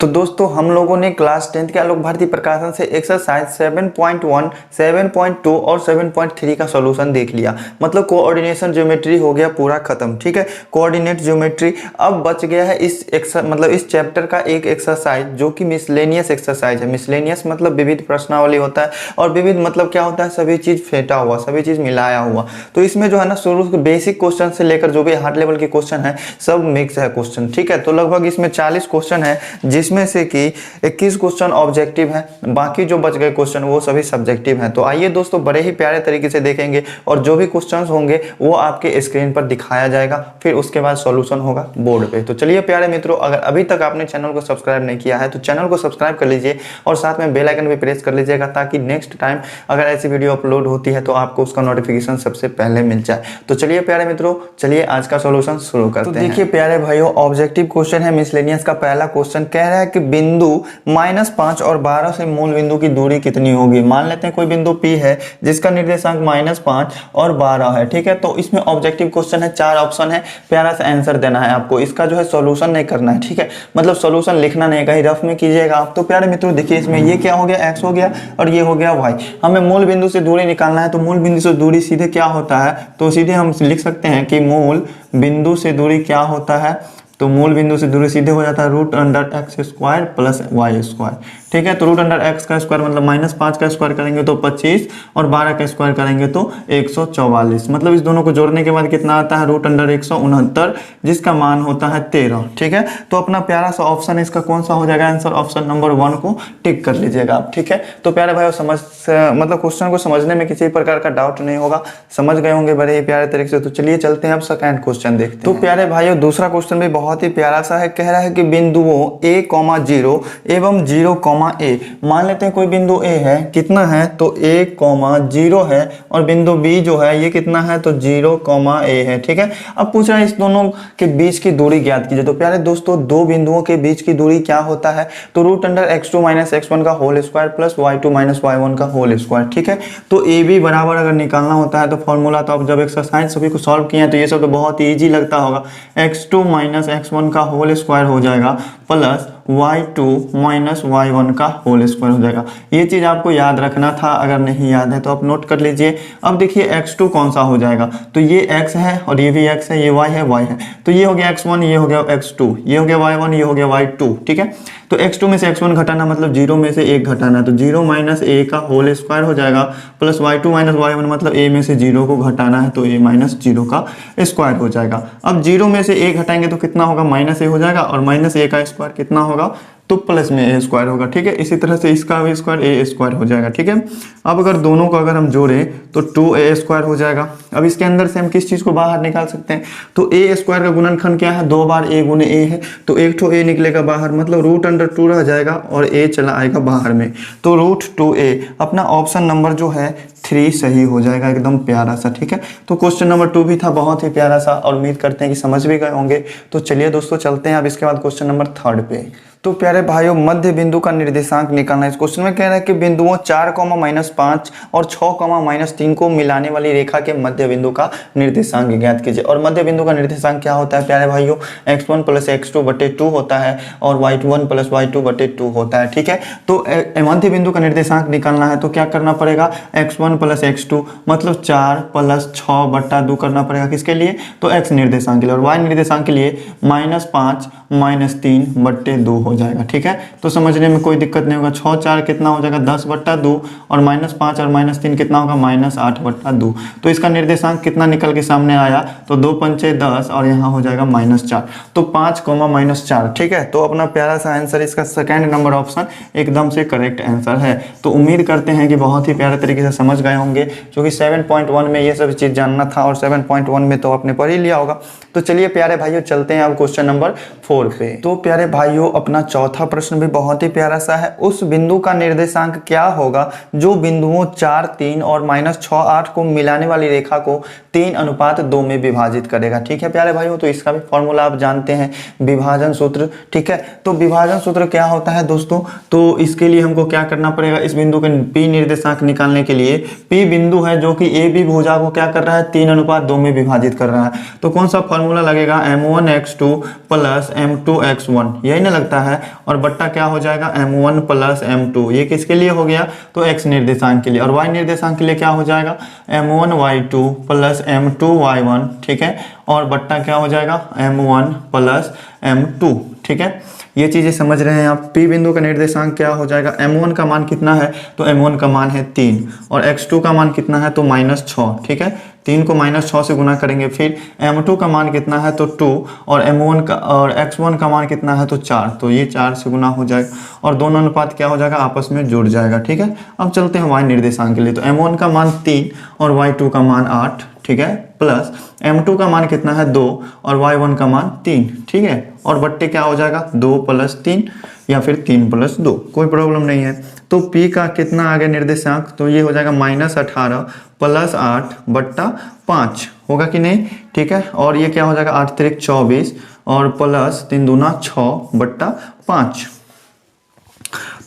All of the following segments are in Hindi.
तो दोस्तों हम लोगों ने क्लास 10th के आलोक भारती प्रकाशन से एक्सरसाइज 7.1, 7.2 और 7.3 का सॉल्यूशन देख लिया। मतलब कोऑर्डिनेशन ज्योमेट्री हो गया पूरा खत्म। ठीक है, कोऑर्डिनेट ज्योमेट्री। अब बच गया है इस चैप्टर का एक एक्सरसाइज जो कि मिसलेनियस एक्सरसाइज है। मिसलेनियस मतलब विविध प्रश्नावली होता है, और विविध मतलब क्या होता है, सभी चीज फेंटा हुआ, सभी चीज मिलाया हुआ। तो इसमें जो है ना शुरू बेसिक क्वेश्चन से लेकर जो भी हार्ड लेवल के क्वेश्चन है सब मिक्स है क्वेश्चन। ठीक है, तो लगभग इसमें 40 क्वेश्चन है, जिसमें से कि 21 क्वेश्चन ऑब्जेक्टिव है, बाकी जो बच गए क्वेश्चन वो सभी सब्जेक्टिव हैं। तो आइए दोस्तों बड़े ही प्यारे तरीके से देखेंगे, और जो भी क्वेश्चंस होंगे वो आपके स्क्रीन पर दिखाया जाएगा, फिर उसके बाद सॉल्यूशन होगा बोर्ड पे। तो चलिए प्यारे मित्रों, अगर अभी तक आपने चैनल को सब्सक्राइब नहीं किया है तो चैनल को सब्सक्राइब कर लीजिए, और साथ में बेल आइकन भी प्रेस कर लीजिएगा, ताकि नेक्स्ट टाइम अगर ऐसी वीडियो अपलोड होती है तो आपको उसका नोटिफिकेशन सबसे पहले मिल जाए। तो चलिए प्यारे मित्रों, चलिए आज का सॉल्यूशन शुरू करते हैं। देखिए प्यारे भाइयों, ऑब्जेक्टिव क्वेश्चन है मिसलेनियस का। पहला क्वेश्चन कह रहा है कि बिंदु -5 और 12 से मूल बिंदु की दूरी कितनी होगी। मान लेते हैं कोई बिंदु P है जिसका निर्देशांक -5 और 12 है। ठीक है, तो इसमें ऑब्जेक्टिव क्वेश्चन है, 4 ऑप्शन है, प्यारा सा आंसर देना है आपको। इसका जो है सॉल्यूशन नहीं करना है। ठीक है, मतलब सॉल्यूशन लिखना नहीं, कहीं रफ में कीजिएगा आप। तो प्यारे मित्रों देखिए, इसमें ये क्या हो गया, x हो गया और ये हो गया y। हमें मूल बिंदु से दूरी निकालना है, तो मूल बिंदु से दूरी सीधे क्या होता है, तो सीधे हम लिख सकते हैं कि मूल बिंदु से दूरी क्या होता है। तो मूल बिंदु से दूरी सीधे हो जाता है √x² प्लस y²। ठीक है, तो √x का स्क्वायर मतलब -5 का स्क्वायर करेंगे तो 25, और 12 का स्क्वायर करेंगे तो 144। मतलब इस दोनों को जोड़ने के बाद कितना आता है, √169, जिसका मान होता है 13। ठीक है, तो अपना प्यारा सा ऑप्शन इसका कौन सा हो जाएगा आंसर, ऑप्शन नंबर 1 को टिक कर लीजिएगा आप। ठीक है, तो प्यारे भाई मतलब क्वेश्चन को समझने में किसी प्रकार का डाउट नहीं होगा, समझ गए होंगे बड़े ही प्यारे तरीके से। तो चलिए चलते हैं अब सेकंड क्वेश्चन देखते हैं। तो प्यारे भाइयों दूसरा क्वेश्चन भी बहुत ही प्यारा सा है। कह रहा है कि बिंदुओं a,0 एवं 0,a। मान लेते हैं कोई बिंदु A है, कितना है तो a,0 है, और बिंदु B जो है ये कितना है तो 0,a है। ठीक है, अब पूछ रहा है इस दोनों के बीच की दूरी ज्ञात कीजिए। तो प्यारे दोस्तों दो बिंदुओं के बीच की दूरी क्या होता है, तो √x2 - x1 का whole square plus y2 - y1 का होल स्क्वायर। ठीक है, तो ए बी बराबर अगर निकालना होता है तो फॉर्मूला, तो आप जब एक्सरसाइज सभी को सॉल्व किए हैं तो ये सब तो बहुत ही ईजी लगता होगा। x2 - x1 का होल स्क्वायर हो जाएगा प्लस y2 - y1 का होल स्क्वायर हो जाएगा। ये चीज आपको याद रखना था, अगर नहीं याद है तो आप नोट कर लीजिए। अब देखिए x2 कौन सा हो जाएगा, तो ये x है और ये भी x है, ये y है, y है, तो ये हो गया x1, ये हो गया x2, ये हो गया y1, ये हो गया y2। ठीक है, तो x2 में से x1 घटाना मतलब 0 में से 1 घटाना, तो 0 - a का होल स्क्वायर हो जाएगा प्लस y2 - y1 मतलब a में से 0 को घटाना है, तो a - 0 का स्क्वायर हो जाएगा। अब 0 में से a घटाएंगे तो कितना होगा, -a हो जाएगा, और -a का स्क्वायर कितना होगा तो प्लस में a स्क्वायर होगा। ठीक है, इसी तरह से इसका भी स्क्वायर a स्क्वायर हो जाएगा। ठीक है, अब अगर दोनों को अगर हम जोड़ें तो 2a स्क्वायर हो जाएगा। अब इसके अंदर से हम किस चीज को बाहर निकाल सकते हैं, तो a स्क्वायर का गुणनखंड क्या है, 2 बार a गुने a है, तो एक ठो a निकलेगा बाहर, मतलब √2 रह जाएगा और a चला आएगा बाहर में, तो √2a अपना ऑप्शन नंबर जो है 3 सही हो जाएगा, एकदम प्यारा सा। ठीक है, तो क्वेश्चन नंबर 2 भी था बहुत ही प्यारा सा, और उम्मीद करते हैं कि समझ भी गए होंगे। तो चलिए दोस्तों चलते हैं अब इसके बाद क्वेश्चन नंबर 3 पे। तो प्यारे भाइयों मध्य बिंदु का निर्देशांक निकालना है। इस क्वेश्चन में कह रहा है कि बिंदुओं 4, -5 और 6, -3 को मिलाने वाली रेखा के मध्य बिंदु का निर्देशांक ज्ञात कीजिए। और मध्य बिंदु का निर्देशांक क्या होता है प्यारे भाइयों, x1 + x2/2 होता है, और y1 + y2/2 होता है। ठीक है, तो मध्य बिंदु का निर्देशांक निकालना है तो क्या करना पड़ेगा, x1 + x2 मतलब 4 + 6/2 करना पड़ेगा। किसके लिए, तो x निर्देशांक के लिए, और y निर्देशांक के लिए -5 - 3/2 हो जाएगा। ठीक है, तो समझने में कोई दिक्कत नहीं होगा। 6 4 कितना हो जाएगा 10/2, और -5 और -3 कितना होगा -8/2। तो इसका निर्देशांक कितना निकल के सामने आया, तो 2 पंचे 10, और यहाँ हो जाएगा -4, तो 5, -4। ठीक है, तो अपना प्यारा सा आंसर इसका सेकंड नंबर ऑप्शन एकदम से करेक्ट आंसर है। तो उम्मीद करते हैं कि बहुत ही प्यारे तरीके से समझ गए होंगे, क्योंकि 7.1 में ये सब चीज जानना था, और 7.1 में तो आपने पढ़ ही लिया होगा। तो चलिए प्यारे भाइयों चलते हैं अब क्वेश्चन नंबर 4 पे। तो प्यारे भाइयों अपना चौथा प्रश्न भी बहुत ही प्यारा सा है। उस बिंदु का निर्देशांक क्या होगा जो बिंदुओं 4, 3 और -6, 8 को मिलाने वाली रेखा को 3:2 में विभाजित करेगा। ठीक है प्यारे भाइयों, तो इसका भी फॉर्मूला आप जानते हैं, विभाजन सूत्र। ठीक है, तो विभाजन सूत्र क्या होता है दोस्तों, तो इसके लिए हमको क्या करना पड़ेगा, इस बिंदु के P निर्देशांक निकालने के लिए, P बिंदु है जो कि AB भुजा को क्या कर रहा है, 3:2 में विभाजित कर रहा है। तो कौन सा फॉर्मूला लगेगा, M1x2 प्लस M2x1, यही ना लगता है, और बट्टा क्या हो जाएगा, M1 प्लस M2। ये किसके लिए हो गया, तो x निर्देशांक के लिए, और y निर्देशांक के लिए क्या हो जाएगा, M1y2 प्लस M2y1। ठीक है, और बट्टा क्या हो जाएगा, M1 प्लस M2। ठीक है, ये चीजें समझ रहे हैं आप। P बिंदु का निर्देशांक क्या हो जाएगा, M1 का मान कितना है, तो M1 का मान है 3, और x2 का मान कितना है, तो -6। ठीक है, 3 को -6 से गुना करेंगे, फिर M2 का मान कितना है, तो 2, और M1 का और x1 का मान कितना है, तो 4, तो ये 4 से गुना हो जाएगा, और दोनों अनुपात क्या हो जाएगा, आपस में जुड़ जाएगा। ठीक है, अब चलते हैं y निर्देशांक के लिए, तो M1 का मान 3 और y2 का मान 8। ठीक है, प्लस M2 का मान कितना है, 2, और y1 का मान 3। ठीक है, और बट्टे क्या हो जाएगा, 2 + 3 या फिर 3 + 2, कोई प्रॉब्लम नहीं है। तो P का कितना आ गया निर्देशांक, तो ये हो जाएगा -18 + 8 बट्टा 5, होगा कि नहीं। ठीक है, और ये क्या हो जाएगा, 8 × 24 और प्लस 3 दूना 6 बट्टा 5।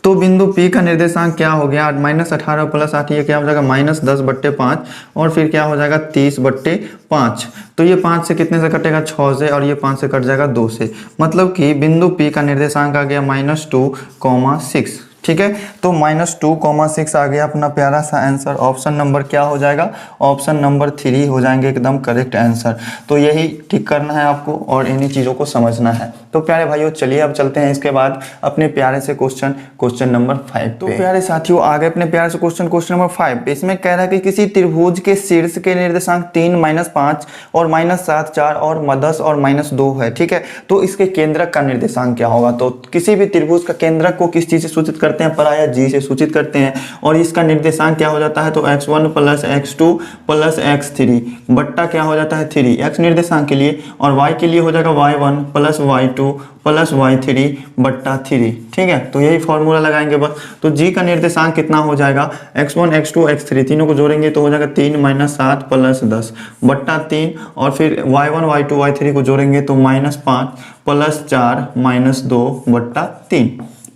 तो बिंदु P का निर्देशांक क्या हो गया, -18 + 8, ये क्या हो जाएगा, -10/5, और फिर क्या हो जाएगा, 30/5। तो ये 5 से कितने से कटेगा, 6 से, और ये 5 से कट जाएगा 2 से, मतलब कि बिंदु P का निर्देशांक आ गया -2,6। ठीक है, तो -2,6 आ गया अपना प्यारा सा आंसर। ऑप्शन नंबर क्या हो जाएगा, ऑप्शन नंबर 3 हो जाएंगे एकदम करेक्ट आंसर। तो यही ठीक करना है आपको और इन्हीं चीज़ों को समझना है। तो प्यारे भाइयों चलिए अब चलते हैं इसके बाद अपने प्यारे से क्वेश्चन नंबर 5 पे। तो प्यारे साथियों आ गए अपने प्यारे से क्वेश्चन नंबर 5 पे। इसमें कह रहा है कि किसी त्रिभुज के शीर्ष के निर्देशांक 3, -5 और -7, 4 और 10 और -2 है। ठीक है, तो इसके केंद्रक का निर्देशांक क्या होगा, तो किसी भी त्रिभुज का केंद्रक को किस चीज से सूचित करते हैं, पराया जी से सूचित करते हैं, और इसका निर्देशांक क्या हो जाता है, तो x1 + x2 + x3 बट्टा क्या हो जाता है 3, x निर्देशांक के लिए, और y के लिए हो जाएगा y1 + y2 + y3 बट्टा 3। ठीक है, तो यही फॉर्मूला लगाएंगे बस। तो g का निर्देशांक कितना हो जाएगा, x1 x2 x3 तीनों को जोड़ेंगे तो हो जाएगा 3 - 7 + 10 बट्टा 3, और फिर y1 y2 y3 को जोड़ेंगे तो -5 + 4 - 2 बट्टा 3।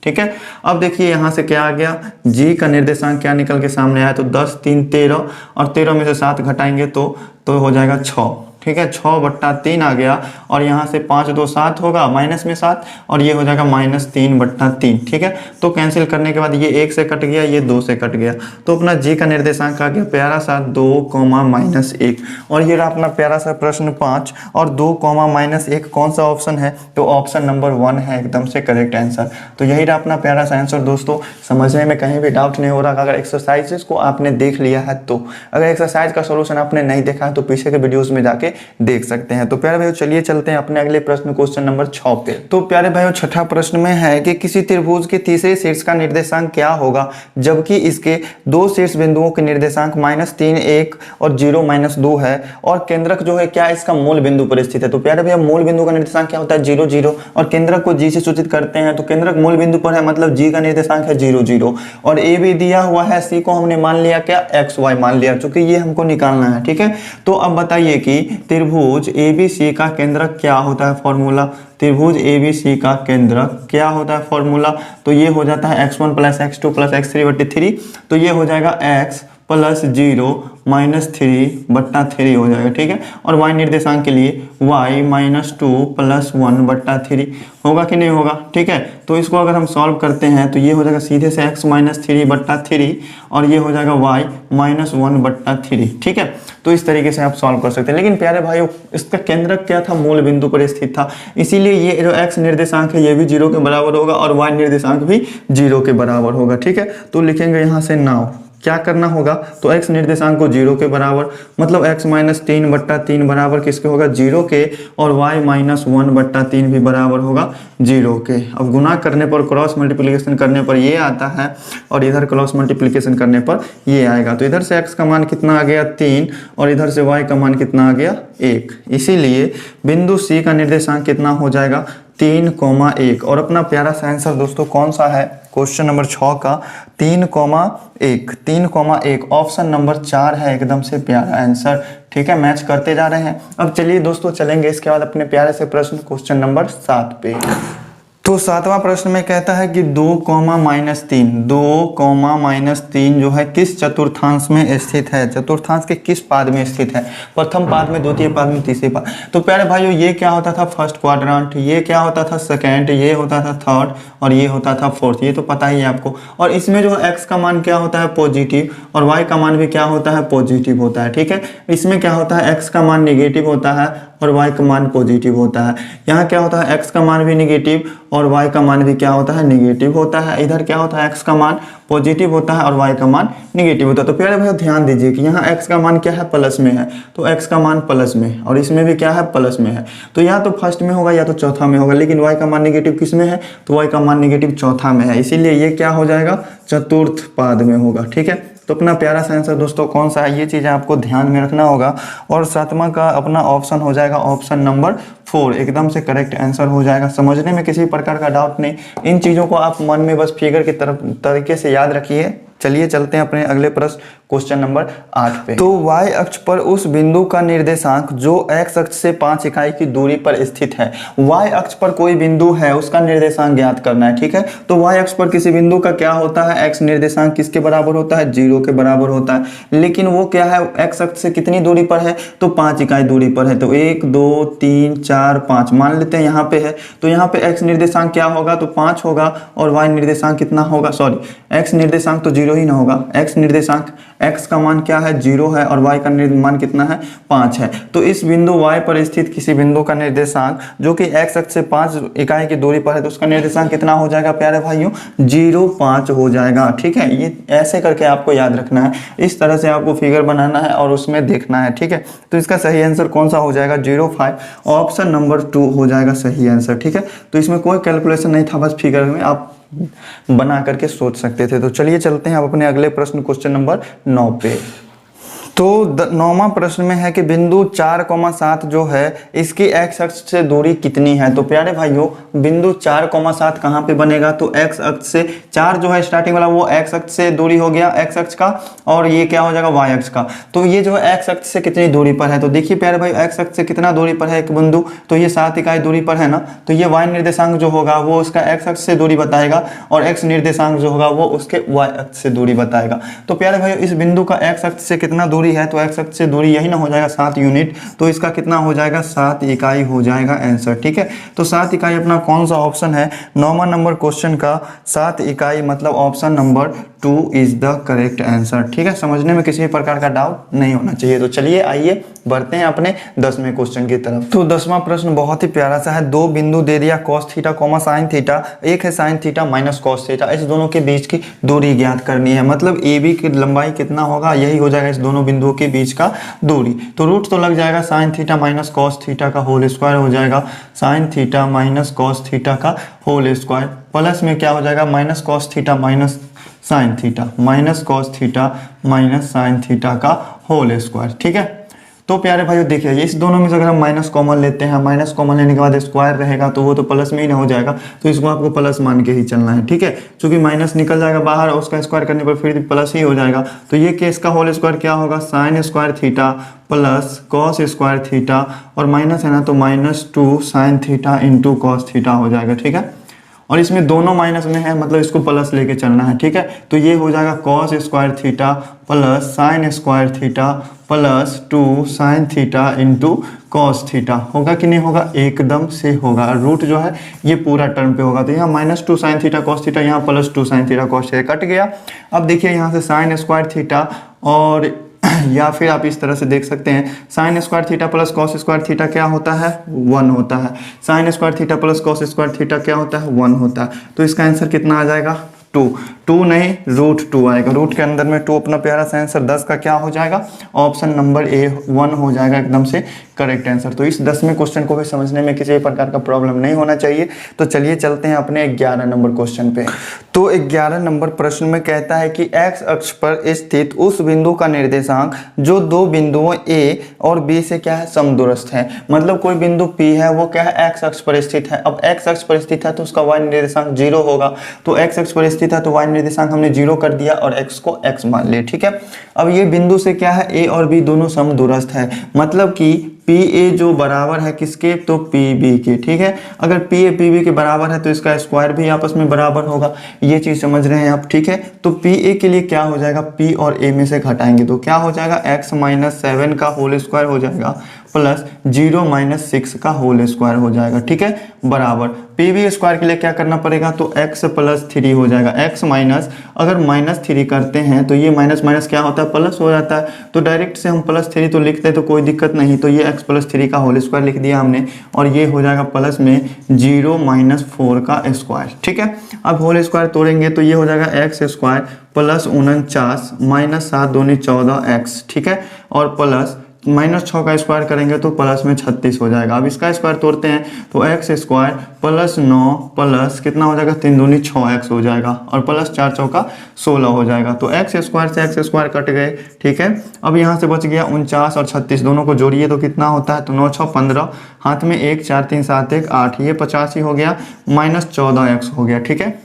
ठीक है, अब देखिए यहाँ से क्या आ गया, g का निर्देशांक क्या निकल के सामने आया, तो 10 3 13, और 13 में से 7 घटाएंगे तो हो जाएगा 6। ठीक है, 6/3 आ गया, और यहाँ से 5 2 7 होगा, माइनस में 7, और ये हो जाएगा -3/3। ठीक है, तो कैंसिल करने के बाद ये 1 से कट गया, ये 2 से कट गया, तो अपना जी का निर्देशांक आ गया प्यारा सा 2, -1। और ये रहा अपना प्यारा सा प्रश्न 5, और 2, -1 कौन सा ऑप्शन है, तो ऑप्शन नंबर 1 है एकदम से करेक्ट आंसर। तो यही रहा अपना प्यारा सा आंसर दोस्तों। समझने में कहीं भी डाउट नहीं हो रहा, अगर एक्सरसाइजेस को आपने देख लिया है तो, अगर एक्सरसाइज का सोल्यूशन आपने नहीं देखा है तो पीछे के वीडियोस में जाके देख सकते हैं। तो प्यारे भाइयों चलिए चलते हैं अपने अगले प्रश्न क्वेश्चन नंबर 6 पे। तो प्यारे भाइयों छठा प्रश्न में है कि किसी त्रिभुज के तीसरे शीर्ष का निर्देशांक क्या होगा जबकि इसके दो शीर्ष बिंदुओं के निर्देशांक -3 1 और 0 -2 है, और केंद्रक जो है क्या इसका मूल बिंदु पर स्थित है। तो प्यारे भैया मूल बिंदु का निर्देशांक क्या होता है 0 0, और केंद्रक को जी से सूचित करते हैं, तो केंद्रक मूल बिंदु पर है मतलब जी का निर्देशांक है 0 0, और ए भी दिया हुआ है, सी को हमने मान लिया क्या XY मान लिया, चूंकि ये हमको निकालना है। ठीक है, तो अब बताइए कि त्रिभुज ABC का केंद्रक क्या होता है, फॉर्मूला त्रिभुज ABC का केंद्रक क्या होता है फॉर्मूला, तो ये हो जाता है x1 + x2 + x3/3, तो ये हो जाएगा x + 0 - 3/3 हो जाएगा। ठीक है, और y निर्देशांक के लिए y -2 + 1/3 होगा कि नहीं होगा। ठीक है, तो इसको अगर हम सॉल्व करते हैं तो ये हो जाएगा सीधे से x - 3/3, और ये हो जाएगा y -1/3। ठीक है, तो इस तरीके से आप सॉल्व कर सकते हैं। लेकिन प्यारे भाइयों इसका केंद्रक क्या था, मूल बिंदु पर स्थित था, इसीलिए ये जो x निर्देशांक है ये भी 0 के बराबर होगा, और y निर्देशांक भी 0 के बराबर होगा। ठीक है, तो लिखेंगे यहाँ से नाउ क्या करना होगा, तो x निर्देशांक को 0 के बराबर, मतलब x - 3/3 बराबर किसके होगा 0 के, और y -1/3 भी बराबर होगा 0 के। अब गुना करने पर क्रॉस मल्टीप्लिकेशन करने पर ये आता है, और इधर क्रॉस मल्टीप्लिकेशन करने पर ये आएगा। तो इधर से x का मान कितना आ गया 3, और इधर से y का मान कितना आ गया 1, इसीलिए बिंदु C का निर्देशांक कितना हो जाएगा 3,1। और अपना प्यारा सा आंसर दोस्तों कौन सा है, क्वेश्चन नंबर 6 का 3,1 ऑप्शन नंबर 4 है एकदम से प्यारा आंसर। ठीक है, मैच करते जा रहे हैं। अब चलिए दोस्तों चलेंगे इसके बाद अपने प्यारे से प्रश्न क्वेश्चन नंबर 7 पे। तो 7वां प्रश्न में कहता है कि 2, -3 2, -3 जो है किस चतुर्थांश में स्थित है, चतुर्थांश के किस पाद में स्थित है, प्रथम पाद में, द्वितीय पाद में, तीसरे पाद। तो प्यारे भाइयों ये क्या होता था फर्स्ट क्वाड्रेंट, ये क्या होता था सेकंड, ये होता था थर्ड और ये होता था फोर्थ, ये तो पता ही है आपको। और इसमें जो एक्स का मान क्या होता है पॉजिटिव और वाई का मान भी क्या होता है पॉजिटिव होता है, ठीक है। इसमें क्या होता है एक्स का मान नेगेटिव होता है और y का मान पॉजिटिव होता है। यहाँ क्या होता है x का मान भी नेगेटिव और y का मान भी क्या होता है नेगेटिव होता है। इधर क्या होता है x का मान पॉजिटिव होता है और y का मान नेगेटिव होता है। तो प्यारे भाई ध्यान दीजिए कि यहाँ x का मान क्या है प्लस में है, तो x का मान प्लस में और इसमें भी क्या है प्लस में है, तो या तो फर्स्ट में होगा या तो चौथा में होगा। लेकिन y का मान नेगेटिव किस में है, तो y का मान नेगेटिव चौथा में है, इसीलिए ये क्या हो जाएगा चतुर्थ पाद में होगा, ठीक है। तो अपना प्यारा सा आंसर दोस्तों कौन सा है, ये चीज़ें आपको ध्यान में रखना होगा। और 7वां का अपना ऑप्शन हो जाएगा ऑप्शन नंबर 4, एकदम से करेक्ट आंसर हो जाएगा। समझने में किसी प्रकार का डाउट नहीं, इन चीज़ों को आप मन में बस फिगर की तरफ तरीके से याद रखिए। चलिए चलते हैं अपने अगले प्रश्न क्वेश्चन नंबर 8 पे। तो y अक्ष पर उस बिंदु का निर्देशांक जो x अक्ष से 5 इकाई की दूरी पर स्थित है। y अक्ष पर कोई बिंदु है, उसका निर्देशांक ज्ञात करना है, ठीक है। तो y अक्ष पर किसी बिंदु का क्या होता है, x निर्देशांक किसके बराबर होता है 0 के बराबर होता है। लेकिन वो क्या है x अक्ष से कितनी दूरी पर है, तो 5 इकाई दूरी पर है। तो 1 2 3 4 5 मान लेते हैं यहाँ पे है, तो यहाँ पे x निर्देशांक क्या होगा, तो 5 होगा और y निर्देशांक कितना होगा, सॉरी x निर्देशांक तो 0 ही ना होगा, x निर्देशांक x का मान क्या है 0 है और y का मान कितना है 5 है। तो इस बिंदु y पर स्थित किसी बिंदु का निर्देशांक जो कि x अक्ष से 5 इकाई की दूरी पर है, तो उसका निर्देशांक कितना हो जाएगा प्यारे भाइयों 0 5 हो जाएगा, ठीक है। ये ऐसे करके आपको याद रखना है, इस तरह से आपको फिगर बनाना है और उसमें देखना है, ठीक है। तो इसका सही आंसर कौन सा हो जाएगा 0 5, ऑप्शन नंबर 2 हो जाएगा सही आंसर, ठीक है। तो इसमें कोई कैलकुलेशन नहीं था, बस फिगर में आप बना करके सोच सकते थे। तो चलिए चलते हैं अब अपने अगले प्रश्न क्वेश्चन नंबर 9 पे। तो 9वां प्रश्न में है कि बिंदु 4,7 जो है इसकी x अक्ष से दूरी कितनी है। तो प्यारे भाइयों बिंदु 4,7 कहाँ पे बनेगा, तो x अक्ष से 4 जो है स्टार्टिंग वाला वो x अक्ष से दूरी हो गया x अक्ष का, और ये क्या हो जाएगा y अक्ष का। तो ये जो है x अक्ष से कितनी दूरी पर है, तो देखिए प्यारे भाई x अक्ष से कितना दूरी पर है एक बिंदु, तो ये 7 इकाई दूरी पर है ना। तो ये y निर्देशांक जो होगा वो उसका x अक्ष से दूरी बताएगा और x निर्देशांक जो होगा वो उसके y अक्ष से दूरी बताएगा। तो प्यारे भाई इस बिंदु का x अक्ष से कितना दूरी है, तो x अक्ष से दूरी यही ना हो जाएगा 7 यूनिट, तो इसका कितना हो जाएगा 7 इकाई हो जाएगा आंसर, ठीक है। तो 7 इकाई अपना कौन सा ऑप्शन है 9वां नंबर क्वेश्चन का 7 इकाई मतलब option number 2 is the correct answer, ठीक है। समझने में किसी प्रकार का डाउट नहीं होना चाहिए। तो चलिए आइए बढ़ते हैं अपने 10वें क्वेश्चन की तरफ। तो 10वां प्रश्न बहुत ही प्यारा सा है, 2 बिंदु दे दिया cos theta coma sin theta, एक है sin theta minus cos theta, इस दोनों के बीच की दूरी ज्ञात करनी है। मतलब AB की लंबाई कितना होगा, यही हो जाएगा इस दोनों बिंदुओं के बीच का दूरी। तो रूट तो लग जाएगा sin theta minus cos theta का होल स्क्वायर हो जाएगा sin theta minus cos theta का होल स्क्वायर, प्लस में क्या हो जाएगा minus cos theta minus sine theta minus cos theta minus sine theta का होल स्क्वायर, ठीक है। तो प्यारे भाइयों देखिए इस दोनों में से अगर हम माइनस कॉमन लेते हैं, माइनस कॉमन लेने के बाद स्क्वायर रहेगा तो वो तो प्लस में ही ना हो जाएगा, तो इसको आपको प्लस मान के ही चलना है, ठीक है। क्योंकि माइनस निकल जाएगा बाहर और उसका स्क्वायर करने पर फिर प्लस ही हो जाएगा। तो ये केस का होल स्क्वायर क्या होगा sine square theta plus cos square theta, और माइनस है ना तो -2 sine theta into cos theta हो जाएगा, ठीक है। और इसमें दोनों माइनस में है मतलब इसको प्लस लेके चलना है, ठीक है। तो ये हो जाएगा cos square theta plus sine square theta plus 2 sine theta into cos theta, होगा कि नहीं होगा, एकदम से होगा। रूट जो है ये पूरा टर्म पे होगा, तो यहाँ -2 साइन थीटा कॉस थीटा, यहाँ +2 sine theta cos theta cut गया। अब देखिए यहाँ से साइन स्क्वायर थीटा और या फिर आप इस तरह से देख सकते हैं sine square theta plus cos square theta क्या होता है 1 होता है, sine square theta plus cos square theta क्या होता है 1 होता है। तो इसका आंसर कितना आ जाएगा 2 नहीं √2 आएगा, रूट के अंदर में 2 अपना प्यारा सा आंसर 10 का क्या हो जाएगा ऑप्शन नंबर ए 1 हो जाएगा एकदम से करेक्ट आंसर। तो इस 10वें क्वेश्चन को भी समझने में किसी प्रकार का प्रॉब्लम नहीं होना चाहिए। तो चलिए चलते हैं अपने 11 नंबर क्वेश्चन पे। तो 11 नंबर प्रश्न में कहता है कि x अक्ष पर स्थित उस बिंदु का निर्देशांक जो 2 बिंदुओं A और B से क्या है समदूरस्थ है। मतलब कोई बिंदु P है वो क्या है x अक्ष पर स्थित है। अब x अक्ष पर स्थित है तो उसका y निर्देशांक 0 होगा, तो x अक्ष पर स्थित है तो y निर्देशांक हमने 0 कर दिया और x को x मान लिया, ठीक है। अब ये बिंदु से क्या है, a और b दोनों समदूरस्थ है, मतलब कि पी ए जो बराबर है किसके, तो पी बी के, ठीक है। अगर पी ए पी बी के बराबर है तो इसका स्क्वायर भी आपस में बराबर होगा, ये चीज़ समझ रहे हैं आप, ठीक है। तो पी ए के लिए क्या हो जाएगा, पी और ए में से घटाएंगे तो क्या हो जाएगा, x माइनस 7 का होल स्क्वायर हो जाएगा प्लस 0 माइनस 6 का होल स्क्वायर हो जाएगा, ठीक है, बराबर पी बी स्क्वायर के लिए क्या करना पड़ेगा, तो x प्लस 3 हो जाएगा। x माइनस, अगर माइनस 3 करते हैं तो ये माइनस माइनस क्या होता है, प्लस हो जाता है, तो डायरेक्ट से हम प्लस 3 तो लिखते हैं तो कोई दिक्कत नहीं, तो ये x प्लस 3 का होल स्क्वायर लिख दिया हमने, और ये हो जाएगा प्लस में 0 माइनस 4 का स्क्वायर, ठीक है। अब होल स्क्वायर तोड़ेंगे तो ये हो जाएगा x स्क्वायर प्लस 49 माइनस 7 दूनी 14x, ठीक है, और प्लस माइनस 6 का स्क्वायर करेंगे तो प्लस में 36 हो जाएगा। अब इसका स्क्वायर तोड़ते हैं तो x स्क्वायर प्लस 9 प्लस कितना हो जाएगा, 3 दूनी 6x हो जाएगा, और प्लस 4 चौका 16 हो जाएगा। तो x स्क्वायर से x स्क्वायर कट गए, ठीक है। अब यहाँ से बच गया 49 और 36, दोनों को जोड़िए तो कितना होता है, तो 9 6 15, हाथ में 1 4 3 7 1 8, ये 85 हो गया, माइनस 14x हो गया, ठीक है,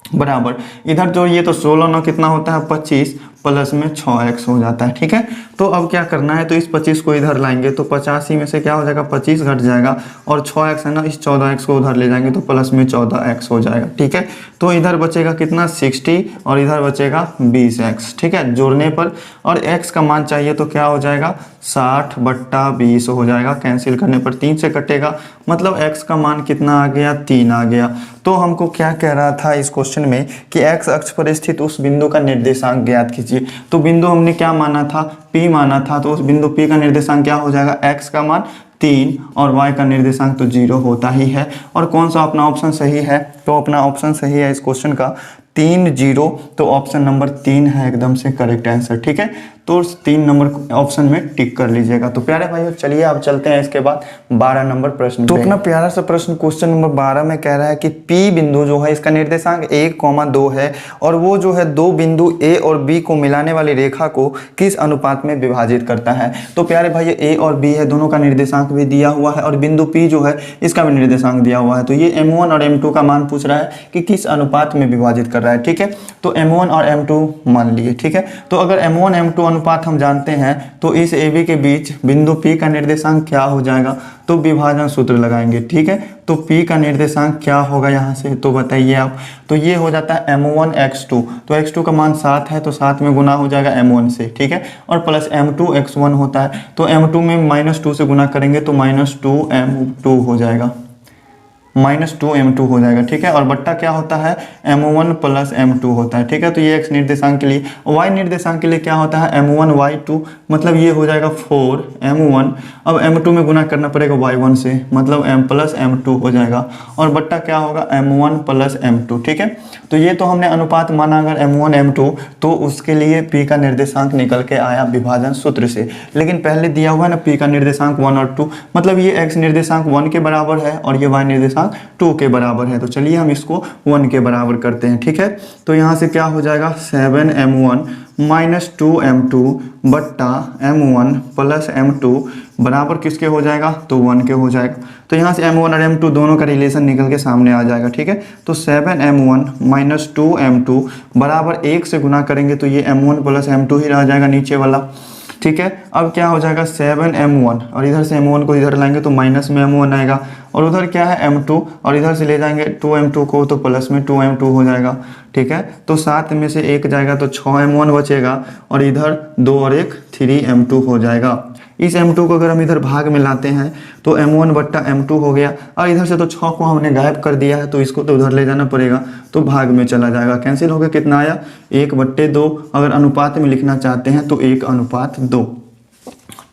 बराबर इधर जोड़िए तो 16 9 कितना होता है 25, प्लस में 6x हो जाता है, ठीक है। तो अब क्या करना है, तो इस 25 को इधर लाएंगे तो 85 में से क्या हो जाएगा, 25 घट जाएगा, और 6x है ना, इस 14x को उधर ले जाएंगे तो प्लस में 14x हो जाएगा, ठीक है। तो इधर बचेगा कितना 60 और इधर बचेगा 20x, ठीक है, जोड़ने पर, और x का मान चाहिए तो क्या हो जाएगा 60/20 हो जाएगा, कैंसिल करने पर 3 से कटेगा, मतलब x का मान कितना आ गया, 3 आ गया। तो हमको क्या कह रहा था इस क्वेश्चन में कि x अक्ष पर स्थित उस बिंदु का निर्देशांक ज्ञात कीजिए। तो बिंदु हमने क्या माना था, P माना था, तो उस बिंदु P का निर्देशांक क्या हो जाएगा, x का मान 3 और y का निर्देशांक तो 0 होता ही है। और कौन सा अपना ऑप्शन सही है, तो अपना ऑप्शन सही है इस क्वेश्चन का 3 0, तो ऑप्शन नंबर 3 है एकदम से करेक्ट आंसर, ठीक है। तो 3 नंबर ऑप्शन में टिक कर लीजिएगा। तो प्यारे भाइयों चलिए अब चलते हैं इसके बाद 12 नंबर प्रश्न। तो अपना प्यारा सा प्रश्न क्वेश्चन नंबर 12 में कह रहा है कि P बिंदु जो है इसका निर्देशांक 1,2 है, और वो जो है दो बिंदु A और B को मिलाने वाली रेखा को किस अनुपात में विभाजित करता है। तो प्यारे भाई A और B है, दोनों का निर्देशांक भी दिया हुआ है, और बिंदु P जो है इसका भी निर्देशांक दिया हुआ है। तो ये M1 और M2 का मान पूछ रहा है कि किस अनुपात में विभाजित कर रहा है, ठीक है। तो M1 और M2 मान लिए, ठीक है। तो अगर M1 M2 अनुपात हम जानते हैं तो इस AB के बीच बिंदु P का निर्देशांक क्या हो जाएगा, तो विभाजन सूत्र लगाएंगे, ठीक है। तो P का निर्देशांक क्या होगा यहाँ से, तो बताइए आप। तो ये हो जाता है M1 X2, तो X2 का मान 7 है तो 7 में गुना हो जाएगा M1 से, ठीक है, और प्लस M2 X1 होता है, तो M2 में -2 से गुना करेंगे तो -2 M2 हो जाएगा, -2 M2 हो जाएगा, ठीक है। और बट्टा क्या होता है, M1 प्लस M2 होता है, ठीक है। तो ये x निर्देशांक के लिए, y निर्देशांक के लिए क्या होता है M1 Y2, मतलब ये हो जाएगा 4 M1, अब M2 में गुना करना पड़ेगा Y1 से, मतलब M प्लस M2 हो जाएगा, और बट्टा क्या होगा M1 प्लस M2, ठीक है। तो ये तो हमने अनुपात माना अगर M1 M2, तो उसके लिए P का निर्देशांक निकल के आया विभाजन सूत्र से। लेकिन पहले दिया हुआ है ना P का निर्देशांक 1 और 2, मतलब ये x निर्देशांक 1 के बराबर है और ये y निर्देशांक 2 के बराबर है। तो चलिए हम इसको 1 के बराबर करते हैं, ठीक है। तो यहाँ से क्या हो जाएगा 7M1 माइनस 2M2 बट्टा M1 प्लस M2 बराबर किसके हो जाएगा, तो 1 के हो जाएगा। तो यहाँ से M1 और M2 दोनों का रिलेशन निकल के सामने आ जाएगा, ठीक है। तो 7M1 माइनस 2M2 बराबर 1 से गुना करेंगे तो ये M1 प्लस M2 ही रह जाएगा नीचे वाला, ठीक है। अब क्या हो जाएगा 7M1, और इधर से M1 को इधर लाएंगे तो माइनस में M1 आएगा, और उधर क्या है M2, और इधर से ले जाएंगे 2M2 को तो प्लस में 2M2 हो जाएगा, ठीक है। तो 7 में से 1 जाएगा तो 6M1 बचेगा, और इधर 2 और 1 3M2 हो जाएगा। इस M2 को अगर हम इधर भाग में लाते हैं तो M1 बट्टा M2 हो गया, और इधर से तो 6 को हमने गायब कर दिया है तो इसको तो उधर ले जाना पड़ेगा, तो भाग में चला जाएगा, कैंसिल हो गया। कितना आया 1/2। अगर अनुपात में लिखना चाहते हैं तो 1:2,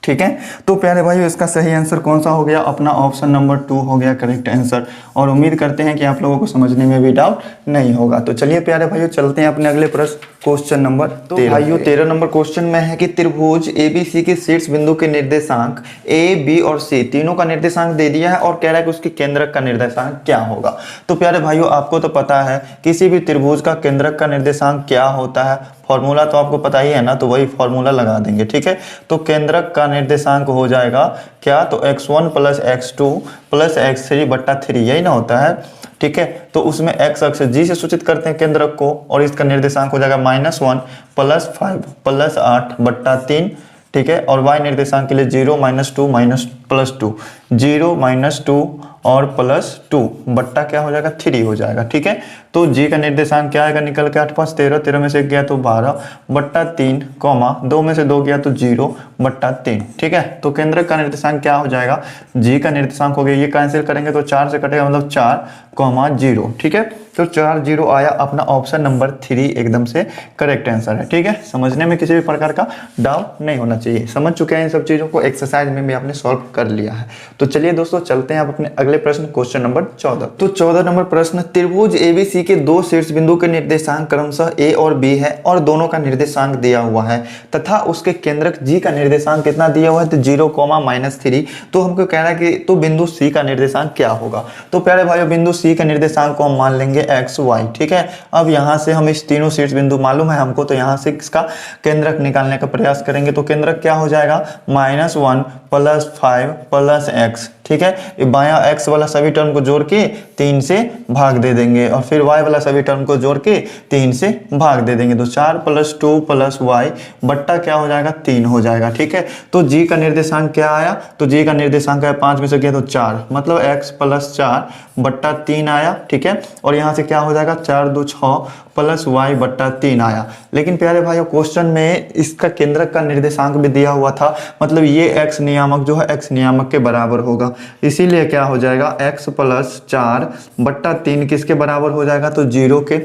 ठीक है। तो प्यारे भाइयों इसका सही आंसर कौन सा हो गया, अपना ऑप्शन नंबर 2 हो गया करेक्ट आंसर। और उम्मीद करते हैं कि आप लोगों को समझने में भी डाउट नहीं होगा। तो चलिए प्यारे भाइयों चलते हैं अपने अगले प्रश्न क्वेश्चन नंबर 13। भाइयों 13 नंबर क्वेश्चन में है कि त्रिभुज ABC के शीर्ष बिंदु के निर्देशांक A, B और C तीनों का निर्देशांक दे दिया है, और कह रहा है कि उसके केंद्रक का निर्देशांक क्या होगा। तो प्यारे भाइयों आपको तो पता है किसी भी त्रिभुज का केंद्रक का निर्देशांक क्या होता है, फॉर्मूला तो आपको पता ही है ना, तो वही फॉर्मूला लगा देंगे, ठीक है। तो केंद्रक का निर्देशांक हो जाएगा क्या, तो x1 plus x2 plus x3 बट्टा 3, यही ना होता है, ठीक है। तो उसमें x अक्ष जी से सूचित करते हैं केंद्रक को, और इसका निर्देशांक हो जाएगा -1 प्लस 5 प्लस 8 बट्टा 3, ठीक है। और y निर्देशांक के लिए 0 -2 प्लस 2, 0 -2 और +2 बट्टा क्या हो जाएगा 3 हो जाएगा, ठीक है। तो जी का निर्देशांक क्या आएगा निकल के 8 5 13, 13 में से 1 गया तो 12 बट्टा 3, 2 में से 2 गया तो 0 बट्टा 3, ठीक है। तो केंद्रक का निर्देशांक क्या हो जाएगा, जी का निर्देशांक हो गया, ये कैंसिल करेंगे तो 4 से कटेगा, मतलब 4, 0, ठीक है। तो 4 0 आया, अपना ऑप्शन नंबर 3 एकदम से करेक्ट आंसर है, ठीक है। समझने में किसी भी प्रकार का डाउट नहीं होना चाहिए, समझ चुके हैं इन सब चीज़ों को, एक्सरसाइज में भी आपने सॉल्व कर लिया है। तो चलिए दोस्तों चलते हैं आप अपने अगले प्रश्न, क्वेश्चन नंबर 14। तो 14 नंबर प्रश्न, त्रिभुज ABC के दो शीर्ष बिंदु के निर्देशांक क्रमशः A और B है और दोनों का निर्देशांक दिया हुआ है तथा उसके केंद्रक G का निर्देशांक कितना दिया हुआ है, तो 0, -3। तो हमको कह रहा है कि तो बिंदु C का निर्देशांक क्या होगा। तो प्यारे भाइयों बिंदु C का निर्देशांक को हम मान लेंगे x y, ठीक है। अब यहाँ से हम इस तीनों शीर्ष बिंदु मालूम है हमको, तो यहाँ से इसका केंद्रक निकालने का प्रयास करेंगे। तो केंद्रक क्या हो जाएगा, -1 प्लस 5 प्लस x, ठीक है। बायां x वाला सभी टर्म को जोड़ के 3 से भाग दे देंगे और फिर y वाला सभी टर्म को जोड़ के 3 से भाग दे देंगे। तो 4 + 2 + y बट्टा क्या हो जाएगा 3 हो जाएगा, ठीक है। तो g का निर्देशांक क्या आया, तो g का निर्देशांक है 5 में से गया तो 4, मतलब x + 4 बट्टा 3 आया, ठीक है। और यहाँ से क्या हो जाएगा 4 2 6 प्लस y बट्टा 3 आया। लेकिन प्यारे भाइयों क्वेश्चन में इसका केंद्रक का निर्देशांक भी दिया हुआ था, मतलब ये x नियामक जो है x नियामक के बराबर होगा, इसीलिए क्या हो जाएगा x + 4 बट्टा 3 किसके बराबर हो जाएगा, तो 0 के।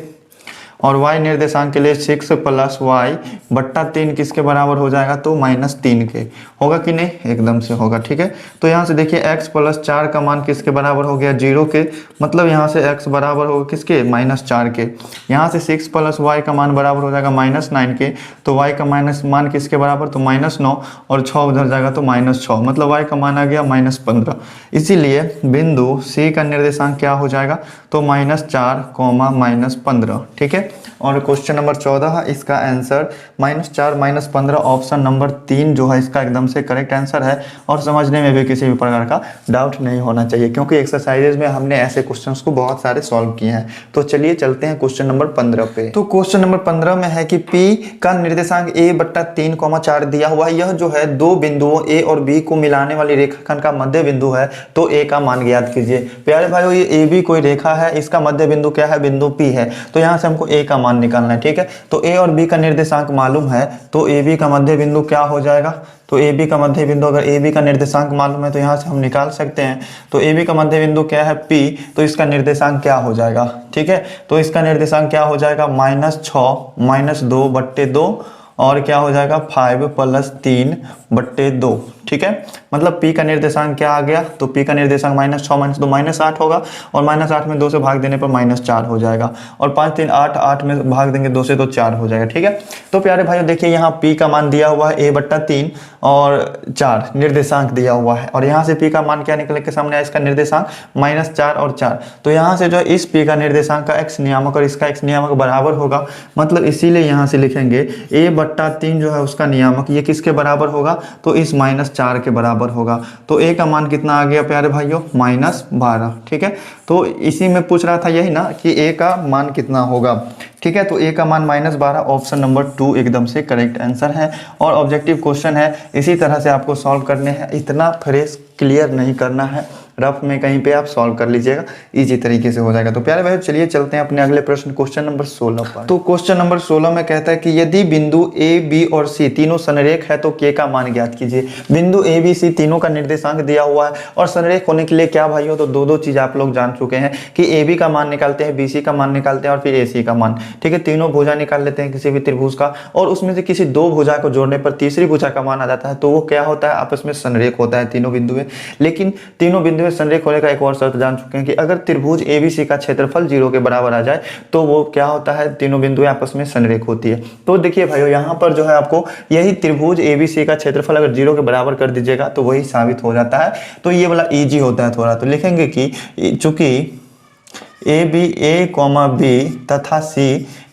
और y निर्देशांक के लिए 6 + y बट्टा 3 किसके बराबर हो जाएगा, तो -3 के। होगा कि नहीं, एकदम से होगा, ठीक है। तो यहाँ से देखिए x + 4 का मान किसके बराबर हो गया, 0 के, मतलब यहाँ से x बराबर होगा किसके, -4 के। यहाँ से 6 + y का मान बराबर हो जाएगा -9 के, तो y का मान किसके बराबर, तो -9, और 6 उधर जाएगा तो -6, मतलब y का मान आ गया -15। इसीलिए बिंदु C का निर्देशांक क्या हो जाएगा, तो -4, -15, ठीक है। और क्वेश्चन नंबर 14 इसका आंसर -4 -15, ऑप्शन नंबर 3 जो है इसका एकदम से करेक्ट आंसर है। और समझने में भी किसी भी प्रकार का डाउट नहीं होना चाहिए, क्योंकि एक्सरसाइजेज में हमने ऐसे क्वेश्चंस को बहुत सारे सॉल्व किए हैं। तो चलिए चलते हैं क्वेश्चन नंबर 15 पे। तो क्वेश्चन नंबर 15 में है कि P का निर्देशांक a/3, 4 दिया हुआ है। यह जो है दो बिंदुओं A और B को मिलाने वाली रेखाखंड का मध्य बिंदु है, तो A का मान ज्ञात कीजिए। प्यारे भाइयों ये AB कोई रेखा है, इसका मध्य बिंदु क्या है, बिंदु P है, तो यहाँ से हमको A का मान निकालना है, ठीक है। तो A और B का निर्देशांक मालूम है, तो AB का मध्य बिंदु क्या हो जाएगा, तो AB का मध्य बिंदु, अगर AB का निर्देशांक मालूम है तो यहाँ से हम निकाल सकते हैं। तो AB का मध्य बिंदु क्या है, P, तो इसका निर्देशांक क्या हो जाएगा, ठीक है। तो इसका निर्देशांक क्या हो जाएगा, -6 -2 बट्टे 2, और क्या हो जाएगा 5 + 3 बट्टे 2, ठीक है। मतलब P का निर्देशांक क्या आ गया, तो P का निर्देशांक -6 -2 -8 होगा, और -8 में 2 से भाग देने पर -4 हो जाएगा, और 5 3 8 8 में भाग देंगे 2 से तो 4 हो जाएगा, ठीक है। तो प्यारे भाइयों देखिए यहाँ P का मान दिया हुआ है a/3 और 4 निर्देशांक दिया हुआ है, और यहाँ से P का मान क्या निकल के सामने आया, इसका निर्देशांक -4 और 4। तो यहाँ से जो है इस P का निर्देशांक का x नियामक और इसका x नियामक बराबर होगा, मतलब इसीलिए यहाँ से लिखेंगे a/3 जो है उसका नियामक ये किसके बराबर होगा, तो इस -4 के बराबर होगा। तो A का मान कितना आ गया प्यारे भाइयों, -12, ठीक है। तो इसी में पूछ रहा था यही ना कि A का मान कितना होगा, ठीक है। तो A का मान -12, ऑप्शन नंबर 2 एकदम से करेक्ट आंसर है। और ऑब्जेक्टिव क्वेश्चन है, इसी तरह से आपको सॉल्व करने हैं, इतना फ्रेश क्लियर नहीं करना है, रफ में कहीं पे आप सॉल्व कर लीजिएगा, इजी तरीके से हो जाएगा। तो प्यारे भाई चलिए चलते हैं अपने अगले प्रश्न, क्वेश्चन नंबर 16 पर। तो क्वेश्चन नंबर 16 में कहता है कि यदि बिंदु A, B और C तीनों संरेख है तो K का मान ज्ञात कीजिए। बिंदु A, B, C तीनों का निर्देशांक दिया हुआ है, और संरेख होने के लिए क्या भाइयों, तो दो चीज आप लोग जान चुके हैं कि AB का मान निकालते हैं, BC का मान निकालते हैं, और फिर AC का मान, ठीक है। तीनों भुजा निकाल लेते हैं किसी भी त्रिभुज का, और उसमें से किसी दो भुजा को जोड़ने पर तीसरी भुजा का मान आ जाता है, तो वो क्या होता है, आपस में संरेख होता है तीनों बिंदु में। लेकिन तीनों बिंदु में संरेख होने का एक और शर्त जान चुके हैं कि अगर त्रिभुज ABC का क्षेत्रफल 0 के बराबर आ जाए तो वो क्या होता है, तीनों बिंदुएं आपस में संरेख होती है। तो देखिए भाइयों यहाँ पर जो है आपको यही त्रिभुज ABC का क्षेत्रफल अगर 0 के बराबर कर दीजिएगा तो वही साबित हो जाता है। तो ये वाला इजी होता है थोड़ा, तो लिखेंगे कि चूंकि A, B तथा C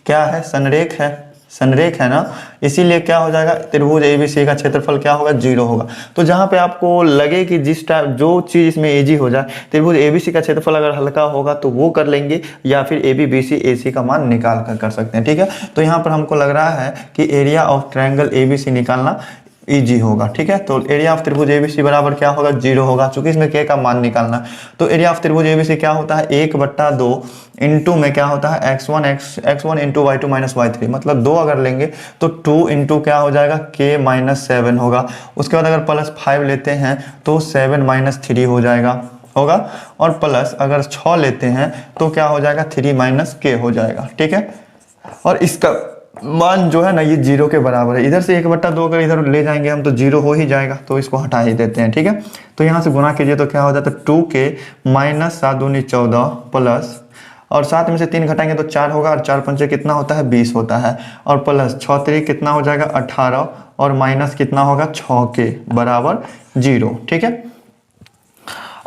क्या है, संरेख है, संरेख है ना, इसीलिए क्या हो जाएगा, त्रिभुज ABC का क्षेत्रफल क्या होगा, 0 होगा। तो जहाँ पे आपको लगे कि जिस टाइप जो चीज़ इसमें एजी हो जाए, त्रिभुज ABC का क्षेत्रफल अगर हल्का होगा तो वो कर लेंगे, या फिर AB BC AC का मान निकाल कर सकते हैं, ठीक है। तो यहाँ पर हमको लग रहा है कि एरिया ऑफ ट्रायंगल ABC निकालना इजी होगा, ठीक है। तो एरिया ऑफ त्रिभुज ABC बराबर क्या होगा, 0 होगा, चूंकि इसमें के का मान निकालना। तो एरिया ऑफ त्रिभुज ABC क्या होता है, 1/2 इंटू में क्या होता है, x1 into y2 minus y3, मतलब 2 अगर लेंगे तो 2 इंटू क्या हो जाएगा, k - 7 होगा। उसके बाद अगर +5 लेते हैं तो 7 - 3 हो जाएगा होगा, और प्लस अगर 6 लेते हैं तो क्या हो जाएगा, 3 - k हो जाएगा, ठीक है। और इसका मान जो है ना ये 0 के बराबर है। इधर से 1/2 अगर इधर ले जाएंगे हम तो 0 हो ही जाएगा, तो इसको हटा ही देते हैं, ठीक है। तो यहाँ से गुना कीजिए तो क्या हो जाता है, 2k - 7 दूनी 14 प्लस, और 7 में से 3 घटाएंगे तो 4 होगा, और 4 पंचे कितना होता है, 20 होता है, और प्लस 6 3 कितना हो जाएगा, 18, और माइनस कितना होगा, 6k बराबर 0, ठीक है।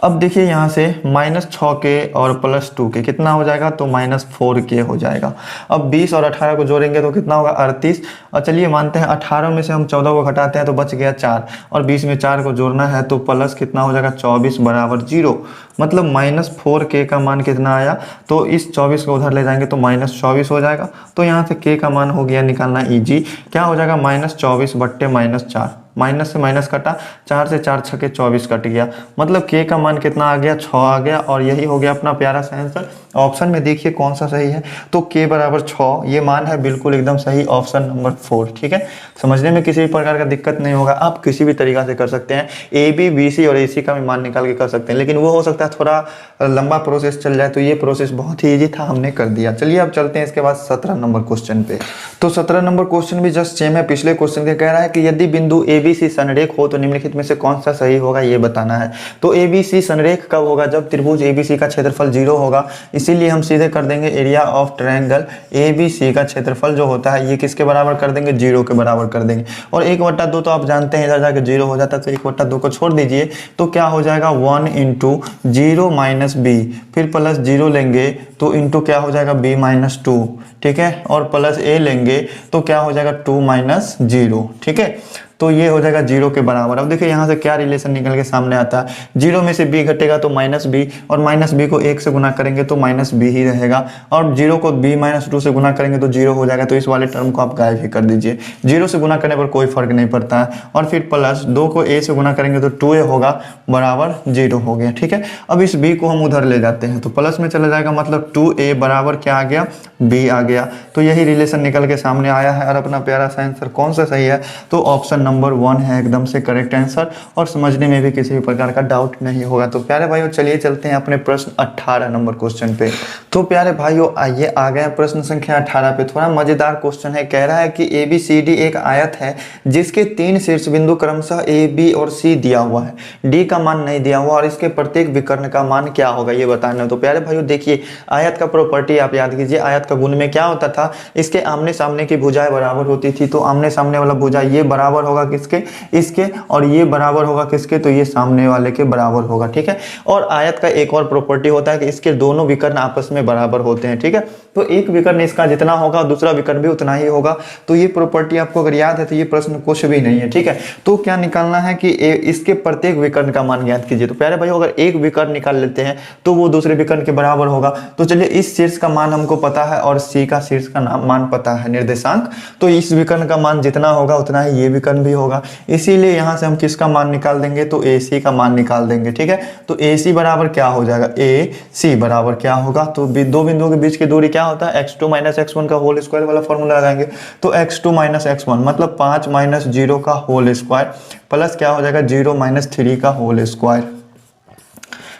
अब देखिए यहाँ से -6k और +2k कितना हो जाएगा, तो -4k हो जाएगा। अब 20 और 18 को जोड़ेंगे तो कितना होगा, 38, और चलिए मानते हैं 18 में से हम 14 को घटाते हैं तो बच गया 4, और 20 में 4 को जोड़ना है तो प्लस कितना हो जाएगा, 24 बराबर 0, मतलब -4k का मान कितना आया, तो इस 24 को उधर ले जाएंगे तो -24 हो जाएगा। तो यहाँ से k का मान हो गया निकालना इजी, क्या हो जाएगा, -24/-4, माइनस से माइनस कटा, 4 से 4 छके 24 कट गया, मतलब k का मान कितना आ गया, 6 आ गया, और यही हो गया अपना प्यारा सा आंसर। ऑप्शन में देखिए कौन सा सही है, तो k बराबर 6 ये मान है, बिल्कुल एकदम सही, ऑप्शन नंबर 4, ठीक है। समझने में किसी भी प्रकार का दिक्कत नहीं होगा, आप किसी भी तरीका से कर सकते हैं, AB BC और AC का भी मान निकाल के कर सकते हैं, लेकिन वो हो सकता है थोड़ा लंबा प्रोसेस चल जाए, तो ये प्रोसेस बहुत ही ईजी था, हमने कर दिया। चलिए अब चलते हैं इसके बाद 17 नंबर क्वेश्चन पे। तो 17 नंबर क्वेश्चन भी जस्ट सेम है पिछले क्वेश्चन के, कह रहा है कि यदि बिंदु ABC संरेख हो तो निम्नलिखित में से कौन सा सही होगा, ये बताना है। तो ABC संरेख कब होगा, जब त्रिभुज ABC का क्षेत्रफल 0 होगा, इसीलिए हम सीधे कर देंगे एरिया ऑफ ट्रायंगल ABC का क्षेत्रफल जो होता है ये किसके बराबर कर देंगे, 0 के बराबर कर देंगे। और 1/2 तो आप जानते हैं इधर जाके 0 हो जाता है, तो 1/2 को छोड़ दीजिए तो क्या हो जाएगा, 1 इंटू 0 माइनस b, फिर प्लस 0 लेंगे तो इंटू क्या हो जाएगा, b - 2, ठीक है, और प्लस a लेंगे तो क्या हो जाएगा, 2 - 0, ठीक है। तो ये हो जाएगा 0 के बराबर। अब देखिए यहाँ से क्या रिलेशन निकल के सामने आता है, 0 में से b घटेगा तो -b, और -b को 1 से गुना करेंगे तो -b ही रहेगा, और 0 को b - 2 से गुना करेंगे तो 0 हो जाएगा, तो इस वाले टर्म को आप गायब ही कर दीजिए। 0 से गुना करने पर कोई फर्क नहीं पड़ता है, और फिर प्लस 2 को a से गुना करेंगे तो 2a होगा, बराबर 0 हो गया, ठीक है। अब इस b को हम उधर ले जाते हैं तो प्लस में चला जाएगा, मतलब 2a बराबर क्या आ गया, b आ गया। तो यही रिलेशन निकल के सामने आया है, और अपना प्यारा सा आंसर कौन सा सही है, तो ऑप्शन नंबर 1 है एकदम से करेक्ट आंसर, और समझने में भी किसी भी प्रकार का डाउट नहीं होगा। तो प्यारे भाइयों चलिए चलते हैं अपने प्रश्न 18 नंबर क्वेश्चन पे। तो प्यारे भाइयों आइए आ गए प्रश्न संख्या 18 पे। थोड़ा मजेदार क्वेश्चन है, कह रहा है कि ABCD एक आयत है जिसके 3 शीर्ष बिंदु क्रमशः A B और C दिया हुआ है, D का मान नहीं दिया हुआ, और इसके प्रत्येक विकर्ण का मान क्या होगा ये बताना है। तो प्यारे भाइयों देखिए आयत का प्रॉपर्टी आप याद कीजिए, आयत का गुण में क्या होता था, इसके आमने सामने की भुजाएं बराबर होती थी, तो आमने सामने वाला भुजा ये बराबर होगा किसके, इसके, और ये बराबर होगा किसके, तो ये सामने वाले के बराबर होगा, ठीक है। और आयत का एक और प्रॉपर्टी होता है कि इसके दोनों विकर्ण आपस में बराबर होते हैं, ठीक है। तो एक विकर्ण इसका जितना होगा दूसरा विकर्ण भी उतना ही होगा, तो ये प्रॉपर्टी आपको अगर याद है तो ये प्रश्न कुछ भी नहीं है, ठीक है। तो क्या निकालना है कि इसके प्रत्येक विकर्ण का मान ज्ञात कीजिए। तो प्यारे भाई अगर एक विकर्ण निकाल लेते हैं तो वो दूसरे विकर्ण के बराबर होगा। तो चलिए इस शीर्ष का मान हमको पता है और सी का शीर्ष का मान पता है, निर्देशांक, तो इस विकर्ण का मान जितना होगा उतना ही ये विकर्ण भी होगा। इसीलिए यहाँ से हम किसका मान निकाल देंगे, तो AC का मान निकाल देंगे, ठीक है। तो AC बराबर क्या हो जाएगा, AC बराबर क्या होगा, तो दो बिंदुओं के बीच की दूरी क्या होता है, x2 - x1 का होल स्क्वायर वाला फॉर्मूला लगाएंगे। तो x2 - x1 मतलब 5 - 0 का होल स्क्वायर प्लस क्या हो जाएगा 0 - 3 का होल स्क्वायर,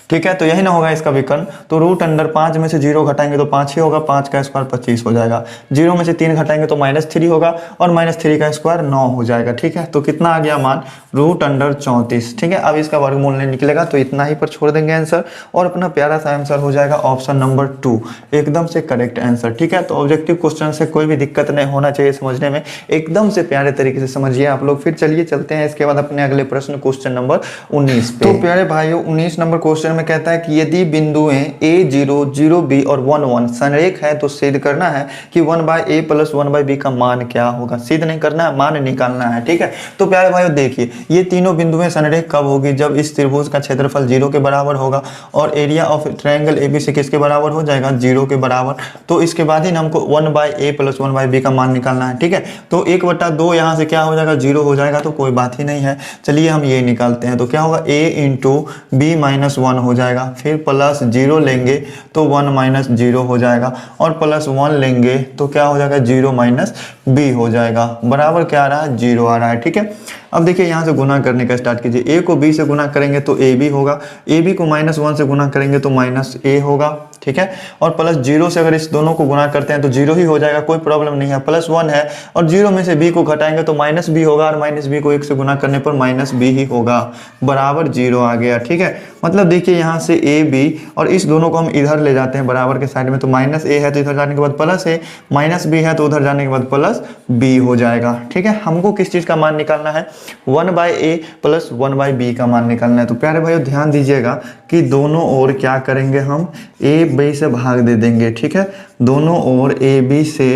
ठीक है। तो यही ना होगा इसका विकर्ण। तो √5 में से 0 घटाएंगे तो 5 ही होगा, 5 का स्क्वायर 25 हो जाएगा। 0 में से 3 घटाएंगे तो -3 होगा और -3 का स्क्वायर 9 हो जाएगा, ठीक है। तो कितना आ गया मान, √34, ठीक है। अब इसका वर्गमूल नहीं निकलेगा तो इतना ही पर छोड़ देंगे आंसर, और अपना प्यारा सा आंसर हो जाएगा ऑप्शन नंबर 2 एकदम से करेक्ट आंसर, ठीक है। तो ऑब्जेक्टिव क्वेश्चन से कोई भी दिक्कत नहीं होना चाहिए समझने में, एकदम से प्यारे तरीके से समझिए आप लोग। फिर चलिए चलते हैं इसके बाद अपने अगले प्रश्न क्वेश्चन नंबर 19 पे। तो प्यारे भाइयों 19 नंबर क्वेश्चन में कहता है कि यदि बिंदुएं a0, 0b और 1, 1 संरेख है तो सिद्ध करना है कि 1/a प्लस 1/b का मान क्या होगा। सिद्ध नहीं करना है, मान निकालना है, ठीक है। तो प्यारे भाइयों देखिए, ये तीनों बिंदुएं संरेख कब होगी, जब इस त्रिभुज का क्षेत्रफल 0 के बराबर होगा और एरिया ऑफ ट्रायंगल ABC किसके बराबर हो जाएगा, 0 के बराबर। तो इसके बाद ही हमको 1/a प्लस 1/b का मान निकालना है, ठीक है। तो 1/2 यहाँ से क्या हो जाएगा, 0 हो जाएगा, तो कोई बात ही नहीं है। चलिए हम ये निकालते हैं, तो क्या होगा, a इंटू b माइनस 1 हो जाएगा, फिर प्लस 0 लेंगे तो 1 माइनस 0 हो जाएगा, और प्लस 1 लेंगे तो क्या हो जाएगा, 0 माइनस b हो जाएगा, बराबर क्या आ रहा है, 0 आ रहा है, ठीक है। अब देखिए यहाँ से गुना करने का स्टार्ट कीजिए। a को b से गुना करेंगे तो ab होगा, ab को -1 से गुना करेंगे तो -a होगा, ठीक है। और प्लस 0 से अगर इस दोनों को गुना करते हैं तो 0 ही हो जाएगा, कोई प्रॉब्लम नहीं है। प्लस 1 है और 0 में से b को घटाएंगे तो -b होगा, और -b को 1 से गुना करने पर -b ही होगा, बराबर 0 आ गया, ठीक है। मतलब देखिए यहाँ से a b और इस दोनों को हम इधर ले जाते हैं बराबर के साइड में, तो -a है तो इधर जाने के बाद प्लस a, -b है तो उधर जाने के बाद प्लस b हो जाएगा, ठीक है। हमको किस चीज़ का मान निकालना है, 1/a प्लस 1/b का मान निकालना है। तो प्यारे भाइयों ध्यान दीजिएगा कि दोनों ओर क्या करेंगे, हम a b से भाग दे देंगे, ठीक है। दोनों ओर a b से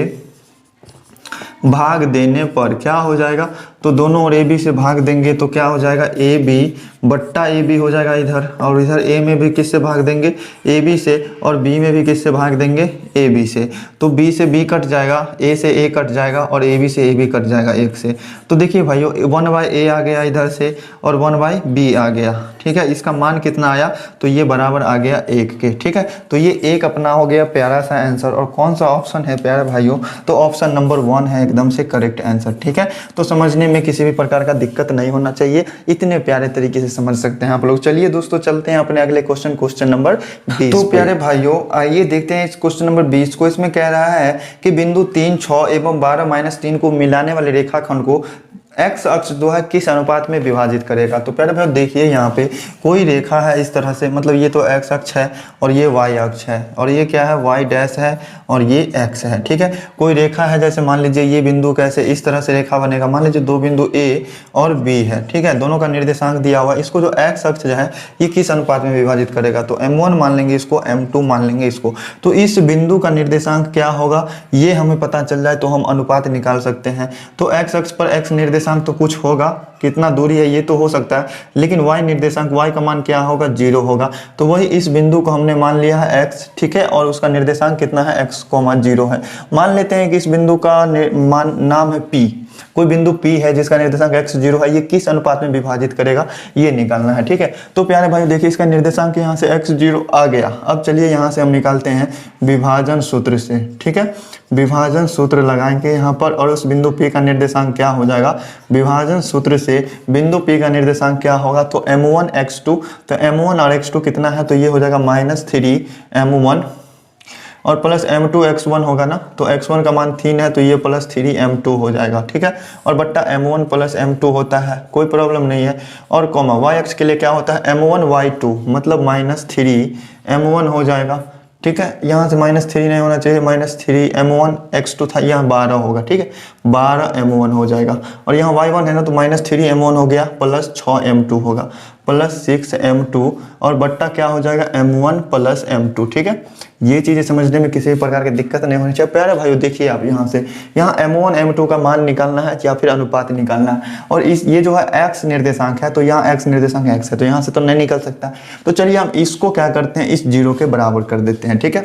भाग देने पर क्या हो जाएगा, तो दोनों ओर AB से भाग देंगे तो क्या हो जाएगा, AB बट्टा AB हो जाएगा इधर, और इधर A में भी किससे भाग देंगे, AB से, और B में भी किससे भाग देंगे, AB से। तो B से B कट जाएगा, A से A कट जाएगा, और AB से AB कट जाएगा 1 से। तो देखिए भाइयों 1/a आ गया इधर से, और 1/b आ गया, ठीक है। इसका मान कितना आया, तो ये बराबर आ गया 1 के, ठीक है। तो ये 1 अपना हो गया प्यारा सा आंसर। और कौन सा ऑप्शन है प्यारे भाइयों, तो ऑप्शन नंबर 1 है एकदम से करेक्ट आंसर, ठीक है। तो समझने में किसी भी प्रकार का दिक्कत नहीं होना चाहिए, इतने प्यारे तरीके से समझ सकते हैं आप लोग। चलिए दोस्तों चलते हैं अपने अगले क्वेश्चन नंबर 20। तो प्यारे भाइयों आइए देखते हैं इस क्वेश्चन नंबर 20 को। इसमें कह रहा है कि बिंदु 3, 6 एवं 12-3 को मिलाने वाले रेखाखंड को एक्स अक्ष जो है किस अनुपात में विभाजित करेगा। तो प्यारे भाई देखिए यहाँ पे कोई रेखा है इस तरह से, मतलब ये तो एक्स अक्ष है और ये वाई अक्ष है, और ये क्या है, वाई डैश है, और ये एक्स है, ठीक है। कोई रेखा है, जैसे मान लीजिए ये बिंदु कैसे इस तरह से रेखा बनेगा, मान लीजिए दो बिंदु ए और बी है, ठीक है। दोनों का निर्देशांक दिया हुआ है। इसको जो एक्स अक्ष जो है ये किस अनुपात में विभाजित करेगा, तो m1 मान लेंगे इसको, m2 मान लेंगे इसको। तो इस बिंदु का निर्देशांक क्या होगा ये हमें पता चल जाए तो हम अनुपात निकाल सकते हैं। तो एक्स अक्ष पर एक्स निर्देशांक तो कुछ होगा, कितना दूरी है ये तो हो सकता है, लेकिन y निर्देशांक y का मान क्या होगा, 0 होगा। तो वही इस बिंदु को हमने मान लिया है x, ठीक है, और उसका निर्देशांक कितना है, x, 0 है। मान लेते हैं कि इस बिंदु का नाम है P। कोई बिंदु P है जिसका निर्देशांक x 0 है, ये किस अनुपात में विभाजित करेगा ये निकालना है, ठीक है। तो प्यारे भाई देखिए इसका निर्देशांक यहाँ से x 0 आ गया। अब चलिए यहाँ से हम निकालते हैं विभाजन सूत्र से, ठीक है। विभाजन सूत्र लगाएंगे यहाँ पर, और उस बिंदु P का निर्देशांक क्या हो जाएगा, विभाजन सूत्र से बिंदु P का निर्देशांक क्या होगा, तो m1 x2। तो m1 और x2 कितना है, तो ये हो जाएगा -3m1 और प्लस m2 x1 होगा ना, तो x1 का मान 3 है तो ये प्लस 3m2 हो जाएगा, ठीक है। और बट्टा m1 प्लस m2 होता है, कोई प्रॉब्लम नहीं है। और कॉमा y अक्ष के लिए क्या होता है, m1 y2 मतलब -3m1 हो जाएगा, ठीक है। यहाँ से -3 नहीं होना चाहिए, -3m1 x2 था, यहाँ 12 होगा, ठीक है, 12m1 हो जाएगा। और यहाँ y1 है ना, तो -3m1 हो गया प्लस 6m2 होगा, प्लस 6m2 और बट्टा क्या हो जाएगा, m1 प्लस m2, ठीक है। ये चीज़ें समझने में किसी भी प्रकार की दिक्कत नहीं होनी चाहिए। प्यारे भाइयों देखिए आप यहाँ से, यहाँ m1 m2 का मान निकालना है या फिर अनुपात निकालना है। और ये जो है x निर्देशांक है, तो यहाँ x निर्देशांक x है, तो यहाँ से तो नहीं निकल सकता। तो चलिए हम इसको क्या करते हैं, इस 0 के बराबर कर देते हैं, ठीक है।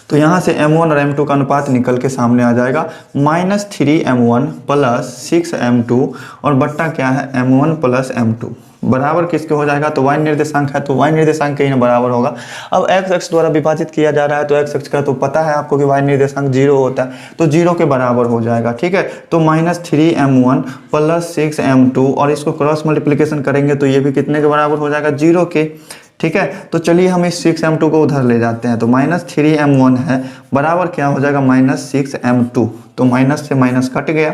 तो यहाँ से m1 और m2 का अनुपात निकल के सामने आ जाएगा, -3m1 प्लस 6m2 और बट्टा क्या है, m1 प्लस m2 बराबर किसके हो जाएगा, तो y निर्देशांक है, तो y निर्देशांक के ही बराबर होगा। अब x अक्ष द्वारा विभाजित किया जा रहा है, तो x अक्ष का तो पता है आपको कि y निर्देशांक 0 होता है, तो 0 के बराबर हो जाएगा, ठीक है। तो -3m1 प्लस 6m2 और इसको क्रॉस मल्टीप्लिकेशन करेंगे तो ये भी कितने के बराबर हो जाएगा, 0 के, ठीक है। तो चलिए हम इस 6m2 को उधर ले जाते हैं, तो -3m1 है बराबर क्या हो जाएगा, -6m2। तो माइनस से माइनस कट गया।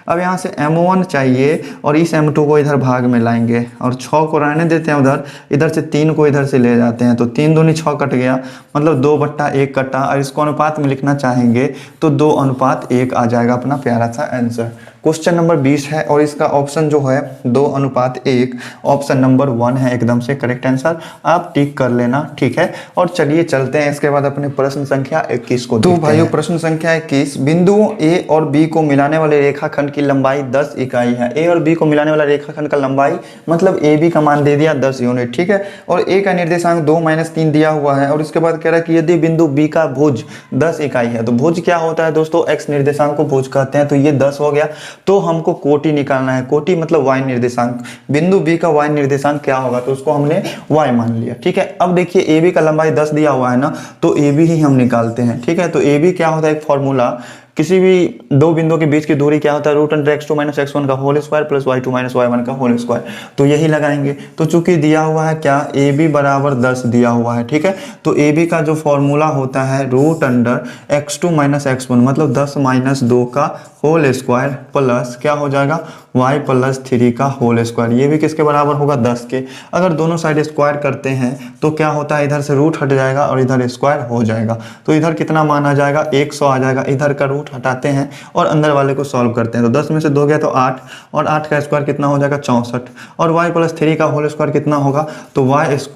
अब यहाँ से m1 चाहिए और इस m2 को इधर भाग में लाएंगे और 6 को रहने देते हैं उधर, इधर से 3 को इधर से ले जाते हैं, तो 3 दूनी 6 कट गया, मतलब 2/1 कटा। और इसको अनुपात में लिखना चाहेंगे तो 2:1 आ जाएगा अपना प्यारा सा आंसर। क्वेश्चन नंबर 20 है और इसका ऑप्शन जो है 2:1, ऑप्शन नंबर 1 है एकदम से करेक्ट आंसर, आप टिक कर लेना, ठीक है। और चलिए चलते हैं इसके बाद अपने प्रश्न संख्या 21 को। तो भाइयों प्रश्न संख्या 21, बिंदु ए और बी को मिलाने वाले रेखाखंड की लंबाई 10 इकाई है। ए और बी को मिलाने वाला रेखाखंड का लंबाई मतलब ए बी का मान दे दिया 10 यूनिट, ठीक है। और ए का निर्देशांक 2-3 दिया हुआ है और इसके बाद कह रहा है कि यदि बिंदु बी का भुज 10 इकाई है, तो भुज क्या होता है दोस्तों, एक्स निर्देशांक को भुज कहते हैं, तो ये 10 हो गया। तो हमको कोटि निकालना है, कोटि मतलब वाई निर्देशांक, बिंदु बी का वाई निर्देशांक क्या होगा, तो उसको हमने वाई मान लिया, ठीक है। अब देखिए ए बी का लंबाई 10 दिया हुआ है ना, तो ए बी ही हम निकालते हैं, ठीक है। तो ए बी क्या होता है, एक फॉर्मूला, किसी भी दो बिंदुओं के बीच की दूरी क्या होता है, √x2 - x1 का whole square plus y2 - y1 का होल स्क्वायर, तो यही लगाएंगे। तो चूंकि दिया हुआ है क्या, ए बी बराबर 10 दिया हुआ है, ठीक है। तो ए बी का जो फॉर्मूला होता है √x2 - x1 मतलब 10 - 2 का होल स्क्वायर प्लस क्या हो जाएगा y + 3 का होल स्क्वायर, ये भी किसके बराबर होगा 10 के। अगर दोनों साइड स्क्वायर करते हैं तो क्या होता है, इधर से रूट हट जाएगा और इधर स्क्वायर हो जाएगा, तो इधर कितना मान आ जाएगा 100 आ जाएगा। इधर का रूट हटाते हैं और अंदर वाले को सॉल्व करते हैं, तो 10 में से 2 गया तो 8 और 8 का स्क्वायर कितना हो जाएगा 64 और y + 3 का होल स्क्वायर कितना होगा, तो y²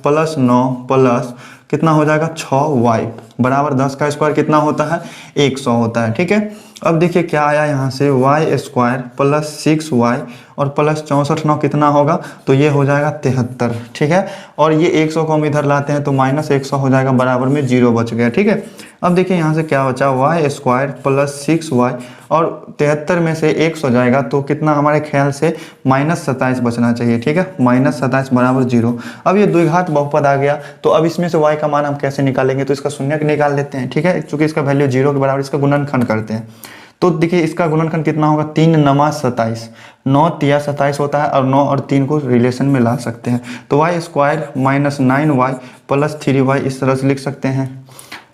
+ 9 प्लस कितना हो जाएगा 6y बराबर 10 का स्क्वायर कितना होता है 100 होता है, ठीक है। अब देखिए क्या आया यहाँ से y² + 6y और प्लस 64 9 कितना होगा, तो ये हो जाएगा 73, ठीक है। और ये 100 को हम इधर लाते हैं तो -100 हो जाएगा, बराबर में 0 बच गया, ठीक है। अब देखिए यहाँ से क्या बचा y² + 6y और 73 में से 100 जाएगा तो कितना हमारे ख्याल से -27 बचना चाहिए, ठीक है। -27 बराबर 0। अब ये द्विघात बहुपद आ गया, तो अब इसमें से y का मान हम कैसे निकालेंगे, तो इसका शून्यक निकाल लेते हैं, ठीक है। चूंकि इसका वैल्यू 0 के बराबर, इसका गुणनखंड करते हैं। तो देखिए इसका गुणनखंड कितना होगा 3 × 9 = 27, 9 × 3 = 27 होता है और 9 और 3 को रिलेशन में ला सकते हैं, तो y² - 9y + 3y इस तरह से लिख सकते हैं।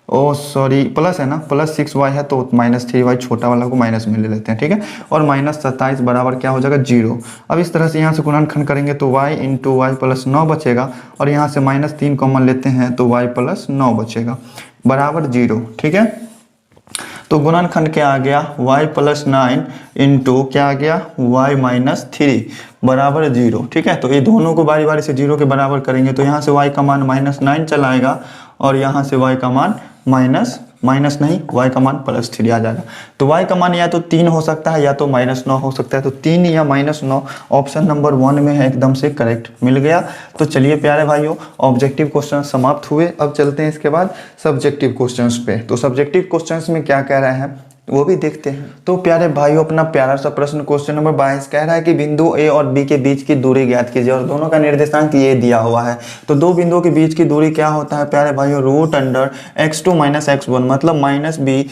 ओ सॉरी प्लस है ना, +6y है तो -3y छोटा वाला को माइनस में ले लेते हैं, ठीक है। और -27 बराबर क्या हो जाएगा 0। अब इस तरह से यहाँ से गुणनखंड करेंगे तो y × y + 9 बचेगा और यहाँ से -3 कॉमन लेते हैं तो y + 9 बचेगा बराबर 0, ठीक है। तो गुणनखंड क्या आ गया y + 9 इंटू क्या आ गया y - 3 बराबर 0, ठीक है। तो ये दोनों को बारी बारी से 0 के बराबर करेंगे तो यहाँ से y का मान -9 चला आएगा और यहाँ से y का मान माइनस नहीं y का मान +3 आ जाएगा। तो y का मान या तो 3 हो सकता है या तो -9 हो सकता है, तो 3 या -9 ऑप्शन नंबर 1 में है, एकदम से करेक्ट मिल गया। तो चलिए प्यारे भाइयों ऑब्जेक्टिव क्वेश्चन समाप्त हुए। अब चलते हैं इसके बाद सब्जेक्टिव क्वेश्चंस पे। तो सब्जेक्टिव क्वेश्चंस में क्या कह रहे हैं वो भी देखते हैं। तो प्यारे भाइयों अपना प्यारा सा प्रश्न क्वेश्चन नंबर 22 कह रहा है कि बिंदु ए और बी के बीच की दूरी ज्ञात कीजिए और दोनों का निर्देशांक ये दिया हुआ है। तो दो बिंदुओं के बीच की दूरी क्या होता है प्यारे भाइयों √x2 - x1 मतलब -b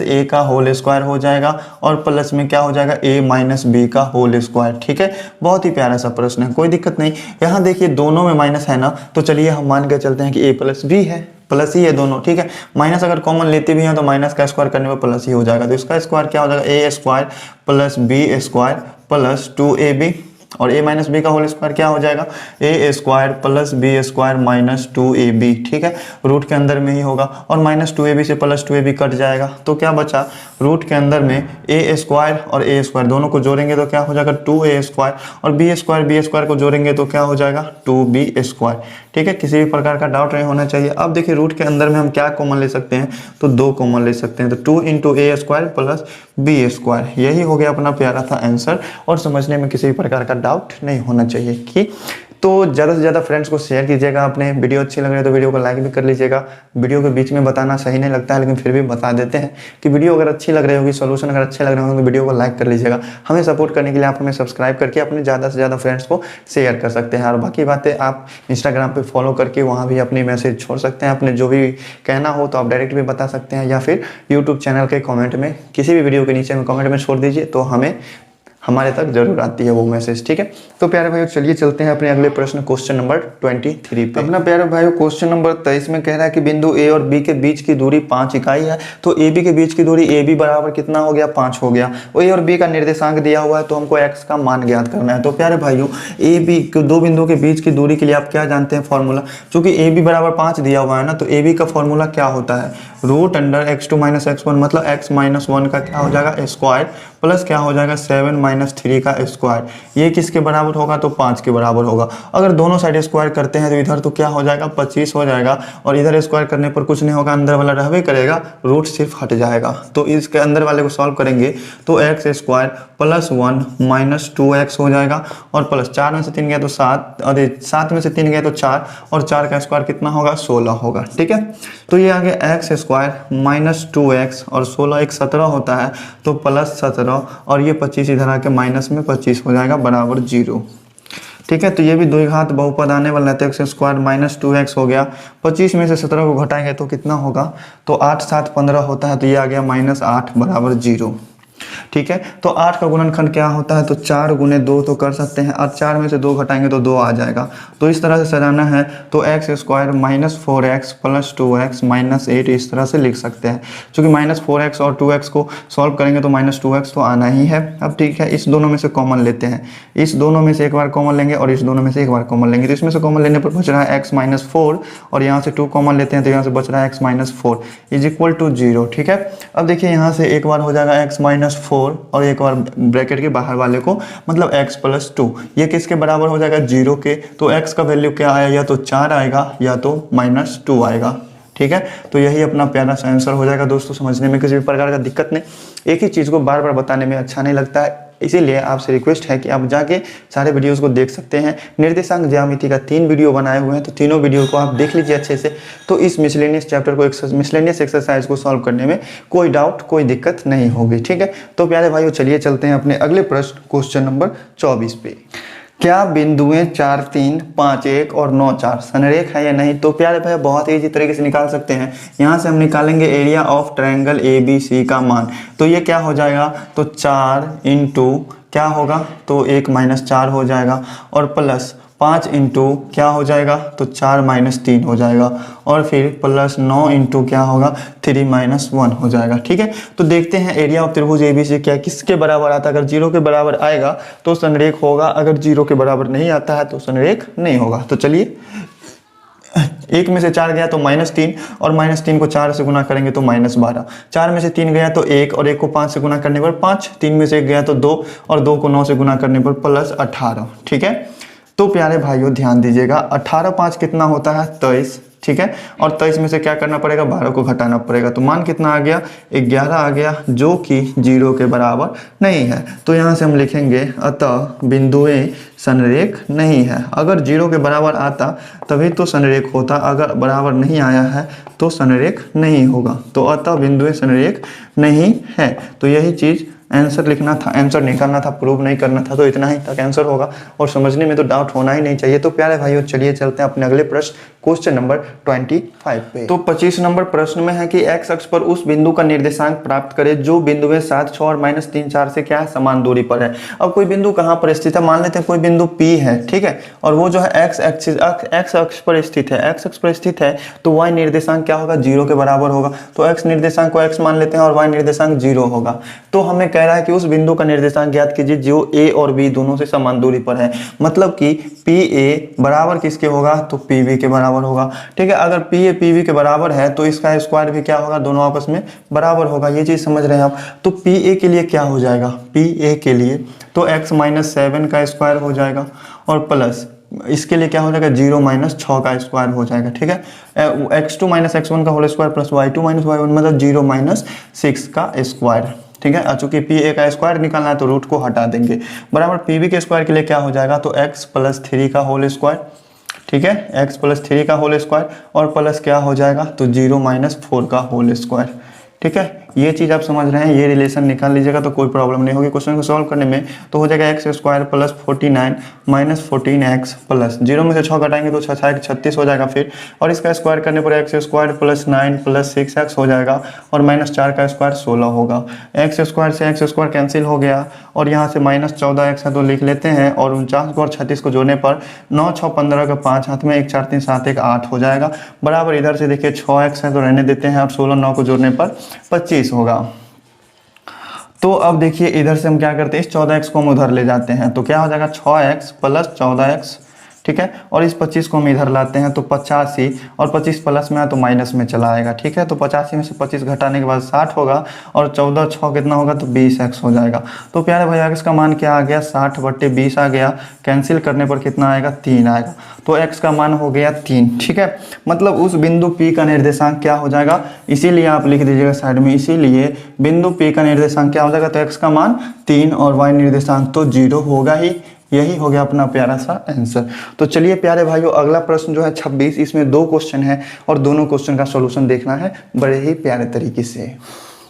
- a का होल स्क्वायर हो जाएगा और प्लस में क्या हो जाएगा a - b का होल स्क्वायर, ठीक है। बहुत ही प्यारा सा प्रश्न है, कोई दिक्कत नहीं। यहाँ देखिए दोनों में माइनस है ना, तो चलिए हम मान के चलते हैं कि a + b है, प्लस ही है दोनों, ठीक है। माइनस अगर कॉमन लेते भी हैं तो माइनस का स्क्वायर करने में प्लस ही हो जाएगा, तो इसका स्क्वायर क्या हो जाएगा a² + b² + 2ab और a - b का होल स्क्वायर क्या हो जाएगा a² + b² - 2ab, ठीक है। रूट के अंदर में ही होगा और -2ab से +2ab कट जाएगा तो क्या बचा रूट के अंदर में a² और a² दोनों को जोड़ेंगे तो क्या हो जाएगा 2a² और b² को जोड़ेंगे तो क्या हो जाएगा 2b², ठीक है। किसी भी प्रकार का डाउट नहीं होना चाहिए। अब देखिए रूट के अंदर में हम क्या कॉमन ले सकते हैं, तो 2 कॉमन ले सकते हैं, तो 2 × a² + b², यही हो गया अपना प्यारा था आंसर। और समझने में किसी भी प्रकार का डाउट नहीं होना चाहिए कि तो ज़्यादा से ज़्यादा फ्रेंड्स को शेयर कीजिएगा। अपने वीडियो अच्छी लग रही है तो वीडियो को लाइक भी कर लीजिएगा। वीडियो के बीच में बताना सही नहीं लगता है लेकिन फिर भी बता देते हैं कि वीडियो अगर अच्छी लग रही होगी, सोल्यूशन अगर अच्छे लग रहे होंगे तो वीडियो को लाइक कर लीजिएगा। हमें सपोर्ट करने के लिए आप हमें सब्सक्राइब करके अपने ज़्यादा से ज़्यादा फ्रेंड्स को शेयर कर सकते हैं। और बाकी बातें आप इंस्टाग्राम पर फॉलो करके वहाँ भी अपनी मैसेज छोड़ सकते हैं। अपने जो भी कहना हो तो आप डायरेक्ट भी बता सकते हैं या फिर यूट्यूब चैनल के कॉमेंट में किसी भी वीडियो के नीचे में कॉमेंट में छोड़ दीजिए तो हमारे तक जरूर आती है वो मैसेज, ठीक है। तो प्यारे भाइयों चलिए चलते हैं अपने अगले प्रश्न क्वेश्चन नंबर 23 पे। अपना प्यारे भाइयों क्वेश्चन नंबर 23 में कह रहा है कि बिंदु ए और बी के बीच की दूरी 5 इकाई है। तो ए बी के बीच की दूरी ए बी बराबर कितना हो गया, 5 हो गया। ए और बी का निर्देशांक दिया हुआ है तो हमको एक्स का मान ज्ञात करना है। तो प्यारे भाइयों ए बी दो बिंदुओं के बीच की दूरी के लिए आप क्या जानते हैं फॉर्मूला, चूंकि ए बी बराबर 5 दिया हुआ है ना, तो ए बी का फॉर्मूला क्या होता है, root under x2 minus x1, मतलब x माइनस 1 का क्या हो जाएगा स्क्वायर, प्लस क्या हो जाएगा 7 माइनस 3 का स्क्वायर। ये किसके बराबर होगा, तो 5 के बराबर होगा। अगर दोनों साइड स्क्वायर करते हैं तो इधर तो क्या हो जाएगा 25 हो जाएगा, और इधर स्क्वायर करने पर कुछ नहीं होगा, अंदर वाला रहबे करेगा, रूट सिर्फ हट जाएगा। तो इसके अंदर वाले को सॉल्व करेंगे तो x square plus 1 minus 2x हो जाएगा, और प्लस 4 में से 3 गया तो 7, और 7 में से 3 गया तो 4, और 4 का स्क्वायर कितना होगा 16 होगा, ठीक है। तो ये आ गया एक्स स्क्वायर माइनस 2x, और 16 एक 17 होता है तो प्लस 17, और ये 25 इधर आके माइनस में 25 हो जाएगा बराबर 0, ठीक है। तो ये भी द्विघात बहुपद आने वाला है, तो एक्स स्क्वायर माइनस 2x हो गया, 25 में से 17 को घटाएंगे तो कितना होगा, तो 8 7 15 होता है, तो ये आ गया माइनस 8 बराबर 0, ठीक है। तो 8 का गुणनखंड क्या होता है, तो 4 गुने 2 तो कर सकते हैं, और 4 में से 2 घटाएंगे तो 2 आ जाएगा। तो इस तरह से सजाना है, तो x square minus 4x plus 2x minus 8 इस तरह से लिख सकते हैं। क्योंकि माइनस 4x और 2x को सॉल्व करेंगे तो माइनस 2x तो आना ही है। अब ठीक है, इस दोनों में से कॉमन लेते हैं, इस दोनों में से एक बार कॉमन लेंगे और इस दोनों में से एक बार कॉमन लेंगे। तो इसमें से कॉमन लेने पर बच रहा है x माइनस 4, और यहाँ से 2 कॉमन लेते हैं तो यहाँ से बच रहा है x minus 4 is equal to 0, ठीक है। अब देखिए यहाँ से एक बार हो जाएगा x माइनस 4, और एक बार ब्रैकेट के बाहर वाले को मतलब x प्लस 2, ये किसके बराबर हो जाएगा 0 के। तो x का वैल्यू क्या आया, या तो 4 आएगा या तो माइनस 2 आएगा, ठीक है। तो यही अपना प्यारा सा आंसर हो जाएगा दोस्तों। समझने में किसी भी प्रकार का दिक्कत नहीं, एक ही चीज़ को बार बार बताने में अच्छा नहीं लगता है, इसीलिए आपसे रिक्वेस्ट है कि आप जाके सारे वीडियोस को देख सकते हैं। निर्देशांक ज्यामिति का 3 वीडियो बनाए हुए हैं, तो तीनों वीडियो को आप देख लीजिए अच्छे से। तो इस मिसलेनियस चैप्टर को, मिसलेनियस एक्सरसाइज को सॉल्व करने में कोई डाउट कोई दिक्कत नहीं होगी, ठीक है। तो प्यारे भाइयों चलिए चलते हैं अपने अगले प्रश्न क्वेश्चन नंबर 24 पे। क्या बिंदुएं 4 3 5 1 और 9 4 संरेख है या नहीं। तो प्यारे भाई बहुत ही इजी तरीके से निकाल सकते हैं। यहाँ से हम निकालेंगे एरिया ऑफ ट्रायंगल ABC का मान। तो ये क्या हो जाएगा, तो 4 इंटू क्या होगा, तो 1 माइनस 4 हो जाएगा, और प्लस 5 इंटू क्या हो जाएगा, तो 4 माइनस 3 हो जाएगा, और फिर प्लस 9 इंटू क्या होगा 3 माइनस 1 हो जाएगा, ठीक है। तो देखते हैं एरिया ऑफ त्रिभुज ABC क्या किसके बराबर आता है। अगर 0 के बराबर आएगा तो संरेख होगा, अगर 0 के बराबर नहीं आता है तो संरेख नहीं होगा। तो चलिए 1 में से 4 गया तो -3, और -3 को 4 से गुना करेंगे तो -12, 4 में से 3 गया तो 1, और 1 को 5 से गुना करने पर 5, 3 में से 1 गया तो 2, और 2 को 9 से गुना करने पर प्लस 18, ठीक है। तो प्यारे भाइयों ध्यान दीजिएगा, 18 5 कितना होता है 23, ठीक है। और 23 में से क्या करना पड़ेगा, 12 को घटाना पड़ेगा, तो मान कितना आ गया 11 आ गया, जो कि 0 के बराबर नहीं है। तो यहाँ से हम लिखेंगे अतः बिंदुएं संरेख नहीं है। अगर 0 के बराबर आता तभी तो संरेख होता, अगर बराबर नहीं आया है तो संरेख नहीं होगा। तो अतः बिंदुएं संरेख नहीं है। तो यही चीज़ आंसर लिखना था, आंसर निकालना था, प्रूव नहीं करना था। तो इतना ही तक आंसर होगा, और समझने में तो डाउट होना ही नहीं चाहिए। तो प्यारे भाइयों चलिए चलते हैं अपने अगले प्रश्न क्वेश्चन नंबर 25 पे। तो 25 नंबर प्रश्न में है कि एक्स अक्ष पर उस बिंदु का निर्देशांक प्राप्त करें जो बिंदुएं 7 6 और -3 4 से क्या है समान दूरी पर है। अब कोई बिंदु कहाँ पर स्थित है, मान लेते हैं कोई बिंदु P है, ठीक है, और वो जो है एक्स अक्ष पर स्थित है, एक्स अक्ष पर स्थित है, तो y निर्देशांक क्या होगा 0 के बराबर होगा। तो x निर्देशांक को x मान लेते हैं और y निर्देशांक 0 होगा। तो हमें कह रहा है कि उस बिंदु का निर्देशांक ज्ञात कीजिए जो a और b दोनों से समान दूरी पर है। मतलब कि PA बराबर किसके होगा, तो PB के बराबर होगा, ठीक है। अगर PA PB के बराबर है तो इसका स्क्वायर भी क्या होगा, दोनों आपस में बराबर होगा। ये चीज़ समझ रहे हैं आप। तो PA के लिए क्या हो जाएगा, PA के लिए तो x माइनस 7 का स्क्वायर हो जाएगा, और प्लस इसके लिए क्या हो जाएगा 0 माइनस 6 का स्क्वायर हो जाएगा, ठीक है। x2 माइनस x1 का whole square plus y2 minus y1 मतलब 0 माइनस 6 का स्क्वायर, ठीक है। चूंकि PA का स्क्वायर निकालना है तो रूट को हटा देंगे। बराबर PB के स्क्वायर के लिए क्या हो जाएगा, तो x प्लस 3 का होल स्क्वायर, ठीक है, x प्लस 3 का होल स्क्वायर, और प्लस क्या हो जाएगा तो 0 माइनस 4 का होल स्क्वायर, ठीक है, ये चीज़ आप समझ रहे हैं, ये रिलेशन निकाल लीजिएगा तो कोई प्रॉब्लम नहीं होगी क्वेश्चन को सॉल्व करने में। तो हो जाएगा x square plus 49 minus 14x plus 0 में से 6 घटाएंगे तो 6 36 हो जाएगा फिर, और इसका स्क्वायर करने पर x square plus 9 plus 6x हो जाएगा और माइनस 4 का स्क्वायर 16 होगा। एक्स स्क्वायर से एक्स स्क्वायर कैंसिल हो गया और यहाँ से माइनस 14x है तो लिख लेते हैं, और 49 को और 36 को जोड़ने पर 9 6 15 का 5 हाथ में 1 4 3 7 1 8 हो जाएगा। बराबर इधर से देखिए 6x है तो रहने देते हैं, अब 16 9 को जोड़ने पर 25 होगा। तो अब देखिए इधर से हम क्या करते हैं, इस 14x को हम उधर ले जाते हैं तो क्या हो जाएगा 6x प्लस 14x, ठीक है, और इस 25 को हम इधर लाते हैं तो 85, और 25 प्लस में है तो माइनस में चला आएगा, ठीक है। तो 85 में से 25 घटाने के बाद 60 होगा, और 14 6 कितना होगा तो 20x हो जाएगा। तो प्यारे भैया x का मान क्या आ गया 60/20 आ गया, कैंसिल करने पर कितना आएगा 3 आएगा, तो x का मान हो गया 3, ठीक है। मतलब उस बिंदु P का निर्देशांक क्या हो जाएगा, इसीलिए आप लिख दीजिएगा साइड में, इसीलिए बिंदु P का निर्देशांक क्या हो जाएगा, तो x का मान 3 और y निर्देशांक तो 0 होगा ही। यही हो गया अपना प्यारा सा आंसर। तो चलिए प्यारे भाइयों, अगला प्रश्न जो है 26, इसमें 2 क्वेश्चन है और दोनों क्वेश्चन का सॉल्यूशन देखना है बड़े ही प्यारे तरीके से।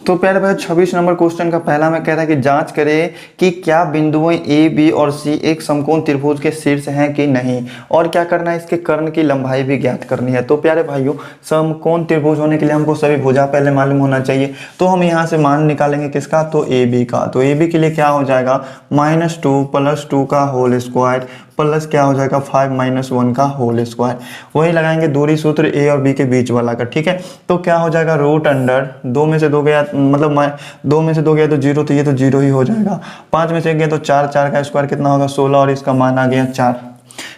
तो प्यारे भाई 26 नंबर क्वेश्चन का पहला में कह रहा है कि जांच करें कि क्या बिंदुओं ए बी और सी एक समकोण त्रिभुज के शीर्ष हैं कि नहीं, और क्या करना है, इसके कर्ण की लंबाई भी ज्ञात करनी है। तो प्यारे भाइयों समकोण त्रिभुज होने के लिए हमको सभी भुजा पहले मालूम होना चाहिए, तो हम यहाँ से मान निकालेंगे किसका, तो ए बी का। तो ए बी के लिए क्या हो जाएगा -2 + 2 का होल स्क्वायर प्लस क्या हो जाएगा 5 - 1 का होल स्क्वायर। वही लगाएंगे दूरी सूत्र ए और बी के बीच वाला का, ठीक है। तो क्या हो जाएगा √अंडर 2 में से 2 गया, मतलब 2 में से 2 गया तो 0, तो ये तो 0 ही हो जाएगा। 5 में से 1 गया तो 4, 4 का स्क्वायर कितना होगा 16, और इसका मान आ गया 4।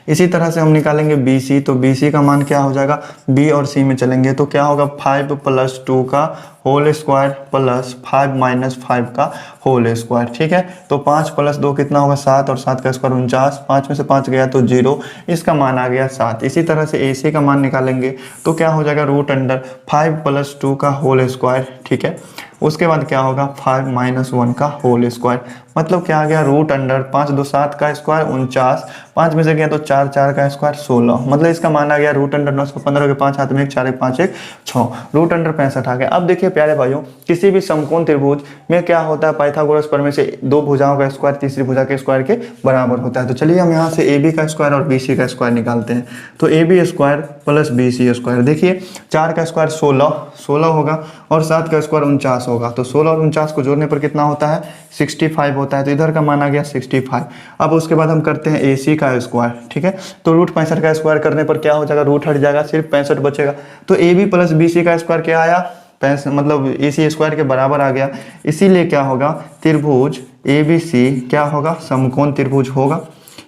इसी तरह से हम निकालेंगे BC, तो BC का मान क्या हो जाएगा, B और C में चलेंगे तो क्या होगा 5 + 2 का होल स्क्वायर प्लस 5 - 5 का होल स्क्वायर, ठीक है। तो 5 + 2 कितना होगा 7, और 7 का स्क्वायर 49, 5 में से 5 गया तो 0, इसका मान आ गया 7। इसी तरह से AC का मान निकालेंगे तो क्या हो जाएगा √अंडर 5 + 2 का होल स्क्वायर, ठीक है। उसके बाद क्या होगा 5 - 1 का होल स्क्वायर, मतलब क्या आ गया √अंडर 5 2 7 का स्क्वायर 49, 5 में से गया तो 4 4 का स्क्वायर 16, मतलब इसका मान आ गया √अंडर 915 के 5 हाथ में 1 4 1 5 1 6, √अंडर 65 आ गया। अब देखिए प्यारे भाइयों, किसी भी समकोण त्रिभुज में क्या होता है, पाइथागोरस प्रमेय से 2 भुजाओं का स्क्वायर तीसरी भुजा के स्क्वायर के बराबर होता है। तो चलिए हम यहाँ से AB का स्क्वायर और BC का स्क्वायर निकालते हैं। तो AB square plus BC square, देखिए 4 का स्क्वायर 16 होगा, और 7 का स्क्वायर 49 होगा। तो 16 और 49 को जोड़ने पर कितना होता है 65 होता है, तो इधर का मान आ गया 65। अब उसके बाद हम करते हैं AC का स्क्वायर, ठीक है। तो √65 का स्क्वायर करने पर क्या हो जाएगा, रूट हट जाएगा, सिर्फ 65 बचेगा। तो AB प्लस BC का स्क्वायर क्या आया, मतलब AC स्क्वायर के बराबर आ गया। इसीलिए क्या होगा, त्रिभुज ABC क्या होगा, समकोण त्रिभुज होगा,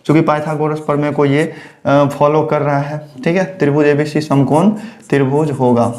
क्योंकि पाइथागोरस प्रमेय को ये फॉलो कर रहा है, ठीक है। त्रिभुज ABC समकोण त्रिभुज होगा।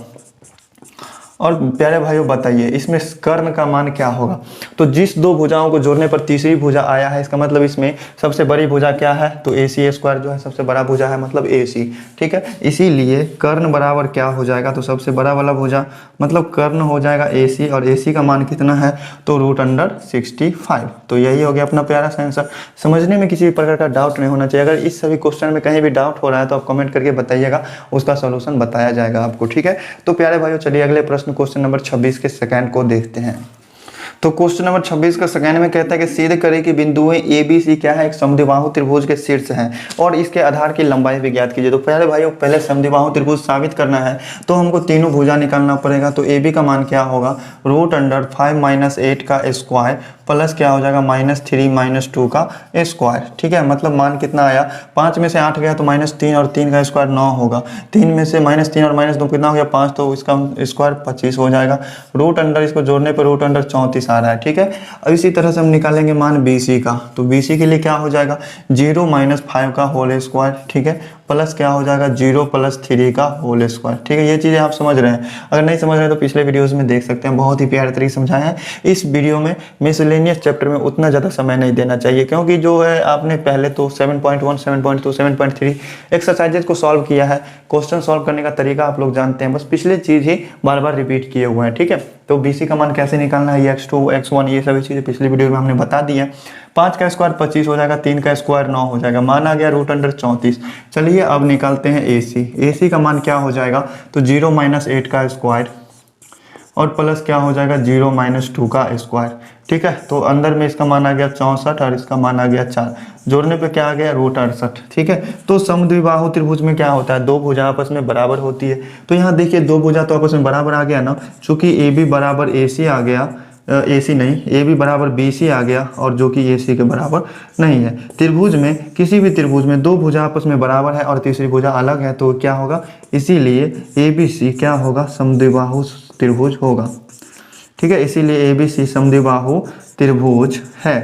और प्यारे भाइयों बताइए इसमें कर्ण का मान क्या होगा, तो जिस 2 भुजाओं को जोड़ने पर तीसरी भुजा आया है, इसका मतलब इसमें सबसे बड़ी भुजा क्या है, तो AC स्क्वायर जो है सबसे बड़ा भुजा है, मतलब AC, ठीक है। इसीलिए कर्ण बराबर क्या हो जाएगा, तो सबसे बड़ा वाला भुजा मतलब कर्ण हो जाएगा AC, और AC का मान कितना है, तो √अंडर 65। तो यही हो गया अपना प्यारा सा आंसर। समझने में किसी भी प्रकार का डाउट नहीं होना चाहिए। अगर इस सभी क्वेश्चन में कहीं भी डाउट हो रहा है तो आप कमेंट करके बताइएगा, उसका सोल्यूशन बताया जाएगा आपको, ठीक है। तो प्यारे भाइयों चलिए अगले प्रश्न क्वेश्चन नंबर 26 के सेकंड को देखते हैं। तो क्वेश्चन नंबर 26 का सेकंड में कहता है कि सिद्ध करें कि बिंदुएं ABC क्या है, एक समद्विबाहु त्रिभुज के शीर्ष हैं और इसके आधार की लंबाई भी ज्ञात कीजिए। तो पहले भाइयों पहले समद्विबाहु त्रिभुज साबित करना है तो हमको तीनों भुजा निकालना पड़ेगा। तो AB का मान क्या होगा, √अंडर 5 - 8 का स्क्वायर प्लस क्या हो जाएगा -3 - 2 का स्क्वायर, ठीक है। मतलब मान कितना आया, 5 में से 8 गया तो -3 और 3 का स्क्वायर 9 होगा, 3 में से -3 और -2 कितना हो गया 5, तो इसका स्क्वायर 25 हो जाएगा। √अंडर इसको जोड़ने पर √अंडर 34 आ रहा है, ठीक है। अब इसी तरह से हम निकालेंगे मान BC का, तो BC के लिए क्या हो जाएगा 0 - 5 का होल स्क्वायर, ठीक है, प्लस क्या हो जाएगा 0 + 3 का होल स्क्वायर, ठीक है। ये चीज़ें आप समझ रहे हैं, अगर नहीं समझ रहे हैं तो पिछले वीडियोस में देख सकते हैं, बहुत ही प्यारे तरीके से समझाया है। इस वीडियो में मिसलेनियस चैप्टर में उतना ज़्यादा समय नहीं देना चाहिए, क्योंकि जो है आपने पहले तो 7.1 7.2 7.3 एक्सरसाइजेज को सॉल्व किया है, क्वेश्चन सॉल्व करने का तरीका आप लोग जानते हैं, बस पिछले चीज़ ही बार बार रिपीट किए हुए हैं, ठीक है। तो BC का मान कैसे निकालना है, x2 x1 ये सभी चीज़ें पिछली वीडियो में हमने बता दी है। 5 का स्क्वायर 25 हो जाएगा, 3 का स्क्वायर 9 हो जाएगा, मान आ गया √अंडर 34। चलिए अब निकालते हैं AC का मान क्या हो जाएगा, तो 0 - 8 का स्क्वायर और प्लस क्या हो जाएगा 0 - 2 का स्क्वायर, ठीक है। तो अंदर में इसका मान आ गया 64 और इसका मान आ गया 4, जोड़ने पे क्या आ गया √68, ठीक है। तो समद्विबाहु त्रिभुज में क्या होता है, दो भुजा आपस में बराबर होती है। तो यहाँ देखिए दो भुजा तो आपस में बराबर आ गया ना, चूंकि ए बी बराबर ए सी आ गया, ए सी नहीं, ए बी बराबर बी सी आ गया, और जो कि ए सी के बराबर नहीं है। त्रिभुज में, किसी भी त्रिभुज में दो भुजा आपस में बराबर है और तीसरी भुजा अलग है, तो क्या होगा, इसीलिए ए बी सी क्या होगा, समद्विबाहु त्रिभुज होगा, ठीक है। इसीलिए ए बी सी समद्विबाहु त्रिभुज है।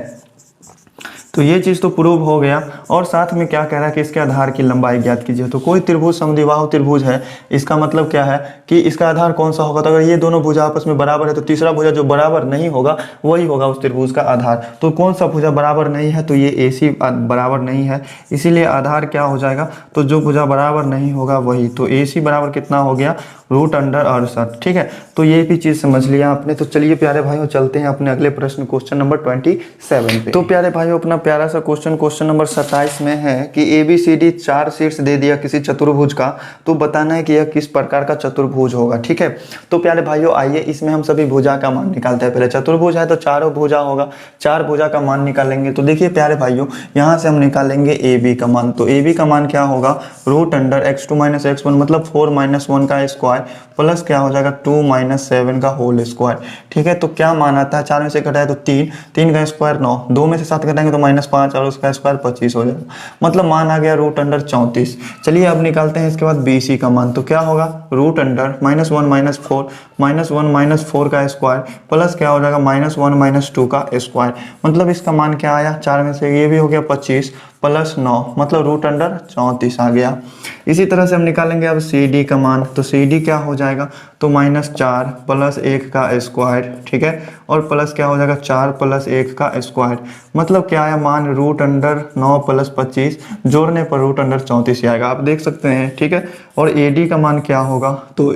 तो ये चीज़ तो प्रूव हो गया। और साथ में क्या कह रहा है कि इसके आधार की लंबाई ज्ञात कीजिए। तो कोई त्रिभुज समद्विबाहु त्रिभुज है, इसका मतलब क्या है कि इसका आधार कौन सा होगा, तो अगर ये दोनों भुजा आपस में बराबर है तो तीसरा भुजा जो बराबर नहीं होगा वही होगा उस त्रिभुज का आधार। तो कौन सा भुजा बराबर नहीं है, तो ये ए सी बराबर नहीं है, इसीलिए आधार क्या हो जाएगा, तो जो भुजा बराबर नहीं होगा वही। तो ए सी बराबर कितना हो गया, √68, ठीक है। तो ये भी चीज़ समझ लिया आपने। तो चलिए प्यारे भाइयों चलते हैं अपने अगले प्रश्न, क्वेश्चन नंबर 27 पे। तो प्यारे भाइयों अपना प्यारा सा क्वेश्चन नंबर 27 में है कि ABCD 4 शीर्ष दे दिया किसी चतुर्भुज का, तो बताना है कि यह किस प्रकार का चतुर्भुज होगा, ठीक है। तो प्यारे भाइयों आइए इसमें हम सभी भुजा का मान निकालते हैं। पहले चतुर्भुज है तो चारों भुजा होगा, 4 भुजा का मान निकालेंगे। तो देखिए प्यारे भाइयों यहाँ से हम निकालेंगे AB का मान। तो AB का मान क्या होगा, √(x2 - x1) मतलब 4 - 1 का स्क्वायर प्लस क्या हो जाएगा 2 - 7 का होल स्क्वायर, ठीक है। तो क्या मान आता है, 4 में से घटाए तो 3, 3 का स्क्वायर 9, 2 में से 7 घटाएंगे तो -5 और उसका स्क्वायर 25 हो जाएगा, मतलब मान आ गया √34। चलिए अब निकालते हैं इसके बाद BC का मान। तो क्या होगा, √(-1 - 4 -1 - 4 का स्क्वायर प्लस क्या हो जाएगा -1 - 2 का स्क्वायर, मतलब इसका मान क्या आया, 4 में से ये भी हो गया 25 प्लस 9, मतलब √34 आ गया। इसी तरह से हम निकालेंगे अब CD का मान। तो CD क्या हो जाएगा, तो -4 प्लस 1 का स्क्वायर, ठीक है, और प्लस क्या हो जाएगा 4 प्लस 1 का स्क्वायर, मतलब क्या आया मान √9 प्लस 25, जोड़ने पर √34 आएगा, आप देख सकते हैं, ठीक है। और AD का मान क्या होगा, तो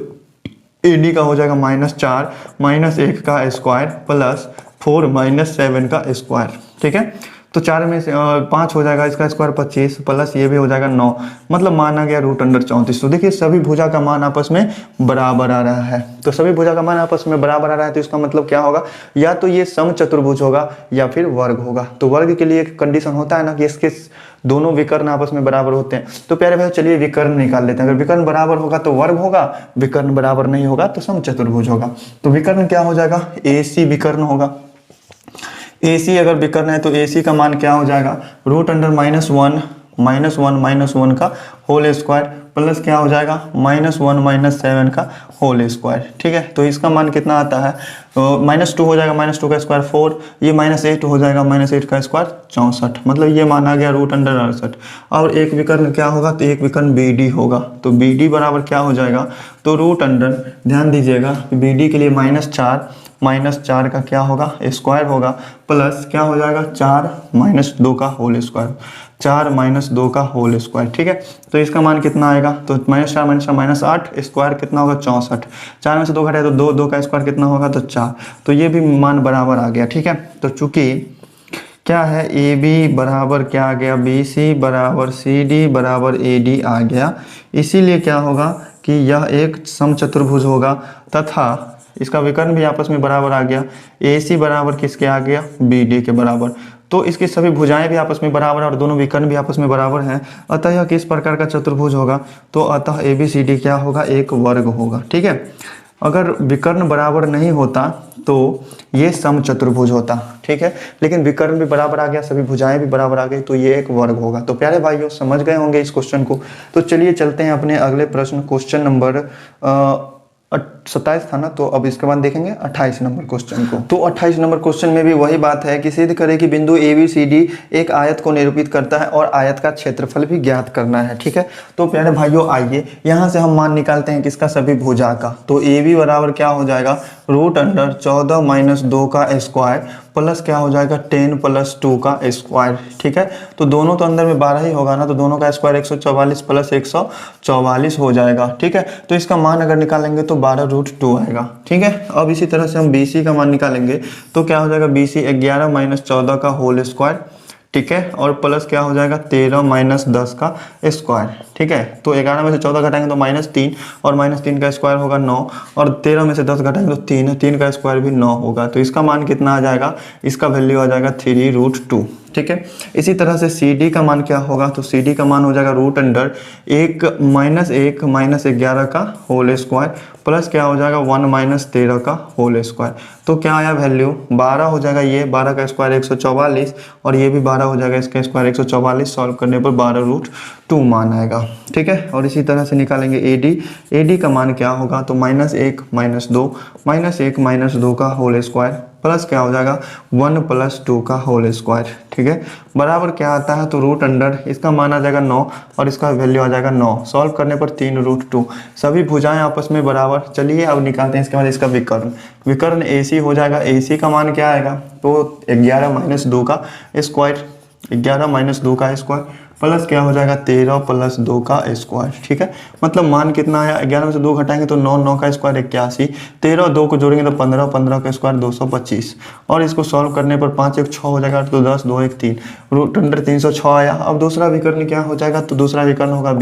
AD का हो जाएगा -4 -1 का स्क्वायर प्लस 4 - 7 का स्क्वायर, ठीक है। तो 4 में से 5 हो जाएगा, इसका स्क्वायर 25 प्लस ये भी हो जाएगा 9, मतलब मान आ गया √34। तो देखिए सभी भुजा का मान आपस में बराबर आ रहा है। तो सभी भुजा का मान आपस में बराबर आ रहा है, तो इसका मतलब क्या होगा, या तो ये समचतुर्भुज होगा या फिर वर्ग होगा। तो वर्ग के लिए एक कंडीशन होता है ना कि इसके दोनों विकर्ण आपस में बराबर होते हैं। तो प्यारे भाई चलिए विकर्ण निकाल लेते हैं। अगर विकर्ण बराबर होगा तो वर्ग होगा, विकर्ण बराबर नहीं होगा तो समचतुर्भुज होगा। तो विकर्ण क्या हो जाएगा, AC विकर्ण होगा। AC अगर विकर्ण है तो AC का मान क्या हो जाएगा, √(-1 - 1 का होल स्क्वायर प्लस क्या हो जाएगा -1 - 7 का होल स्क्वायर, ठीक है। तो इसका मान कितना आता है, -2 हो जाएगा, -2 का स्क्वायर 4, ये -8 हो जाएगा, -8 का स्क्वायर 64, मतलब ये मान आ गया √68। और एक विकर्ण क्या होगा, तो एक विकर्ण BD होगा। तो BD बराबर क्या हो जाएगा, तो ध्यान दीजिएगा BD के लिए -4 का क्या होगा, स्क्वायर होगा, प्लस क्या हो जाएगा 4 - 2 का होल स्क्वायर, 4 - 2 का होल स्क्वायर, ठीक है। तो इसका मान कितना आएगा, तो -4 - 8 स्क्वायर कितना होगा 64, 4 में से 2 घटाए तो 2 का स्क्वायर कितना होगा, तो 4। तो ये भी मान बराबर आ गया, ठीक है। तो चूंकि क्या है, AB बराबर क्या आ गया, BC बराबर CD बराबर AD आ गया, इसीलिए क्या होगा कि यह एक समचतुर्भुज होगा तथा इसका विकर्ण भी आपस में बराबर आ गया। AC बराबर किसके आ गया, BD के बराबर। तो इसकी सभी भुजाएं भी आपस में बराबर और दोनों विकर्ण भी आपस में बराबर हैं, अतः यह किस प्रकार का चतुर्भुज होगा, तो अतः ABCD क्या होगा, एक वर्ग होगा, ठीक है। अगर विकर्ण बराबर नहीं होता तो ये समचतुर्भुज होता, ठीक है, लेकिन विकर्ण भी बराबर आ गया, सभी भुजाएं भी बराबर आ गई, तो ये एक वर्ग होगा। तो प्यारे भाइयों समझ गए होंगे इस क्वेश्चन को। तो चलिए चलते हैं अपने अगले प्रश्न, क्वेश्चन नंबर 27 था ना, तो अब इसके बाद देखेंगे 28 नंबर क्वेश्चन को। तो 28 नंबर क्वेश्चन में भी वही बात है कि सिद्ध करें कि बिंदु ABCD एक आयत को निरूपित करता है और आयत का क्षेत्रफल भी ज्ञात करना है, ठीक है। तो प्यारे भाइयों आइए यहाँ से हम मान निकालते हैं किसका, सभी भुजा का। तो AB बराबर क्या हो जाएगा, √14 - 2 का स्क्वायर प्लस क्या हो जाएगा 10 + 2 का स्क्वायर, ठीक है। तो दोनों तो अंदर में 12 ही होगा ना, तो दोनों का स्क्वायर 144 प्लस 144 हो जाएगा, ठीक है। तो इसका मान अगर निकालेंगे तो 12√2 आएगा, ठीक है। अब इसी तरह से हम BC का मान निकालेंगे तो क्या हो जाएगा, BC 11 - 14 का होल स्क्वायर, ठीक है, और प्लस क्या हो जाएगा 13 माइनस 10 का स्क्वायर। ठीक है, तो 11 में से 14 घटाएंगे तो -3 और -3 का स्क्वायर होगा 9 और 13 में से 10 घटाएंगे तो 3 का स्क्वायर भी 9 होगा। तो इसका मान कितना आ जाएगा, इसका वैल्यू आ जाएगा 3√2। ठीक है, इसी तरह से सी डी का मान क्या होगा, तो सी डी का मान हो जाएगा √1 माइनस 11 का होल स्क्वायर प्लस क्या हो जाएगा 1 माइनस 13 का होल स्क्वायर। तो क्या आया वैल्यू 12 हो जाएगा, ये 12 का स्क्वायर 144 और ये भी 12 हो जाएगा, इसका स्क्वायर 144 सॉल्व करने पर 12√2 मान आएगा। ठीक है, और इसी तरह से निकालेंगे ए डी का मान क्या होगा, तो -1 माइनस 2 का होल स्क्वायर प्लस क्या हो जाएगा 1 + 2 का होल स्क्वायर। ठीक है, बराबर क्या आता है, तो √, इसका मान आ जाएगा 9 और इसका वैल्यू आ जाएगा 9। सॉल्व करने पर 3√2, सभी भुजाएं आपस में बराबर। चलिए अब निकालते हैं इसके बाद इसका विकर्ण AC हो जाएगा। AC का मान क्या आएगा, तो 11 माइनस 2 का स्क्वायर, 11 माइनस 2 का स्क्वायर प्लस क्या हो जाएगा 13 + 2 का स्क्वायर। ठीक है, मतलब मान कितना आया, 11 में से 2 घटाएंगे तो 9 का स्क्वायर 81, 13 2 को जोड़ेंगे तो 15 का स्क्वायर 225 और इसको सॉल्व करने पर 5 1 6 हो जाएगा, तो 10 2 1 3 √306 आया। अब दूसरा विकर्ण क्या हो जाएगा, तो दूसरा विकर्ण होगा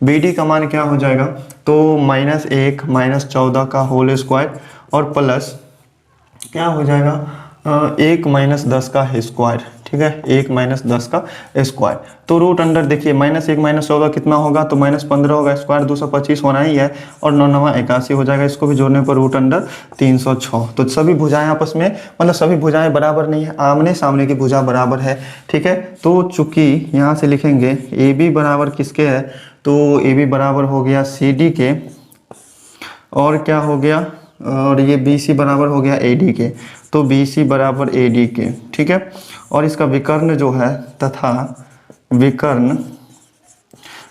BD का मान क्या हो जाएगा, तो -1 माइनस 14 का होल स्क्वायर और प्लस क्या हो जाएगा 1 माइनस 10 का स्क्वायर। ठीक है, 1 माइनस 10 का स्क्वायर। तो √, देखिए -1 माइनस 14 कितना होगा, तो -15 होगा, स्क्वायर 225 होना ही है और 9 9 81 हो जाएगा। इसको भी जोड़ने पर √306। तो सभी भुजाएं आपस में, मतलब सभी भुजाएं बराबर नहीं है, आमने सामने की भुजा बराबर है। ठीक है, तो चूंकि यहाँ से लिखेंगे AB बराबर किसके है, तो AB बराबर हो गया CD के और क्या हो गया, और ये BC बराबर हो गया AD के, तो BC बराबर AD के। ठीक है, और इसका विकर्ण जो है तथा विकर्ण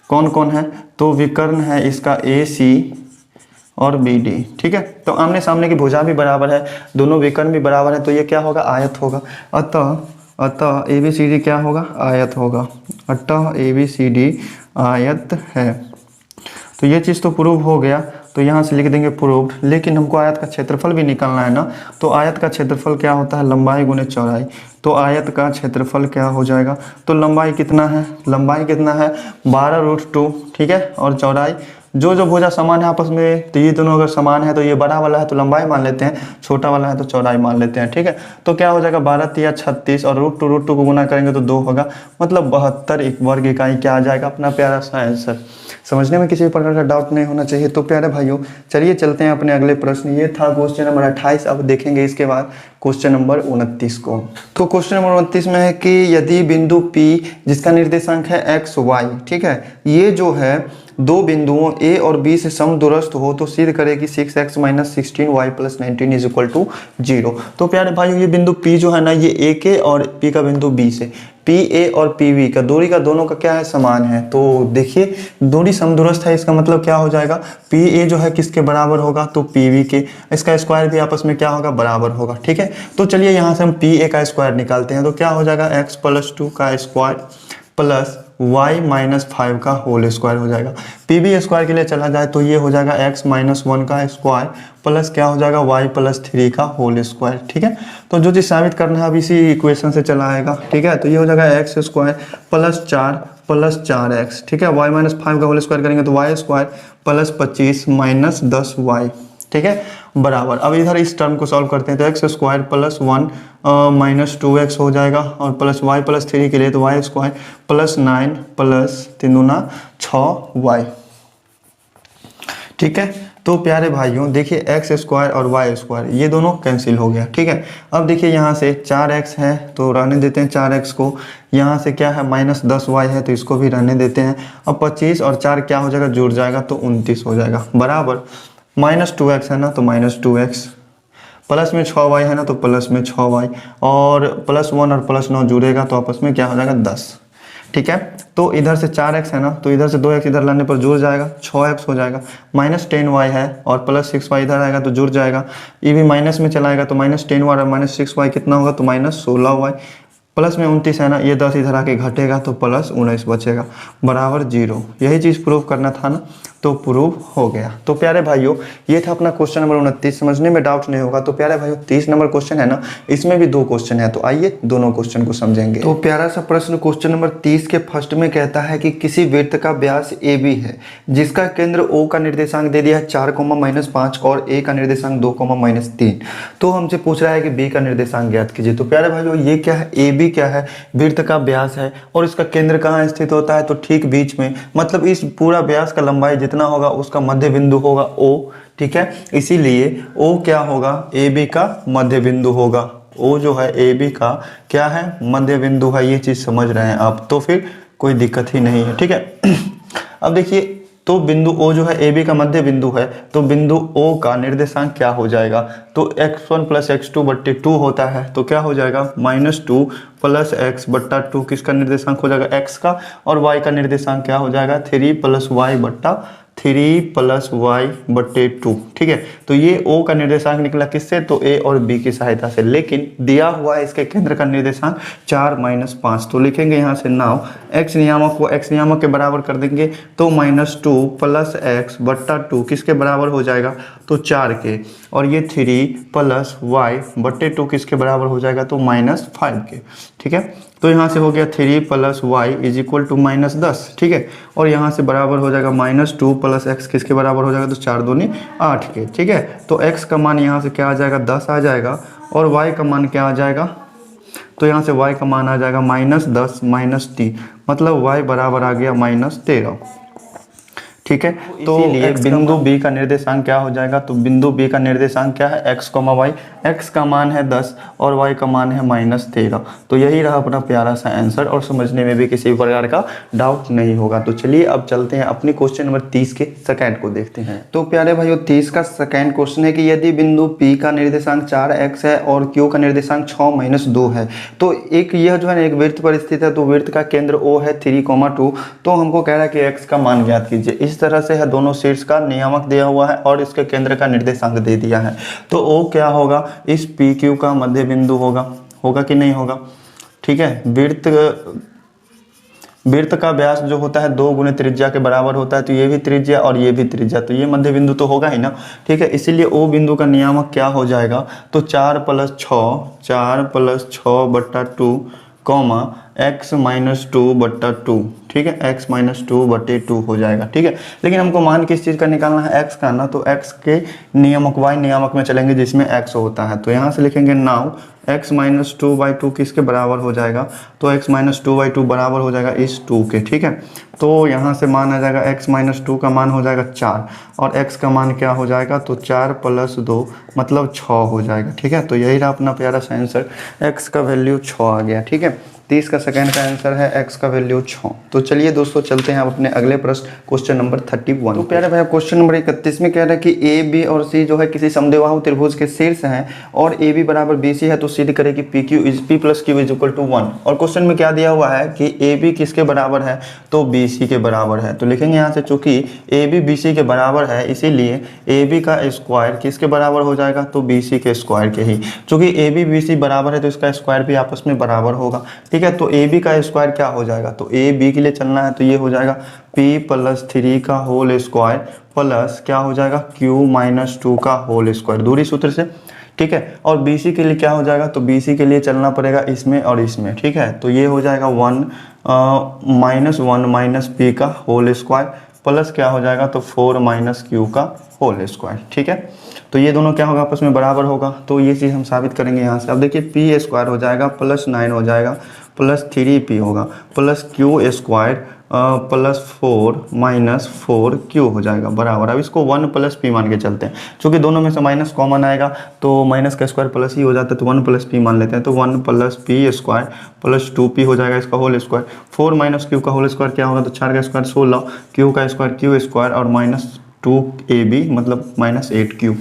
कौन कौन है, तो विकर्ण है इसका AC और BD। ठीक है, तो आमने सामने की भुजा भी बराबर है, दोनों विकर्ण भी बराबर है, तो ये क्या होगा, आयत होगा। अतः ABCD क्या होगा, आयत होगा। अतः ABCD आयत है। तो ये चीज़ तो प्रूव हो गया, तो यहाँ से लिख देंगे प्रूव्ड। लेकिन हमको आयत का क्षेत्रफल भी निकालना है ना, तो आयत का क्षेत्रफल क्या होता है, लंबाई गुने चौड़ाई। तो आयत का क्षेत्रफल क्या हो जाएगा, तो लंबाई कितना है, 12√2। ठीक है, और चौड़ाई जो भुजा समान है आपस में, तो ये दोनों अगर समान है तो ये बड़ा वाला है तो लंबाई मान लेते हैं, छोटा वाला है तो चौड़ाई मान लेते हैं। ठीक है, तो क्या हो जाएगा 12 × 36 और √2 को गुना करेंगे तो 2 होगा, मतलब 72 वर्ग इकाई क्या आ जाएगा, अपना प्यारा सा आंसर। समझने में किसी प्रकार का डाउट नहीं होना चाहिए। तो प्यारे भाइयों चलिए चलते हैं अपने अगले प्रश्न। ये था क्वेश्चन नंबर 28। अब देखेंगे इसके बाद क्वेश्चन नंबर 29 को। तो क्वेश्चन नंबर 29 में है कि यदि बिंदु P जिसका निर्देशांक है x y, ठीक है, ये जो है दो बिंदुओं A और B से समदूरस्थ हो तो सिद्ध करे कि 6x - 16y + 19 = 0। तो प्यारे भाइयों ये बिंदु P जो है ना, ये A के और P का बिंदु B से, PA और PB का दूरी का दोनों का क्या है, समान है। तो देखिए दूरी समदूरस्थ है, इसका मतलब क्या हो जाएगा, PA जो है किसके बराबर होगा, तो PB के, इसका स्क्वायर भी आपस में क्या होगा, बराबर होगा। ठीक है, तो चलिए यहाँ से हम PA का स्क्वायर निकालते हैं। तो क्या हो जाएगा, x + 2 का स्क्वायर प्लस y - 5 का होल स्क्वायर हो जाएगा। PB स्क्वायर के लिए चला जाए तो ये हो जाएगा x - 1 का स्क्वायर प्लस क्या हो जाएगा y + 3 का होल स्क्वायर। ठीक है, तो जो चीज़ साबित करना है अब इसी इक्वेशन से चला आएगा। ठीक है, तो ये हो जाएगा x² + 4 + 4x। ठीक है, y - 5 का होल स्क्वायर करेंगे तो y² + 25 - 10y। ठीक है, बराबर। अब इधर इस टर्म को सॉल्व करते हैं तो x² + 1 - 2x हो जाएगा और प्लस y + 3 के लिए तो y² + 9 + 3 दूना 6y। ठीक है, तो प्यारे भाइयों देखिए x² और y² ये दोनों कैंसिल हो गया। ठीक है, अब देखिए यहाँ से 4x है तो रहने देते हैं 4x को, यहाँ से क्या है -10y है तो इसको भी रहने देते हैं। अब 25 और 4 क्या हो जाएगा, जुड़ जाएगा तो 29 हो जाएगा, बराबर। -2x है ना तो -2x, प्लस में 6y है ना तो प्लस में 6y और +1 और +9 जुड़ेगा तो आपस में क्या हो जाएगा 10। ठीक है, तो इधर से 4x है ना तो इधर से 2x इधर लाने पर जुड़ जाएगा, 6x हो जाएगा। -10y है और +6y इधर आएगा तो जुड़ जाएगा, ये भी माइनस में चलाएगा तो -10y और -6y कितना होगा, तो -16y। प्लस में 29 है ना, ये 10 इधर आके घटेगा तो +19 बचेगा, बराबर 0। यही चीज़ प्रूव करना था ना। तो प्रूव हो गया। तो प्यारे भाइयों ये था अपना क्वेश्चन नंबर 29, समझने में डाउट नहीं होगा। तो प्यारे भाइयों 30 नंबर क्वेश्चन है ना, इसमें भी 2 क्वेश्चन है, तो आइए दोनों क्वेश्चन को समझेंगे। तो प्यारा सा प्रश्न क्वेश्चन नंबर 30 के फर्स्ट में कहता है कि किसी वृत्त का व्यास ए बी है जिसका केंद्र O का निर्देशांक दे दिया है 4, -5 और A का निर्देशांक 2, -3। तो हमसे पूछ रहा है कि B का निर्देशांक ज्ञात कीजिए। तो प्यारे भाइयों ये क्या है, ए बी क्या है, वृत्त का व्यास है और इसका केंद्र कहाँ स्थित होता है, तो ठीक बीच में, मतलब इस पूरा व्यास का लंबाई जितना होगा उसका मध्य बिंदु होगा O, ठीक है। इसीलिए O क्या होगा, ए बी का मध्य बिंदु होगा। O जो है ए बी का क्या है, मध्य बिंदु है। ये चीज समझ रहे हैं आप, तो फिर कोई दिक्कत ही नहीं है, ठीक है। अब देखिए, तो बिंदु O जो है ए बी का मध्य बिंदु है, तो बिंदु O का निर्देशांक क्या हो जाएगा, तो x1 + x2/2 होता है, तो क्या हो जाएगा -2 + x/2 किसका निर्देशांक हो जाएगा, x का, और y का निर्देशांक क्या हो जाएगा 3 + y/2, ठीक है। तो ये O का निर्देशांक निकला किससे, तो A और B की सहायता से, लेकिन दिया हुआ है इसके केंद्र का निर्देशांक 4 - 5। तो लिखेंगे यहाँ से नाव x नियामक को x नियामक के बराबर कर देंगे, तो -2 + x/2 किसके बराबर हो जाएगा, तो 4 के, और ये 3 + y/2 किसके बराबर हो जाएगा, तो -5 के, ठीक है। तो यहाँ से हो गया 3 + y = -10, ठीक है। और यहाँ से बराबर हो जाएगा -2 + x किसके बराबर हो जाएगा, तो 4 दूनी 8 के, ठीक है। तो x का मान यहाँ से क्या आ जाएगा, 10 आ जाएगा, और y का मान क्या आ जाएगा, तो यहाँ से y का मान आ जाएगा -10 - 3, मतलब y बराबर आ गया -13, ठीक है। तो बिंदु B का निर्देशांक क्या हो जाएगा, तो बिंदु B का निर्देशांक क्या है, x, y, x का मान है 10 और y का मान है -13। तो यही रहा अपना प्यारा सा आंसर, और समझने में भी किसी प्रकार का डाउट नहीं होगा। तो चलिए अब चलते हैं अपनी क्वेश्चन नंबर 30 के सेकंड को देखते हैं। तो प्यारे भाइयों 30 का सेकंड क्वेश्चन है कि यदि बिंदु P का निर्देशांक 4x है और Q का निर्देशांक 6 - 2 है, तो एक यह जो है ना एक वृत्त पर स्थित है, तो वृत्त का केंद्र O है 3, 2, तो हमको कह रहा है कि x का मान ज्ञात कीजिए। इस तरह से है, दोनों शीर्ष का नियामक दिया हुआ है और इसके केंद्र का निर्देशांक दे दिया है। तो O क्या होगा, इस PQ का मध्य बिंदु होगा कि नहीं होगा, ठीक है। वृत्त का व्यास जो होता है 2 गुने त्रिज्या के बराबर होता है, तो ये भी त्रिज्या और ये भी त्रिज्या, तो ये मध्य बिंदु तो होगा ही ना, ठीक है। इसीलिए O बिंदु का नियामक क्या हो जाएगा, तो 4 + 6/2 x - 2/2, ठीक है, x - 2/2 हो जाएगा, ठीक है। लेकिन हमको मान किस चीज़ का निकालना है, x का ना, तो x के नियामक y नियामक में चलेंगे जिसमें x होता है। तो यहाँ से लिखेंगे नाउ x - 2/2 किसके बराबर हो जाएगा, तो x - 2/2 बराबर हो जाएगा इस 2 के, ठीक है। तो यहाँ से मान आ जाएगा x - 2 का मान हो जाएगा 4 और x का मान क्या हो जाएगा, तो 4 + 2 मतलब 6 हो जाएगा, ठीक है। तो यही रहा अपना प्यारा सा आंसर, x का वैल्यू 6 आ गया, ठीक है। 30 का सेकंड का आंसर है x का वैल्यू 6। तो चलिए दोस्तों चलते हैं अपने अगले प्रश्न क्वेश्चन नंबर 31। तो प्यारे भाई क्वेश्चन नंबर 31 में कह रहा है कि ए बी और सी जो है किसी समद्विबाहु त्रिभुज के शीर्ष हैं और ए बी बराबर बी सी है, तो सिद्ध करे कि P plus Q is equal to 1। और क्वेश्चन में क्या दिया हुआ है कि ए बी किसके बराबर है, तो बी सी के बराबर है। तो लिखेंगे यहाँ से चूंकि ए बी बी सी के बराबर है, इसीलिए ए बी का स्क्वायर किसके बराबर हो जाएगा, तो बी सी के स्क्वायर के ही। चूंकि ए बी बी सी बराबर है तो इसका स्क्वायर भी आपस में बराबर होगा, ठीक है। तो ए बी का स्क्वायर क्या हो जाएगा, तो ए बी के लिए चलना है तो ये हो जाएगा p + 3 का होल स्क्वायर प्लस क्या हो जाएगा q - 2 का होल स्क्वायर, दूरी सूत्र से, ठीक है। और बी सी के लिए क्या हो जाएगा, तो बी सी के लिए चलना पड़ेगा इसमें और इसमें, ठीक है। तो ये हो जाएगा 1 - p का होल स्क्वायर प्लस क्या हो जाएगा, तो 4 - q का होल स्क्वायर, ठीक है। तो ये दोनों क्या होगा, आपस में बराबर होगा। तो ये चीज़ हम साबित करेंगे यहाँ से। अब देखिए p स्क्वायर हो जाएगा प्लस 9 हो जाएगा प्लस 3p होगा plus q square plus 4 - 4q हो जाएगा बराबर। अब इसको 1 + p मान के चलते हैं, चूँकि दोनों में से माइनस कॉमन आएगा तो माइनस का स्क्वायर प्लस ही हो जाता है, तो 1 + p मान लेते हैं। तो 1 + p स्क्वायर प्लस 2p हो जाएगा इसका होल स्क्वायर। 4 - q का होल स्क्वायर क्या होगा, तो 4 का स्क्वायर 16, q का स्क्वायर q स्क्वायर और -2ab मतलब -8q।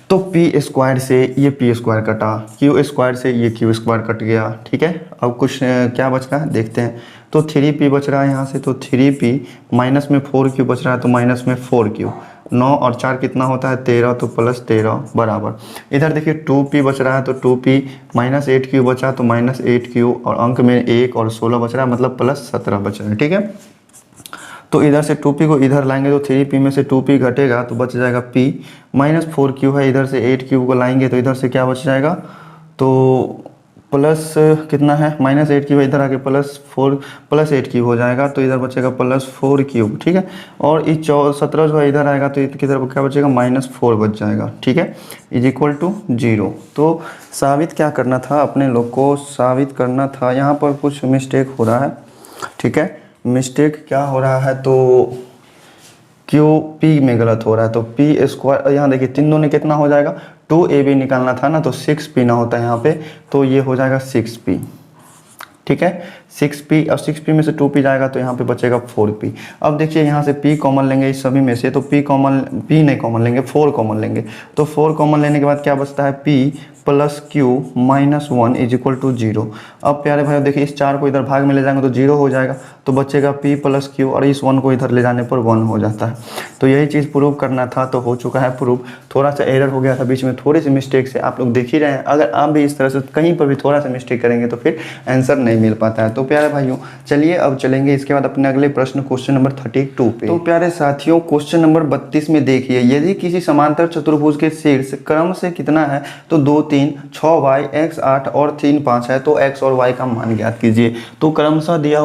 तो p स्क्वायर से ये p स्क्वायर कटा, q स्क्वायर से ये q स्क्वायर कट गया, ठीक है। अब कुछ क्या बच रहा है देखते हैं। तो 3p बच रहा है यहाँ से, तो 3p माइनस में 4q बच रहा है, तो माइनस में 4q। 9 और 4 कितना होता है 13, तो प्लस 13 बराबर। इधर देखिए 2p बच रहा है, तो 2p -8q बचा, तो -8q और अंक में 1 और 16 बच रहा है, मतलब +17 बच रहा है, ठीक है। तो इधर से 2p को इधर लाएंगे तो 3p में से 2p घटेगा तो बच जाएगा p, -4q है, इधर से 8q को लाएंगे तो इधर से क्या बच जाएगा, तो प्लस कितना है -8q, इधर आके +8q हो जाएगा तो इधर बचेगा +4q, ठीक है। और इस 17 जो है इधर आएगा तो किधर क्या बचेगा, -4 बच जाएगा, ठीक है, = 0। तो साबित क्या करना था, अपने लोग को साबित करना था, यहाँ पर कुछ मिस्टेक हो रहा है, ठीक है। मिस्टेक क्या हो रहा है, तो QP में गलत हो रहा है, तो p², यहाँ देखिए तीनों ने कितना हो जाएगा, 2ab निकालना था ना, तो 6p ना होता है यहाँ पे, तो ये हो जाएगा 6p, ठीक है, 6p। और 6p में से 2p जाएगा तो यहाँ पे बचेगा 4p। अब देखिए यहाँ से p कॉमन लेंगे इस सभी में से, तो p नहीं कॉमन लेंगे, 4 कॉमन लेंगे, तो 4 कॉमन लेने के बाद क्या बचता है, p + q - 1 = 0। अब प्यारे भाई देखिए इस 4 को इधर भाग में ले जाएंगे तो 0 हो जाएगा, तो बचेगा p + q, और इस 1 को इधर ले जाने पर 1 हो जाता है। तो यही चीज़ प्रूव करना था, तो हो चुका है प्रूव। थोड़ा सा एरर हो गया था बीच में, थोड़ी सी मिस्टेक से, आप लोग देख ही रहे हैं। अगर आप भी इस तरह से कहीं पर भी थोड़ा सा मिस्टेक करेंगे तो फिर आंसर नहीं मिल पाता है। तो प्यारे भाइयों चलिए अब चलेंगे इसके बाद अपने अगले प्रश्न, क्वेश्चन नंबर 32 पे। तो प्यारे साथियों क्वेश्चन नंबर 32 में देखिए, यदि किसी समांतर चतुर्भुज के शीर्ष क्रम से कितना है, तो 2 3 6 y x 8 और 3 5 है, तो x और y का मान ज्ञात कीजिए। तो क्रम से दिया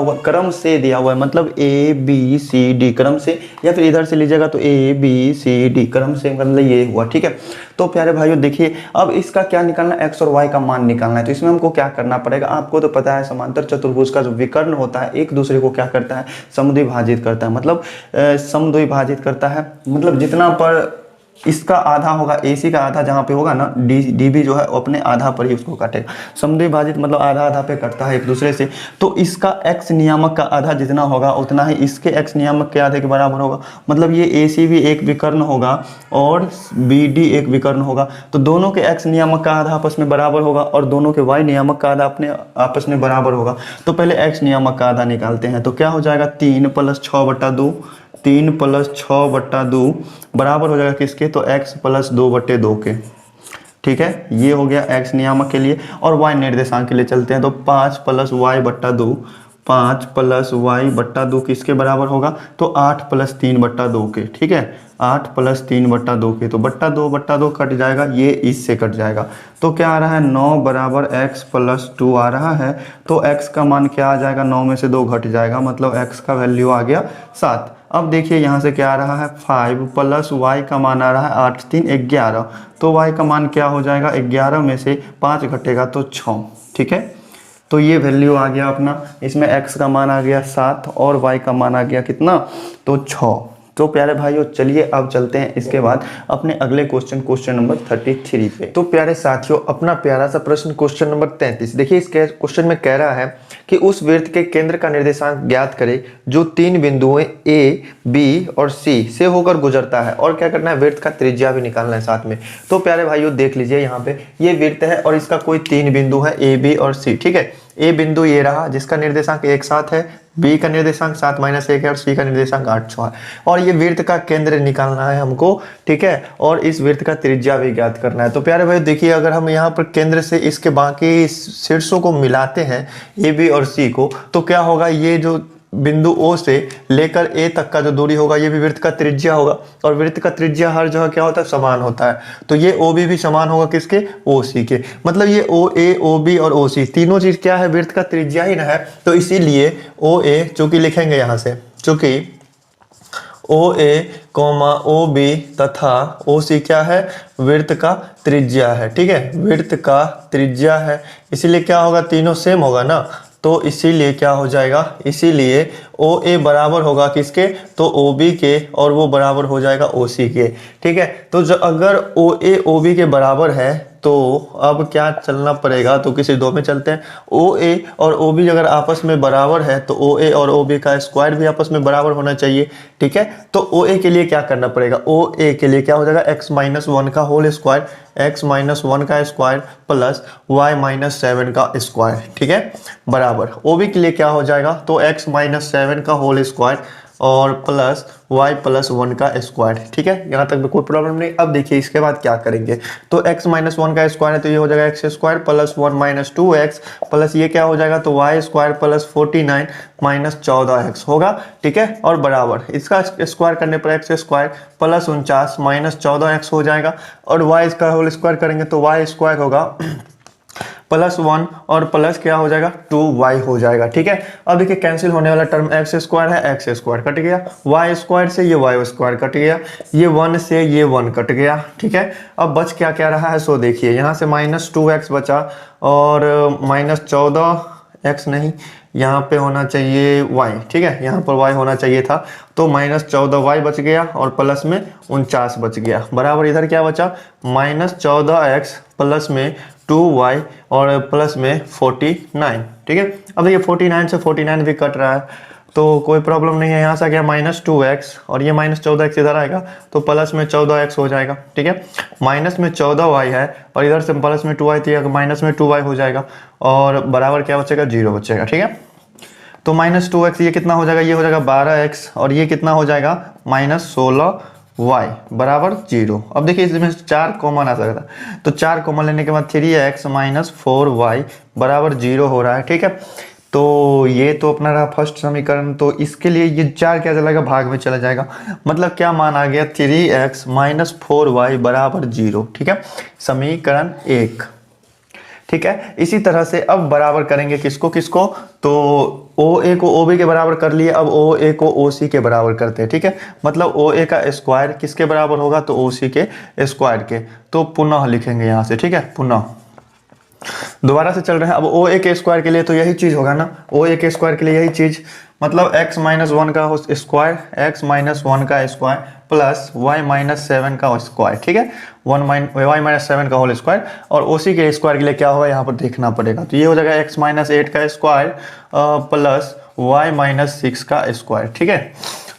हुआ है, मतलब a b c d क्रम से, या फिर इधर से लीजिएगा तो a b c d क्रम से, मतलब ये हुआ, ठीक है। तो प्यारे भाइयों देखिए अब इसका क्या निकालना है, x और y का मान निकालना है। तो इसमें हमको क्या करना पड़ेगा, आपको तो पता है समांतर चतुर्भुज का जो विकर्ण होता है एक दूसरे को क्या करता है, समद्विभाजित करता है, मतलब समद्विभाजित करता है, मतलब जितना पर इसका आधा होगा, AC का आधा जहाँ पे होगा ना, DB जो है अपने आधा पर ही उसको काटेगा। समद्विभाजित मतलब आधा आधा पे कटता है एक दूसरे से, तो इसका x नियामक का आधा जितना होगा उतना ही इसके x नियामक के आधे के बराबर होगा। मतलब ये AC भी एक विकर्ण होगा और BD एक विकर्ण होगा, तो दोनों के x नियामक का आधा आपस में बराबर होगा और दोनों के y नियामक का आधा अपने आपस में बराबर होगा। तो पहले x नियामक का आधा निकालते हैं, तो क्या हो जाएगा, 3 + 6/2, 3 + 6/2 बराबर हो जाएगा किसके, तो x + 2/2 के, ठीक है। ये हो गया x नियामक के लिए। और y निर्देशांक के लिए चलते हैं, तो 5 + y/2, 5 + y/2 किसके बराबर होगा, तो 8 + 3/2 के, ठीक है, 8 + 3/2 के, तो 2/2 कट जाएगा, ये इससे कट जाएगा, तो क्या आ रहा है, 9 = x + 2 आ रहा है। तो x का मान क्या आ जाएगा, 9 में से 2 घट जाएगा, मतलब x का वैल्यू आ गया 7। अब देखिए यहाँ से क्या आ रहा है, 5 + y का मान आ रहा है 8 3 11, तो y का मान क्या हो जाएगा, 11 में से 5 घटेगा तो 6, ठीक है। तो ये वैल्यू आ गया अपना, इसमें x का मान आ गया 7 और y का मान आ गया कितना, तो 6। तो प्यारे भाइयों चलिए अब चलते हैं इसके बाद अपने अगले क्वेश्चन नंबर 33 पे। तो प्यारे साथियों अपना प्यारा सा प्रश्न क्वेश्चन नंबर 33, देखिए इस क्वेश्चन में कह रहा है कि उस वृत्त के केंद्र का निर्देशांक ज्ञात करें जो 3 बिंदुओं A, B और C से होकर गुजरता है, और क्या करना है, वृत्त का त्रिज्या भी निकालना है साथ में। तो प्यारे भाइयों देख लीजिए यहाँ पे ये वृत्त है और इसका कोई 3 बिंदु है A, B और C, ठीक है। A बिंदु ये रहा जिसका निर्देशांक 1 7 है, B का निर्देशांक 7 - 1 है और C का निर्देशांक 8 6 है, और ये वृत्त का केंद्र निकालना है हमको, ठीक है, और इस वृत्त का त्रिज्या भी ज्ञात करना है। तो प्यारे भाई देखिए अगर हम यहाँ पर केंद्र से इसके बाकी शीर्षों को मिलाते हैं A, B और C को, तो क्या होगा, ये जो बिंदु O से लेकर A तक का जो दूरी होगा ये भी वृत्त का त्रिज्या होगा, और वृत्त का त्रिज्या हर जगह क्या होता है, समान होता है। तो ये OB भी समान होगा किसके, OC के, मतलब ये OA, OB और OC तीनों चीज क्या है, वृत्त का त्रिज्या ही ना है। तो इसीलिए OA चूंकि लिखेंगे यहाँ से, चूंकि OA, OB तथा OC क्या है, वृत्त का त्रिज्या है, ठीक है, वृत्त का त्रिज्या है, इसीलिए क्या होगा, तीनों सेम होगा ना, तो इसीलिए क्या हो जाएगा, इसीलिए OA बराबर होगा किसके, तो OB के, और वो बराबर हो जाएगा OC के, ठीक है। तो जो अगर OA OB के बराबर है तो अब क्या चलना पड़ेगा, तो किसी दो में चलते हैं। OA और OB अगर आपस में बराबर है तो OA और OB का स्क्वायर भी आपस में बराबर होना चाहिए, ठीक है। तो OA के लिए क्या करना पड़ेगा, OA के लिए क्या हो जाएगा, x - 1 का होल स्क्वायर, x - 1 का स्क्वायर प्लस y - 7 का स्क्वायर, ठीक है, बराबर। OB के लिए क्या हो जाएगा, तो x - 7 का होल स्क्वायर और प्लस y प्लस 1 का स्क्वायर। ठीक है, यहाँ तक भी कोई प्रॉब्लम नहीं। अब देखिए इसके बाद क्या करेंगे, तो x माइनस 1 का स्क्वायर है तो ये हो जाएगा x square plus 1 minus 2x plus ये क्या हो जाएगा, तो y square plus 49 minus 14x होगा। ठीक है, और बराबर इसका स्क्वायर करने पर x square plus 49 minus 14x हो जाएगा, और y का होल स्क्वायर करेंगे तो y स्क्वायर होगा प्लस 1 और प्लस क्या हो जाएगा 2y हो जाएगा। ठीक है, अब देखिए कैंसिल होने वाला टर्म एक्स स्क्वायर है, एक्स स्क्वायर कट गया, y स्क्वायर से ये y स्क्वायर कट गया, ये 1 से ये 1 कट गया। ठीक है, अब बच क्या क्या रहा है, सो देखिए यहाँ से माइनस 2x बचा और माइनस 14x नहीं, यहाँ पे होना चाहिए y। ठीक है, यहाँ पर y होना चाहिए था, तो माइनस 14y बच गया और प्लस में 49 बच गया, बराबर इधर क्या बचा माइनस 14x प्लस में 2y और प्लस में 49। ठीक है, अब देखिए 49 से 49 भी कट रहा है तो कोई प्रॉब्लम नहीं है, यहाँ से आ गया माइनस 2x और ये माइनस 14x इधर आएगा तो प्लस में 14x हो जाएगा। ठीक है, माइनस में 14y है और इधर से प्लस में 2y थी, माइनस में 2y हो जाएगा और बराबर क्या बचेगा 0 बचेगा। ठीक है, तो माइनस 2x ये कितना हो जाएगा, ये हो जाएगा 12x और ये कितना हो जाएगा माइनस 16y बराबर 0। अब देखिए इसमें 4 कॉमन आ सकता है, तो 4 कॉमन लेने के बाद 3x माइनस 4y बराबर 0 हो रहा है। ठीक है, तो ये तो अपना रहा फर्स्ट समीकरण, तो इसके लिए ये 4 क्या चलेगा भाग में चला जाएगा, मतलब क्या मान आ गया 3x माइनस 4y बराबर 0। ठीक है, समीकरण 1। ठीक है, इसी तरह से अब बराबर करेंगे किसको किसको, तो OA को OB के बराबर कर लिए, अब OA को OC के बराबर करते हैं। ठीक है, मतलब OA का स्क्वायर किसके बराबर होगा, तो OC के स्क्वायर के, तो पुनः लिखेंगे यहाँ से। ठीक है, पुनः दोबारा से चल रहे हैं। अब OA के स्क्वायर के लिए तो यही चीज होगा ना, OA के स्क्वायर के लिए यही चीज, मतलब x माइनस 1 का स्क्वायर, x माइनस 1 का स्क्वायर प्लस y माइनस 7 का स्क्वायर। ठीक है, y माइनस 7 का होल स्क्वायर, और OC के स्क्वायर के लिए क्या होगा यहाँ पर देखना पड़ेगा, तो ये हो जाएगा x माइनस 8 का स्क्वायर प्लस y माइनस 6 का स्क्वायर। ठीक है,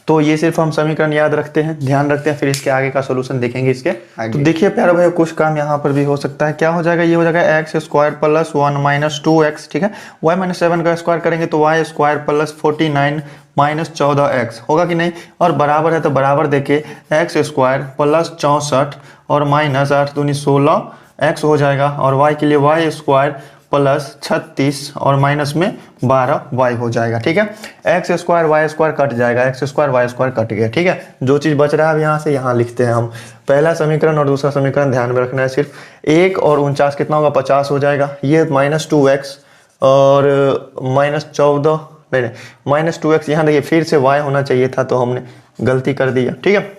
तो ये सिर्फ हम समीकरण याद रखते हैं, ध्यान रखते हैं, फिर इसके आगे का सोल्यूशन देखेंगे इसके आगे। तो देखिए प्यारे भाई कुछ काम यहाँ पर भी हो सकता है, क्या हो जाएगा, ये हो जाएगा x square plus 1 minus 2x। ठीक है, y माइनस 7 का स्क्वायर करेंगे तो y square plus 49 minus 14x होगा कि नहीं, और बराबर है तो बराबर देखिए एक्स स्क्वायर प्लस 64 और माइनस 8 दूनी 16x हो जाएगा, और y के लिए y स्क्वायर प्लस 36 और माइनस में 12y हो जाएगा। ठीक है, x square y square cut जाएगा, x square y square cut गया। ठीक है, जो चीज़ बच रहा है अब यहाँ से यहाँ लिखते हैं हम, पहला समीकरण और दूसरा समीकरण ध्यान में रखना है सिर्फ। 1 और 49 कितना होगा 50 हो जाएगा, ये माइनस 2x और माइनस 14 नहीं माइनस 2x, यहाँ देखिए फिर से y होना चाहिए था तो हमने गलती कर दिया। ठीक है,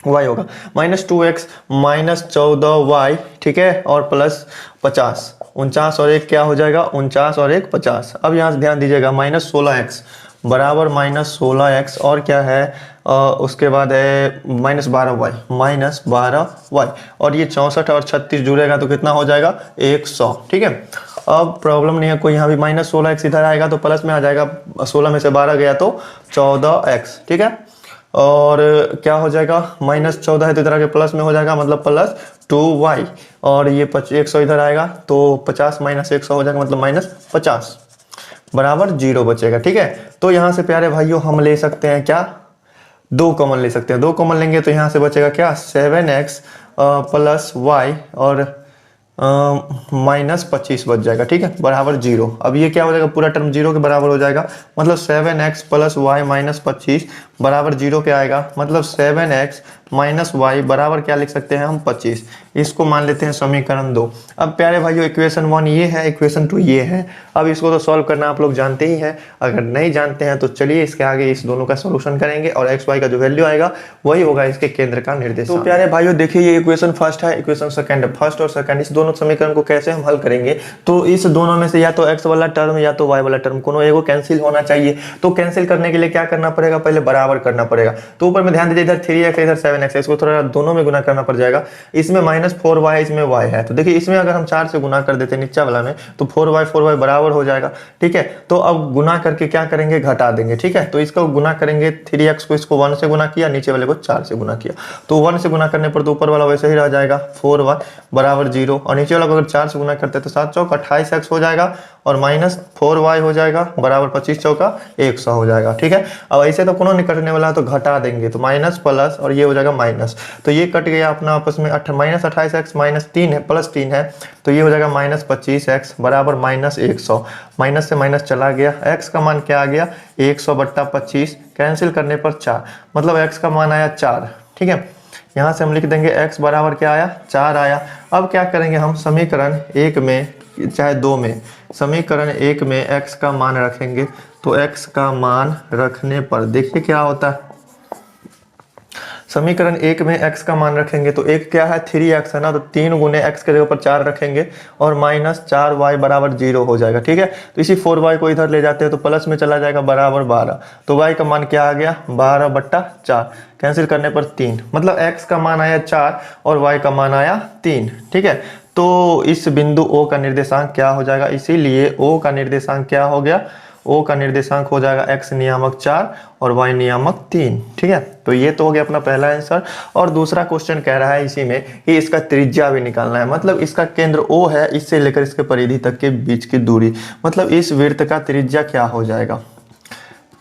y होगा माइनस 2x माइनस 14y। ठीक है, और प्लस 50, 49 और 1 क्या हो जाएगा 49 और 1 50। अब यहाँ से ध्यान दीजिएगा माइनस 16x बराबर माइनस 16x और क्या है उसके बाद है माइनस 12y और ये 64 और 36 जुड़ेगा तो कितना हो जाएगा 100। ठीक है, अब प्रॉब्लम नहीं है कोई, यहाँ भी माइनस 16x इधर आएगा तो प्लस में आ जाएगा, 16 में से 12 गया तो 14x। ठीक है, और क्या हो जाएगा माइनस 14 है तो इधर आगे प्लस में हो जाएगा, मतलब प्लस 2y और ये 100 इधर आएगा तो 50 माइनस 100 हो जाएगा, मतलब माइनस 50 बराबर 0 बचेगा। ठीक है, तो यहाँ से प्यारे भाइयों हम ले सकते हैं क्या, 2 कॉमन ले सकते हैं, 2 कॉमन लेंगे तो यहाँ से बचेगा क्या 7x प्लस y और माइनस 25 बच जाएगा। ठीक है, बराबर 0। अब ये क्या हो जाएगा पूरा टर्म 0 के बराबर हो जाएगा, मतलब 7x प्लस वाई माइनस 25 बराबर 0 पे आएगा, मतलब 7x माइनस वाई बराबर क्या लिख सकते हैं हम 25। इसको मान लेते हैं समीकरण 2। अब प्यारे भाइयों इक्वेशन 1 ये है, इक्वेशन 2 ये है। अब इसको तो सॉल्व करना आप लोग जानते ही हैं, अगर नहीं जानते हैं तो चलिए इसके आगे इस दोनों का सॉल्यूशन करेंगे और एक्स वाई का जो वैल्यू आएगा वही होगा इसके केंद्र का निर्देश। तो प्यारे भाइयों देखिए ये इक्वेशन फर्स्ट है, इक्वेशन सेकंड है, फर्स्ट और सेकंड इस दोनों समीकरण को कैसे हम हल करेंगे, तो इस दोनों में से या तो एक्स वाला टर्म या तो वाई वाला टर्म कोनो एगो कैंसिल होना चाहिए। तो कैंसिल करने के लिए क्या करना पड़ेगा, पहले बराबर करना पड़ेगा। तो ऊपर में ध्यान दीजिए इधर 3x इधर 7x, इसको थोड़ा दोनों में गुना करना पड़ जाएगा। इसमें माइनस 4y इसमें y है, तो देखिए इसमें अगर हम 4 से गुना कर देते नीचे वाला में तो 4y बराबर हो जाएगा। ठीक है, तो अब गुना करके क्या करेंगे घटा देंगे। ठीक है, तो इसको गुना करेंगे 3x को इसको 1 से गुना किया, नीचे वाले को 4 से गुना किया, तो 1 से गुना करने पर तो ऊपर वाला वैसे ही रह जाएगा 4y बराबर 0 और नीचे वाला को अगर 4 से गुना करते तो 7 चौक 28x हो जाएगा और माइनस 4y हो जाएगा बराबर 25 चौका 100 हो जाएगा। ठीक है, अब ऐसे तो कोनो नहीं कटने वाला है तो घटा देंगे, तो माइनस प्लस और ये हो जाएगा माइनस, तो ये कट गया अपना आपस में माइनस 28x माइनस 3 है प्लस 3 है, तो ये हो जाएगा माइनस 25x बराबर माइनस 100। माइनस से माइनस चला गया, x का मान क्या आ गया 100 बट्टा 25, कैंसिल करने पर 4, मतलब x का मान आया 4। ठीक है, यहाँ से हम लिख देंगे x बराबर क्या आया 4 आया। अब क्या करेंगे हम समीकरण 1 में चाहे 2 में, समीकरण 1 में x का मान रखेंगे, तो x का मान रखने पर देखिए क्या होता है, समीकरण 1 में x का मान रखेंगे तो एक क्या है 3x है ना, तो 3 गुने x के जगह पर 4 रखेंगे और माइनस 4y बराबर 0 हो जाएगा। ठीक है, तो इसी 4y को इधर ले जाते हैं तो प्लस में चला जाएगा बराबर 12, तो y का मान क्या आ गया 12 बट्टा 4, कैंसिल करने पर 3, मतलब x का मान आया 4 और y का मान आया 3। ठीक है, तो इस बिंदु O का निर्देशांक क्या हो जाएगा, इसीलिए O का निर्देशांक क्या हो गया, O का निर्देशांक हो जाएगा x नियामक 4 और y नियामक 3। ठीक है, तो ये तो हो गया अपना पहला आंसर। और दूसरा क्वेश्चन कह रहा है इसी में कि इसका त्रिज्या भी निकालना है, मतलब इसका केंद्र O है, इससे लेकर इसके परिधि तक के बीच की दूरी, मतलब इस वृत्त का त्रिज्या क्या हो जाएगा।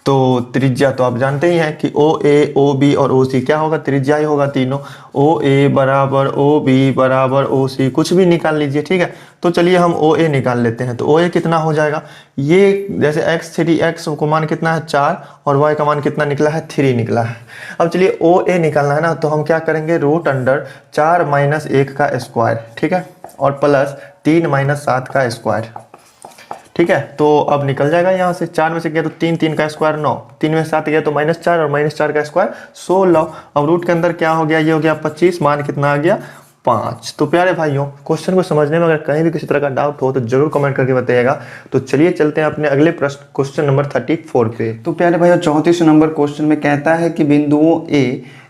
तो त्रिज्या तो आप जानते ही हैं कि OA, OB और OC क्या होगा, त्रिज्या ही होगा तीनों, OA बराबर OB बराबर OC, कुछ भी निकाल लीजिए। ठीक है, तो चलिए हम OA निकाल लेते हैं, तो OA कितना हो जाएगा, ये जैसे x को मान कितना है 4 और y का मान कितना निकला है 3 निकला है। अब चलिए OA निकालना है ना, तो हम क्या करेंगे रूट अंडर 4 माइनस 1 का स्क्वायर, ठीक है, और प्लस 3 माइनस 7 का स्क्वायर। ठीक है, तो अब निकल जाएगा यहाँ से, 4 में से गया तो 3, 3 का स्क्वायर 9, 3 में 7 गया तो -4 और -4 का स्क्वायर 16। अब रूट के अंदर क्या हो गया, ये हो गया 25, मान कितना आ गया 5। तो प्यारे भाइयों, क्वेश्चन को समझने में अगर कहीं भी किसी तरह का डाउट हो तो जरूर कमेंट करके बताइएगा। तो चलिए चलते हैं अपने अगले प्रश्न, क्वेश्चन नंबर 34 पे। तो प्यारे भाइयों 34 नंबर क्वेश्चन में कहता है कि बिंदुओं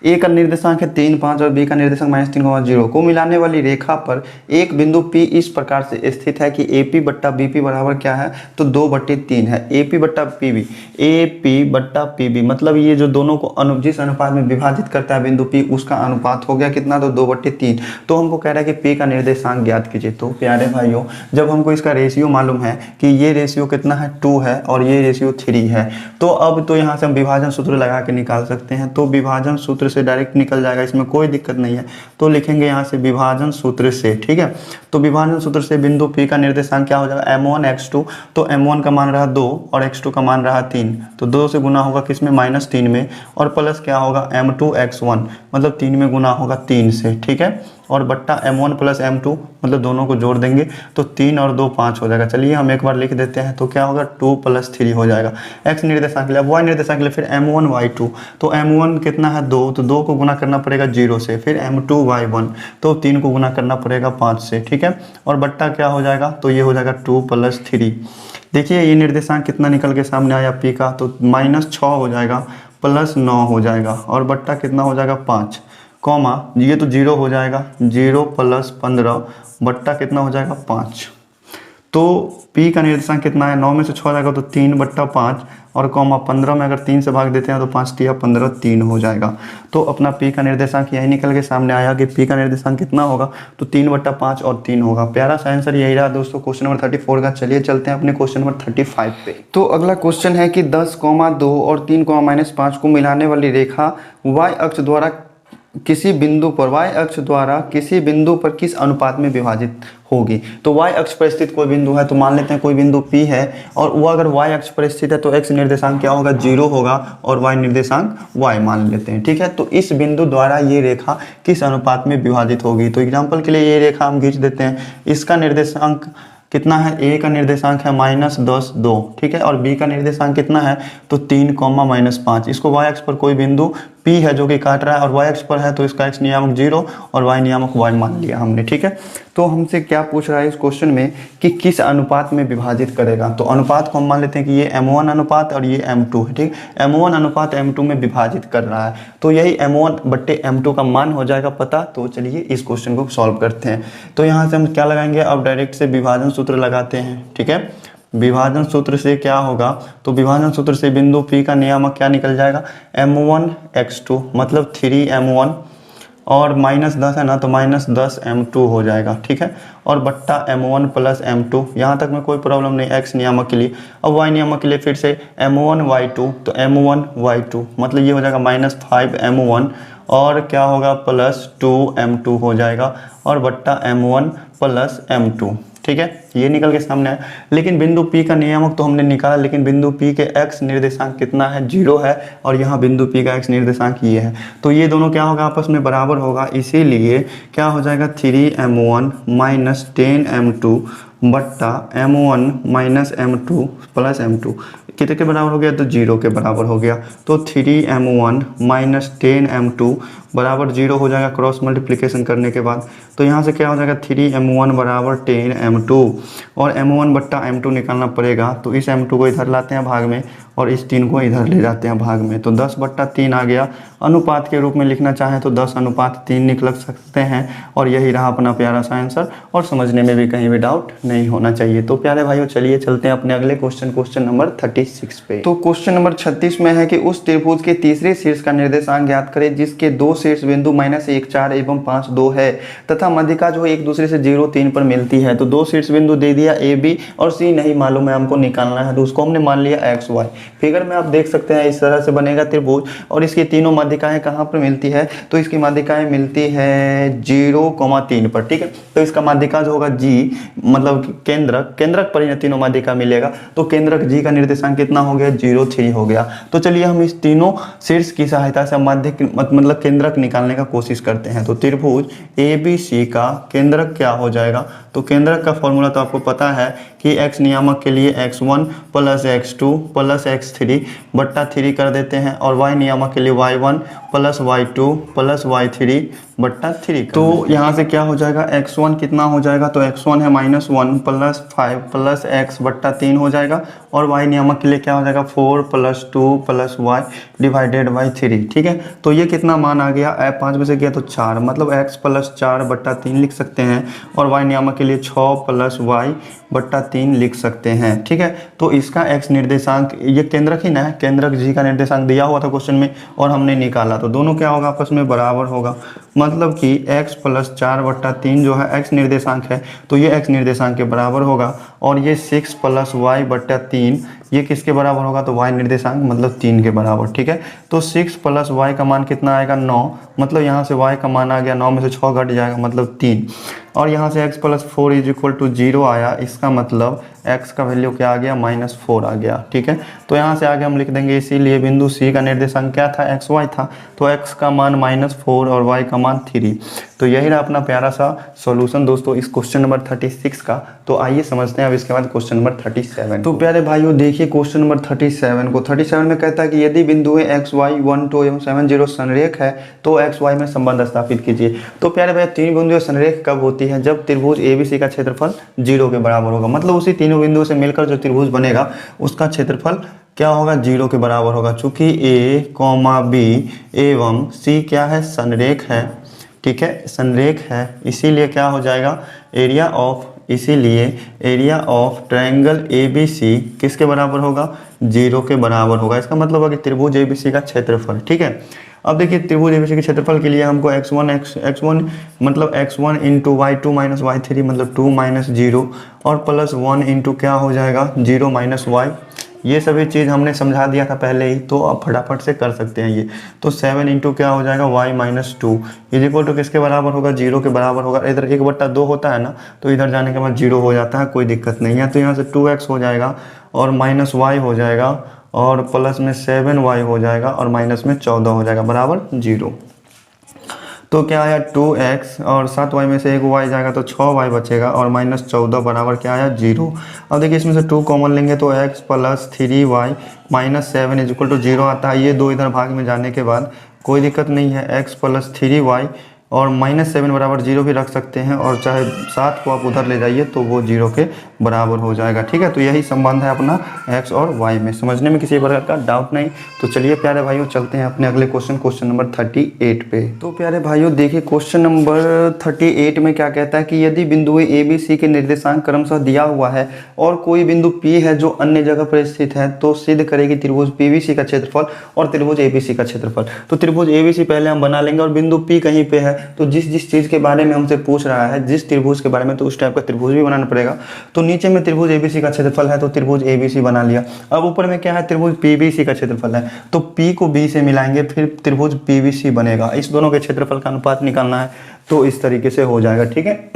ए का निर्देशांक है 3, 5 और बी का निर्देशांक -3, 0 को मिलाने वाली रेखा पर एक बिंदु P इस प्रकार से स्थित है कि AP बट्टा BP बराबर क्या है, तो 2/3 है। AP बट्टा PB, AP बट्टा PB मतलब ये जो दोनों को जिस अनुपात में विभाजित करता है बिंदु P, उसका अनुपात हो गया कितना, तो 2/3। तो हमको कह रहा है कि P का निर्देशांक ज्ञात कीजिए। तो प्यारे भाइयों, जब हमको इसका रेशियो मालूम है कि ये रेशियो कितना है 2 है और ये रेशियो 3 है, तो अब तो यहाँ से हम विभाजन सूत्र लगा के निकाल सकते हैं। तो विभाजन सूत्र से डायरेक्ट निकल जाएगा, इसमें कोई दिक्कत नहीं है। तो लिखेंगे यहाँ से विभाजन सूत्र से। ठीक है, तो विभाजन सूत्र से बिंदु P का निर्देशांक क्या हो जाएगा m1 x2, तो m1 का मान रहा 2 और x2 का मान रहा 3, तो 2 से गुना होगा किसमें -3 में, और प्लस क्या होगा m2 x1 मतलब 3 में गुना होगा 3 से। ठीक है, और बट्टा m1 प्लस m2 मतलब दोनों को जोड़ देंगे तो 3 और 2 5 हो जाएगा। चलिए हम एक बार लिख देते हैं, तो क्या होगा 2 + 3 हो जाएगा x निर्देशांक के लिए। अब y निर्देशांक के लिए फिर m1 y2, तो m1 कितना है 2, तो 2 को गुना करना पड़ेगा 0 से, फिर m2 y1 तो 3 को गुना करना पड़ेगा 5 से। ठीक है, और बट्टा क्या हो जाएगा, तो ये हो जाएगा 2 + 3। देखिए ये निर्देशांक कितना निकल के सामने आया P का, तो -6 हो जाएगा प्लस 9 हो जाएगा, और बट्टा कितना हो जाएगा 5, कॉमा ये तो 0 हो जाएगा, 0 + 15 बट्टा कितना हो जाएगा 5। तो P का निर्देशांक कितना है, 9 में से 6 जाएगा तो 3/5 और कॉमा 15 में अगर 3 से भाग देते हैं तो 5 × 15 3 हो जाएगा। तो अपना P का निर्देशांक यही निकल के सामने आया कि P का निर्देशांक कितना होगा, तो 3/5 और 3 होगा। प्यारा सा आंसर यही रहा दोस्तों क्वेश्चन नंबर 34 का। चलिए चलते हैं अपने क्वेश्चन नंबर 35 पे। तो अगला क्वेश्चन है कि 10, 2 और 3, -5 को मिलाने वाली रेखा y अक्ष द्वारा किसी बिंदु पर किस अनुपात में विभाजित होगी। तो y अक्ष पर स्थित कोई बिंदु है, तो मान लेते हैं कोई बिंदु P है और वो अगर y अक्ष पर स्थित है तो x निर्देशांक क्या होगा 0 होगा और y निर्देशांक y मान लेते हैं। ठीक है, तो इस बिंदु द्वारा ये रेखा किस अनुपात में विभाजित होगी। तो एग्जाम्पल के लिए ये रेखा हम खींच देते हैं, इसका निर्देशांक कितना है, a का निर्देशांक है -10 2, ठीक है, और b का निर्देशांक कितना है, तो 3, -5। इसको y अक्ष पर कोई बिंदु P है जो कि काट रहा है और y अक्ष पर है तो इसका x नियामक 0 और y नियामक y मान लिया हमने। ठीक है, तो हमसे क्या पूछ रहा है इस क्वेश्चन में कि किस अनुपात में विभाजित करेगा। तो अनुपात को हम मान लेते हैं कि ये m1 अनुपात और ये m2 है। ठीक, m1 अनुपात m2 में विभाजित कर रहा है, तो यही m1/m2 का मान हो जाएगा पता। तो चलिए इस क्वेश्चन को सॉल्व करते हैं। तो यहाँ से हम क्या लगाएंगे, अब डायरेक्ट से विभाजन सूत्र लगाते हैं। ठीक है, विभाजन सूत्र से क्या होगा, तो विभाजन सूत्र से बिंदु P का नियामक क्या निकल जाएगा, m1 x2 मतलब 3m1 और -10 है ना, तो -10m2 हो जाएगा, ठीक है। और बट्टा m1 प्लस m2, यहाँ तक में कोई प्रॉब्लम नहीं x नियामक के लिए। अब y नियामक के लिए फिर से m1y2, तो m1y2 मतलब ये हो जाएगा -5m1 और क्या होगा +2m2 हो जाएगा और बट्टा m1 प्लस m2, ठीक है। ये निकल के सामने आया। लेकिन बिंदु P का नियामक तो हमने निकाला, लेकिन बिंदु P के x निर्देशांक कितना है, 0 है, और यहाँ बिंदु P का x निर्देशांक ये है, तो ये दोनों क्या होगा, आपस में बराबर होगा। इसीलिए क्या हो जाएगा 3m1 माइनस 10m2 बट्टा m1 minus m2 plus m2 कितने के बराबर हो गया, तो 0 के बराबर हो गया। तो 3m1 माइनस 10m2 बराबर 0 हो जाएगा क्रॉस मल्टीप्लिकेशन करने के बाद। तो यहाँ से क्या हो जाएगा 3m1 बराबर 10m2 और m1 बट्टा m2 निकालना पड़ेगा। तो इस m2 को इधर लाते हैं भाग में और इस 3 को इधर ले जाते हैं भाग में, तो 10/3 आ गया। अनुपात के रूप में लिखना चाहें तो 10:3 निकल सकते हैं और यही रहा अपना प्यारा सा आंसर, और समझने में भी कहीं भी डाउट नहीं होना चाहिए। तो प्यारे भाइयों चलिए चलते हैं अपने अगले क्वेश्चन नंबर 36 पे। तो क्वेश्चन नंबर 36 में है कि उस त्रिभुज के तीसरे शीर्ष का निर्देशांक ज्ञात करें जिसके दो शीर्ष बिंदु -1 4 एवं 5 2 है तथा मध्यिका जो एक दूसरे से 0 3 पर मिलती है। तो दो शीर्ष बिंदु दे दिया ए बी और सी नहीं मालूम है, हमको निकालना है, तो उसको हमने मान लिया एक्स वाई। फिगर में आप देख सकते हैं इस तरह से बनेगा त्रिभुज और इसकी तीनों माध्यिकाएं कहाँ पर मिलती है, तो इसकी माध्यिकाएं मिलती है 0,3 पर, ठीक है। तो इसका माध्यिका जो होगा जी मतलब केंद्रक पर ही तीनों माध्यिका मिलेगा, तो केंद्रक जी का निर्देशांक कितना हो गया 0,3 हो गया। तो चलिए हम इस तीनों शीर्ष की सहायता से माध्य मतलब केंद्रक निकालने का कोशिश करते हैं। तो त्रिभुज ए बी सी का केंद्रक क्या हो जाएगा, तो केंद्रक का फॉर्मूला तो आपको पता है कि x नियामक के लिए x1 plus x2 plus x3 बट्टा 3 कर देते हैं और y नियामक के लिए y1 plus y2 plus y3 बट्टा 3। तो यहाँ से क्या हो जाएगा x1 कितना हो जाएगा, तो x1 है -1 प्लस 5 प्लस x बट्टा 3 हो जाएगा और y नियामक के लिए क्या हो जाएगा 4 plus 2 plus y divided by 3, ठीक है। तो ये कितना मान आ गया, 5 में से गया तो 4, मतलब x प्लस 4 बट्टा 3 लिख सकते हैं और y नियामक के लिए 6 प्लस y बट्टा 3 लिख सकते हैं, ठीक है। तो इसका x निर्देशांक ये केंद्रक ही ना है, केंद्रक जी का निर्देशांक दिया हुआ था क्वेश्चन में और हमने निकाला, तो दोनों क्या होगा आपस में बराबर होगा। मतलब कि x प्लस 4 बट्टा 3 जो है x निर्देशांक है, तो ये x निर्देशांक के बराबर होगा और ये 6 प्लस y बट्टा 3 ये किसके बराबर होगा, तो y निर्देशांक मतलब 3 के बराबर, ठीक है। तो 6 प्लस y का मान कितना आएगा 9, मतलब यहाँ से y का मान आ गया 9 में से 6 घट जाएगा मतलब 3 और यहाँ से x plus 4 is equal to 0 आया, इसका मतलब x का वैल्यू क्या आ गया -4 आ गया, ठीक है। तो यहाँ से आगे हम लिख देंगे, इसीलिए बिंदु C का निर्देशांक क्या था xy था, तो x का मान -4 और y का मान 3। तो यही रहा अपना प्यारा सा सॉल्यूशन दोस्तों इस क्वेश्चन नंबर 36 का। तो आइए समझते हैं अब इसके बाद क्वेश्चन नंबर 37। तो प्यारे भाइयों देखिए क्वेश्चन नंबर 37 को, 37 में कहता है कि यदि बिंदुएं x y 1 2 एवं 7 0 संरेख है तो x y में संबंध स्थापित कीजिए। तो प्यारे भैया तीन बिंदुएं संरेख कब होती है, जब त्रिभुज ABC का क्षेत्रफल 0 के बराबर होगा, मतलब उसी तीनों बिंदुओं से मिलकर जो त्रिभुज बनेगा उसका क्षेत्रफल क्या होगा 0 के बराबर होगा। चूंकि A, B एवं C क्या है संरेख है, ठीक है, संरेख है, इसीलिए क्या हो जाएगा एरिया ऑफ ट्रायंगल ABC किसके बराबर होगा 0 के बराबर होगा। इसका मतलब है कि त्रिभुज ABC का क्षेत्रफल, ठीक है। अब देखिए त्रिभुज ABC के क्षेत्रफल के लिए हमको x1 मतलब x1 into y2 minus y3 मतलब 2 माइनस 0 और प्लस 1 इंटू क्या हो जाएगा 0 माइनस y, ये सभी चीज़ हमने समझा दिया था पहले ही, तो अब फटाफट से कर सकते हैं ये। तो 7 इंटू क्या हो जाएगा y minus 2 is equal to किसके बराबर होगा 0 के बराबर होगा। इधर 1/2 होता है ना, तो इधर जाने के बाद 0 हो जाता है, कोई दिक्कत नहीं है। तो यहाँ से 2x हो जाएगा और माइनस y हो जाएगा और प्लस में 7y हो जाएगा और माइनस में 14 हो जाएगा बराबर 0। तो क्या आया 2x और 7y में से एक y जाएगा तो 6y बचेगा और माइनस 14 बराबर क्या आया 0। अब देखिए इसमें से 2 कॉमन लेंगे तो x plus 3y minus 7 is equal to 0 आता है। ये 2 इधर भाग में जाने के बाद कोई दिक्कत नहीं है, x प्लस 3y और -7 बराबर 0 भी रख सकते हैं, और चाहे 7 को आप उधर ले जाइए तो वो 0 के बराबर हो जाएगा। ठीक है, तो यही संबंध है अपना x और y में। समझने में किसी प्रकार का डाउट नहीं। तो चलिए प्यारे भाइयों चलते हैं अपने अगले क्वेश्चन नंबर 38 पे। तो प्यारे भाइयों देखिए क्वेश्चन नंबर 38 में क्या कहता है कि यदि बिंदु ए बी सी के निर्देशांक क्रमशः दिया हुआ है और कोई बिंदु P है जो अन्य जगह पर स्थित है, तो सिद्ध करेगी त्रिभुज PBC का क्षेत्रफल और त्रिभुज ABC का क्षेत्रफल। तो त्रिभुज ABC पहले हम बना लेंगे, और बिंदु P कहीं पे है तो जिस चीज के बारे में हमसे पूछ रहा है, जिस त्रिभुज के बारे में, तो उस टाइप का त्रिभुज भी बनाना पड़ेगा। तो नीचे में त्रिभुज ABC का क्षेत्रफल है तो त्रिभुज ABC बना लिया। अब ऊपर में क्या है, त्रिभुज PBC का क्षेत्रफल है, तो P को B से मिलाएंगे फिर त्रिभुज PBC बनेगा। इस दोनों के क्षेत्रफल का अनुपात निकालना है, तो इस तरीके से हो जाएगा। ठीक है,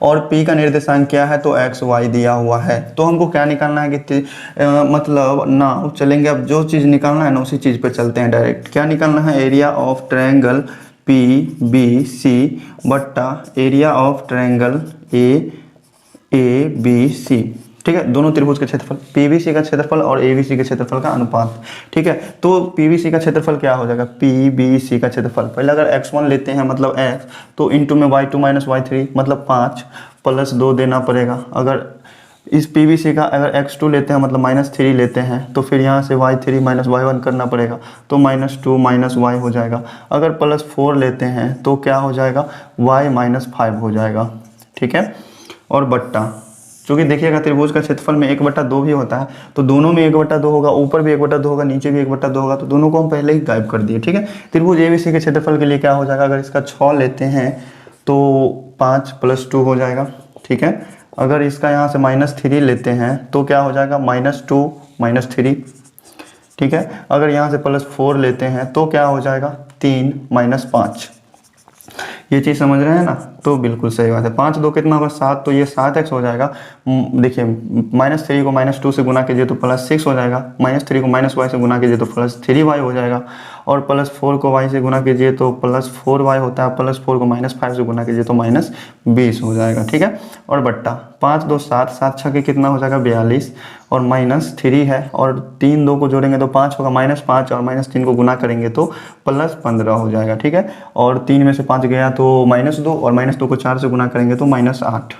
और P का निर्देशांक क्या है, तो x y दिया हुआ है। तो हमको क्या निकालना है कि मतलब ना चलेंगे, अब जो चीज़ निकालना है ना उसी चीज़ पे चलते हैं डायरेक्ट। क्या निकालना है, एरिया ऑफ ट्रायंगल PBC बट्टा एरिया ऑफ ट्रायंगल ABC। ठीक है, दोनों त्रिभुज के क्षेत्रफल, PBC का क्षेत्रफल और ABC के क्षेत्रफल का अनुपात। ठीक है, तो PBC का क्षेत्रफल क्या हो जाएगा, PBC का क्षेत्रफल पहले अगर x1 लेते हैं मतलब x, तो इंटू में y2 माइनस y3 मतलब 5 प्लस 2 देना पड़ेगा। अगर इस PBC का अगर x2 लेते हैं मतलब -3 लेते हैं, तो फिर यहाँ से y3 माइनस y1 करना पड़ेगा, तो -2 माइनस y हो जाएगा। अगर +4 लेते हैं तो क्या हो जाएगा, y माइनस 5 हो जाएगा। ठीक है, और बट्टा, क्योंकि देखिएगा त्रिभुज का क्षेत्रफल में 1/2 भी होता है, तो दोनों में 1/2 होगा, ऊपर भी 1/2 होगा, नीचे भी 1/2 होगा, तो दोनों को हम पहले ही गायब कर दिए। ठीक है, त्रिभुज ABC के क्षेत्रफल के लिए क्या हो जाएगा, अगर इसका 6 लेते हैं तो 5 + 2 हो जाएगा। ठीक है, अगर इसका यहाँ से -3 लेते हैं तो क्या हो जाएगा, -2 -3। ठीक है, अगर यहाँ से +4 लेते हैं तो क्या हो जाएगा, 3 - 5। ये चीज़ समझ रहे हैं ना, तो बिल्कुल सही बात है। 5 2 कितना होगा, 7, तो ये 7x हो जाएगा। देखिए -3 को -2 से गुना कीजिए तो +6 हो जाएगा, -3 को -y से गुना कीजिए तो +3y हो जाएगा, और +4 को y से गुना कीजिए तो +4y होता है, +4 को -5 से गुना कीजिए तो -20 हो जाएगा। ठीक है, और बट्टा 5 2 7 7 6 के कितना हो जाएगा, 42, और -3 है, और 3 2 को जोड़ेंगे तो 5 होगा, -5 और -3 को गुना करेंगे तो +15 हो जाएगा। ठीक है, और 3 में से 5 गया तो -2, और -2 को 4 से गुना करेंगे तो -8।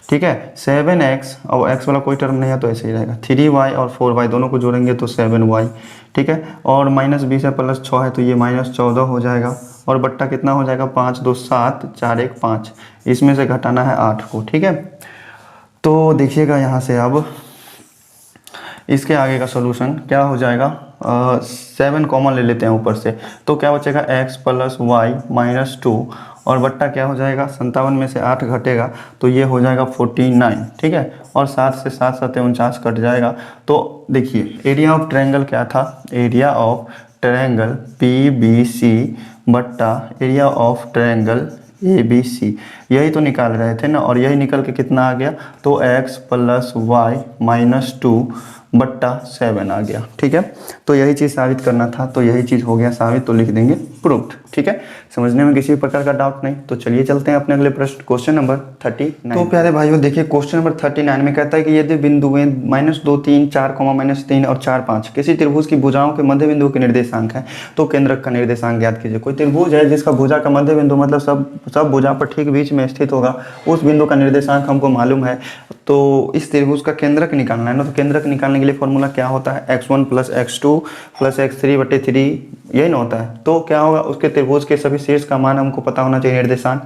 ठीक है, 7x, और x वाला कोई टर्म नहीं है तो ऐसे ही रहेगा, 3y और 4y दोनों को जोड़ेंगे तो 7y। ठीक है, और -20 है +6 है तो ये -14 हो जाएगा, और बट्टा कितना हो जाएगा, 5 2 7 4 1 5, इसमें से घटाना है 8 को। ठीक है, तो देखिएगा यहाँ से अब इसके आगे का सॉल्यूशन क्या हो जाएगा, 7 कॉमन ले लेते हैं ऊपर से, तो क्या बचेगा, x + y - 2, और बट्टा क्या हो जाएगा, 57 में से 8 घटेगा तो ये हो जाएगा 49। ठीक है, और 7 से 7 7 49 कट जाएगा। तो देखिए एरिया ऑफ ट्रायंगल क्या था, एरिया ऑफ ट्रायंगल PBC बट्टा एरिया ऑफ ट्रायंगल ABC, यही तो निकाल रहे थे ना, और यही निकल के कितना आ गया, तो x + y - 2 बट्टा 7 आ गया। ठीक है, तो यही चीज़ साबित करना था, तो यही चीज़ हो गया साबित, तो लिख देंगे प्रूव्ड। ठीक है, समझने में किसी प्रकार का डाउट नहीं। तो चलिए चलते हैं अपने अगले प्रश्न, क्वेश्चन नंबर 39। तो प्यारे भाइयों देखिए क्वेश्चन नंबर 39 में कहता है कि यदि बिंदुएं -2 3 4, -3 और 4 5 किसी त्रिभुज की भुजाओं के मध्य बिंदु के निर्देशांक है, तो केंद्रक का निर्देशांक ज्ञात कीजिए। कोई त्रिभुज है जिसका भुजा का मध्य बिंदु मतलब सब भुजा पर ठीक बीच में स्थित होगा, उस बिंदु का निर्देशांक हमको मालूम है, तो इस त्रिभुज का केंद्रक निकालना है ना। तो केंद्रक निकालने के लिए फॉर्मूला क्या होता है, x1 + x2 + x3/3, यही ना होता है। तो क्या होगा, उसके त्रिभुज के सभी शीर्ष का मान हमको पता होना चाहिए, निर्देशांक।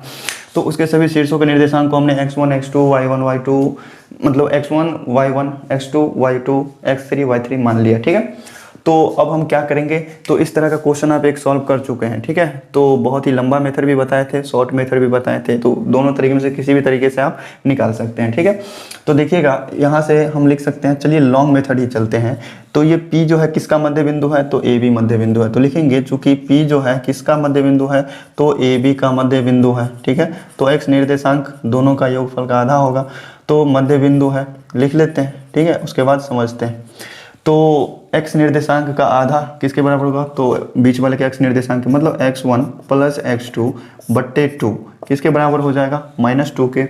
तो उसके सभी शीर्षों के निर्देशांक को हमने x1 x2 y1 y2 मतलब x1 y1 x2 y2 x3 y3 मान लिया। ठीक है, तो अब हम क्या करेंगे, तो इस तरह का क्वेश्चन आप एक सॉल्व कर चुके हैं। ठीक है, तो बहुत ही लंबा मेथड भी बताए थे, शॉर्ट मेथड भी बताए थे, तो दोनों तरीके में से किसी भी तरीके से आप निकाल सकते हैं। ठीक है, तो देखिएगा यहाँ से हम लिख सकते हैं, चलिए लॉन्ग मेथड ही चलते हैं। तो ये P जो है किसका मध्य बिंदु है, तो AB मध्य बिंदु है, तो लिखेंगे चूंकि P जो है किसका मध्य बिंदु है, तो AB का मध्य बिंदु है। ठीक है, तो x निर्देशांक दोनों का योगफल का आधा होगा, तो मध्य बिंदु है, लिख लेते हैं। ठीक है, उसके बाद समझते हैं। तो x निर्देशांक का आधा किसके बराबर होगा, तो बीच वाले के x निर्देशांक मतलब x1 + x2/2 किसके बराबर हो जाएगा, -2 के।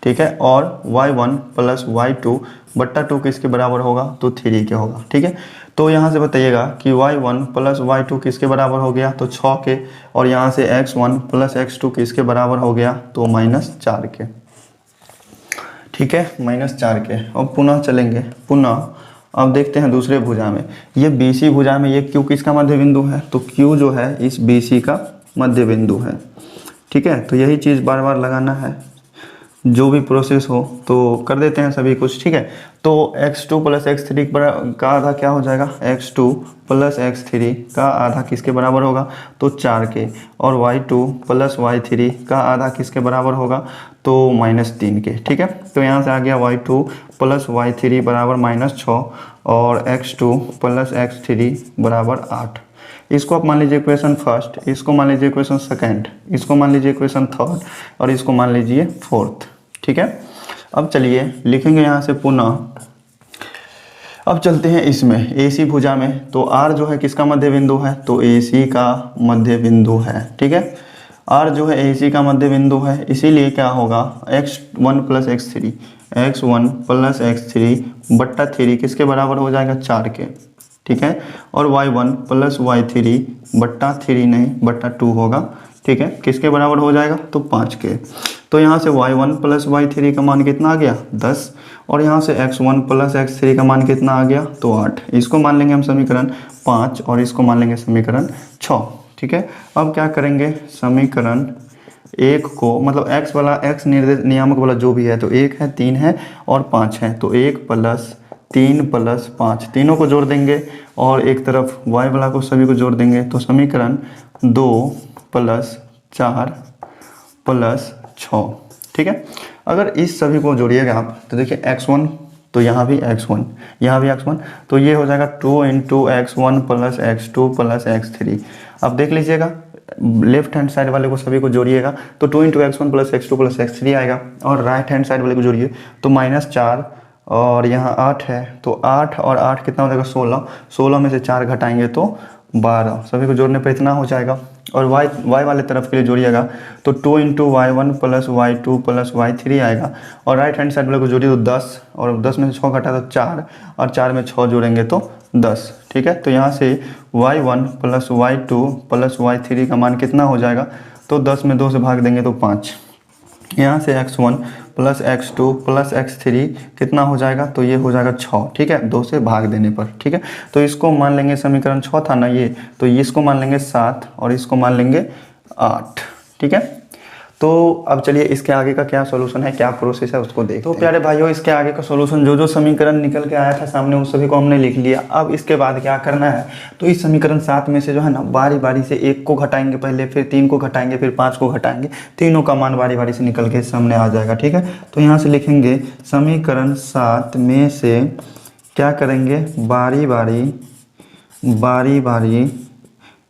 ठीक है, और y1 प्लस y2 बट्टा 2 किसके बराबर होगा, तो 3 के होगा। ठीक है, तो यहाँ से बताइएगा कि y1 प्लस y2 किसके बराबर हो गया, तो 6 के, और यहाँ से x1 प्लस x2 किसके बराबर हो गया, तो -4 के। ठीक है, -4 के। अब पुनः चलेंगे, पुनः अब देखते हैं दूसरे भुजा में, ये BC भुजा में ये Q किसका मध्य बिंदु है, तो Q जो है इस BC का मध्य बिंदु है। ठीक है, तो यही चीज़ बार बार लगाना है, जो भी प्रोसेस हो तो कर देते हैं सभी कुछ। ठीक है, तो x2 प्लस x3 का आधा क्या हो जाएगा, x2 प्लस x3 का आधा किसके बराबर होगा, तो 4 के, और y2 प्लस y3 का आधा किसके बराबर होगा, तो -3 के। ठीक है, तो यहाँ से आ गया y2 प्लस y3 बराबर -6 और x2 प्लस x3 बराबर 8। इसको आप मान लीजिए इक्वेशन फर्स्ट, इसको मान लीजिए इक्वेशन सेकंड, इसको मान लीजिए इक्वेशन थर्ड, और इसको मान लीजिए फोर्थ। ठीक है, अब चलिए लिखेंगे यहाँ से पुनः। अब चलते हैं इसमें AC भुजा में, तो R जो है किसका मध्य बिंदु है, तो AC का मध्य बिंदु है। ठीक है, R जो है AC का मध्य बिंदु है, इसीलिए क्या होगा, x1 plus x3, x1 plus x3 बट्टा 3 किसके बराबर हो जाएगा, 4 के। ठीक है, और y1 प्लस y3 बट्टा 3 नहीं बट्टा 2 होगा। ठीक है, किसके बराबर हो जाएगा, तो 5 के। तो यहाँ से y1 प्लस y3 का मान कितना आ गया, 10, और यहाँ से x1 प्लस x3 का मान कितना आ गया, तो 8। इसको मान लेंगे हम समीकरण 5 और इसको मान लेंगे समीकरण 6। ठीक है, अब क्या करेंगे, समीकरण 1 को मतलब x वाला, x निर्देश नियामक वाला जो भी है, तो 1 है, 3 है और 5 है, तो 1 प्लस 3 प्लस 5 तीनों को जोड़ देंगे, और एक तरफ y वाला को सभी को जोड़ देंगे, तो समीकरण 2 प्लस 4 प्लस 6। ठीक है, अगर इस सभी को जोड़िएगा आप तो देखिए x1, तो यहाँ भी x1, यहाँ भी x1, तो ये हो जाएगा 2 into x1 plus x2 plus x3। अब देख लीजिएगा लेफ्ट हैंड साइड वाले को सभी को जोड़िएगा तो 2 into x1 plus x2 plus x3 आएगा, और राइट हैंड साइड वाले को जोड़िए तो -4 और यहाँ 8 है, तो 8 और 8 कितना हो जाएगा, 16, 16 में से 4 घटाएंगे तो 12, सभी को जोड़ने पर इतना हो जाएगा। और y वाले तरफ के लिए जोड़िएगा तो 2 into y1 plus y2 plus y3 आएगा, और राइट हैंड साइड वाले को जोड़िए तो 10, और 10 में से 6 घटा तो 4, और 4 में 6 जोड़ेंगे तो 10। ठीक है, तो यहाँ से y1 plus y2 plus y3 का मान कितना हो जाएगा, तो 10 में 2 से भाग देंगे तो 5। यहाँ से x1 plus x2 plus x3 कितना हो जाएगा, तो ये हो जाएगा 6। ठीक है, 2 से भाग देने पर। ठीक है, तो इसको मान लेंगे समीकरण 6 था ना ये, तो इसको मान लेंगे 7 और इसको मान लेंगे 8। ठीक है, तो अब चलिए इसके आगे का क्या सॉल्यूशन है, क्या प्रोसेस है उसको देखते हैं। तो प्यारे भाइयों, इसके आगे का सॉल्यूशन जो जो समीकरण निकल के आया था सामने उस सभी को हमने लिख लिया। अब इसके बाद क्या करना है, तो इस समीकरण 7 में से जो है ना बारी बारी से 1 को घटाएंगे पहले, फिर 3 को घटाएंगे, फिर 5 को घटाएंगे, तीनों का मान बारी बारी से निकल के सामने आ जाएगा। ठीक है, तो यहाँ से लिखेंगे समीकरण 7 में से क्या करेंगे, बारी बारी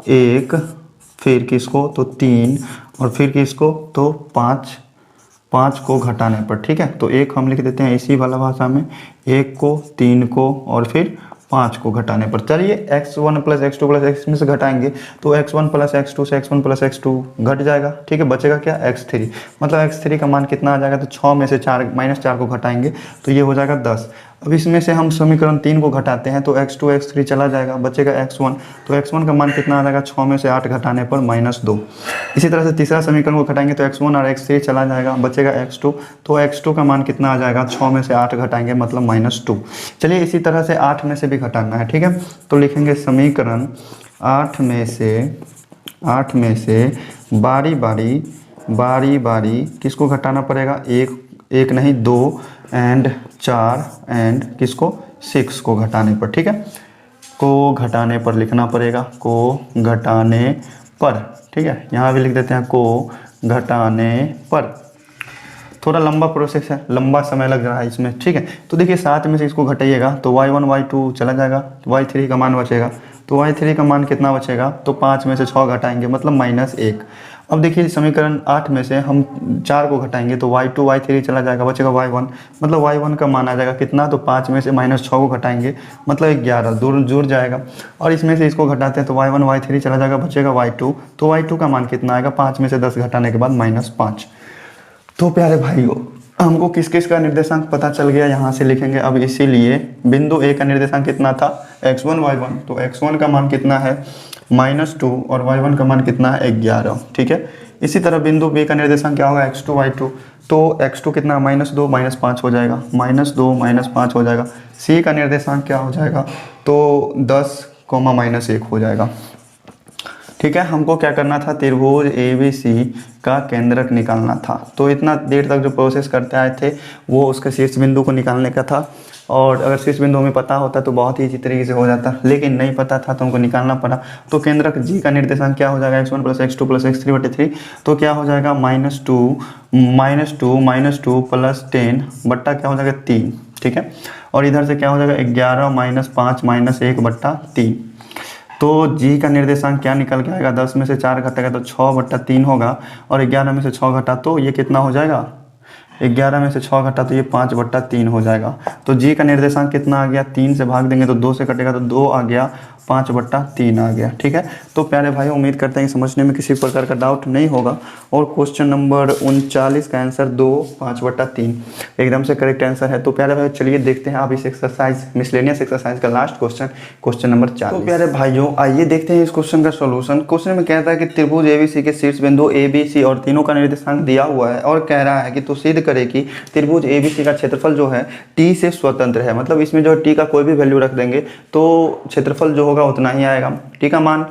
1, फिर किसको, तो 3, और फिर किसको, तो 5 को घटाने पर। ठीक है, तो 1 हम लिख देते हैं इसी वाला भाषा में, 1 को, 3 को और फिर 5 को घटाने पर। चलिए x1 plus x2 plus x में से घटाएंगे तो x1 प्लस x2 से x1 प्लस x2 घट जाएगा। ठीक है, बचेगा क्या, x3, मतलब x3 का मान कितना आ जाएगा, तो 6 में से 4 -4 को घटाएंगे तो ये हो जाएगा 10। अब इसमें से हम समीकरण 3 को घटाते हैं तो x2 x3 चला जाएगा, बचेगा x1, तो x1 का मान कितना आ जाएगा, 6 में से 8 घटाने पर -2। इसी तरह से तीसरा समीकरण को घटाएंगे तो x1 और x3 चला जाएगा, बचेगा x2, तो x2 का मान कितना आ जाएगा, 6 में से 8 घटाएंगे मतलब -2। चलिए इसी तरह से 8 में से भी घटाना है। ठीक है, तो लिखेंगे समीकरण 8 में से बारी बारी किसको घटाना पड़ेगा, 1 नहीं 2 एंड 4 एंड किसको, 6 को घटाने पर। ठीक है, को घटाने पर लिखना पड़ेगा, को घटाने पर। ठीक है, यहाँ भी लिख देते हैं को घटाने पर। थोड़ा लंबा प्रोसेस है, लंबा समय लग रहा है इसमें। ठीक है, तो देखिए 7 में से इसको घटाइएगा तो y1 y2 चला जाएगा, y3 का मान बचेगा, तो y3 का मान कितना बचेगा, तो 5 में से 6 घटाएंगे मतलब -1। अब देखिए समीकरण 8 में से हम 4 को घटाएंगे तो y2 y3 चला जाएगा, बचेगा y1, मतलब y1 का मान आ जाएगा कितना, तो 5 में से -6 को घटाएंगे मतलब 11, दूर जुड़ जाएगा। और इसमें से इसको घटाते हैं तो y1 y3 चला जाएगा, बचेगा y2, तो y2 का मान कितना आएगा, 5 में से 10 घटाने के बाद -5। तो प्यारे भाइयों हमको किस किस का निर्देशांक पता चल गया, यहाँ से लिखेंगे अब। इसीलिए बिंदु ए का निर्देशांक कितना था, x1 y1, तो x1 का मान कितना है -2 और y1 का मान कितना है 11, ठीक है। इसी तरह बिंदु बी का निर्देशांक क्या होगा, x2 y2, तो x2 कितना -2 -5 हो जाएगा, -2 -5 हो जाएगा। सी का निर्देशांक क्या हो जाएगा, तो 10, -1 हो जाएगा, ठीक है। हमको क्या करना था, त्रिभुज ABC का केंद्रक निकालना था। तो इतना देर तक जो प्रोसेस करते आए थे वो उसके शीर्ष बिंदु को निकालने का था, और अगर शीर्ष बिंदु हमें पता होता तो बहुत ही इसी तरीके से हो जाता, लेकिन नहीं पता था तो हमको निकालना पड़ा। तो केंद्रक G का निर्देशांक क्या हो जाएगा, x1 + x2 + x3/3, तो क्या हो जाएगा -2 + 10 बट्टा क्या हो जाएगा 3, ठीक है। और इधर से क्या हो जाएगा 11 - 5 - 1/3। तो G का निर्देशांक क्या निकल के आएगा, 10 में से 4 घटेगा तो 6/3 होगा, और 11 में से 6 घटा तो ये कितना हो जाएगा, 11 में से 6 घटा तो ये 5/3 हो जाएगा। तो G का निर्देशांक कितना आ गया, 3 से भाग देंगे तो 2 से कटेगा तो 2 आ गया, 5/3 आ गया, ठीक है। तो प्यारे भाई उम्मीद करते हैं कि समझने में किसी प्रकार का डाउट नहीं होगा। और क्वेश्चन नंबर 39 का आंसर 2 5/3 एकदम से करेक्ट आंसर है। तो प्यारे भाई चलिए देखते हैं आप इस एक्सरसाइज मिसलेनियस एक्सरसाइज का लास्ट क्वेश्चन, क्वेश्चन नंबर 40। तो प्यारे भाइयों आइए देखते हैं इस क्वेश्चन का सोल्यूशन। क्वेश्चन में कहता है कि त्रिभुज ABC के शीर्ष बिंदु ABC और तीनों का निर्देशांक दिया हुआ है, और कह रहा है कि तो सिद्ध करे कि त्रिभुज ABC का क्षेत्रफल जो है T से स्वतंत्र है। मतलब इसमें जो T का कोई भी वैल्यू रख देंगे तो क्षेत्रफल जो होगा उतना ही आएगा। T का मान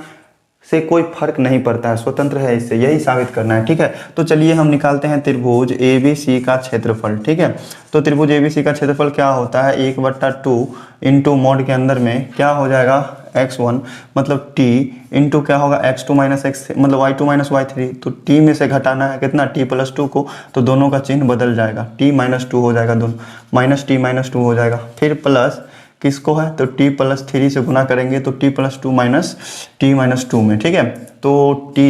से कोई फर्क नहीं पड़ता है, स्वतंत्र है, इससे यही साबित करना है, ठीक है। तो चलिए हम निकालते हैं त्रिभुज ABC का क्षेत्रफल, ठीक है। तो त्रिभुज ABC का क्षेत्रफल क्या होता है, 1/2 इंटू मॉड के अंदर में क्या हो जाएगा x1 मतलब t इंटू क्या होगा x2 - x मतलब y2 - y3। तो t में से घटाना है कितना, t + 2 को, तो दोनों का चिन्ह बदल जाएगा, t - 2 हो जाएगा, दोनों -t - 2 हो जाएगा। फिर प्लस किसको है, तो t + 3 से गुना करेंगे तो t + 2 - t - 2 में, ठीक है। तो t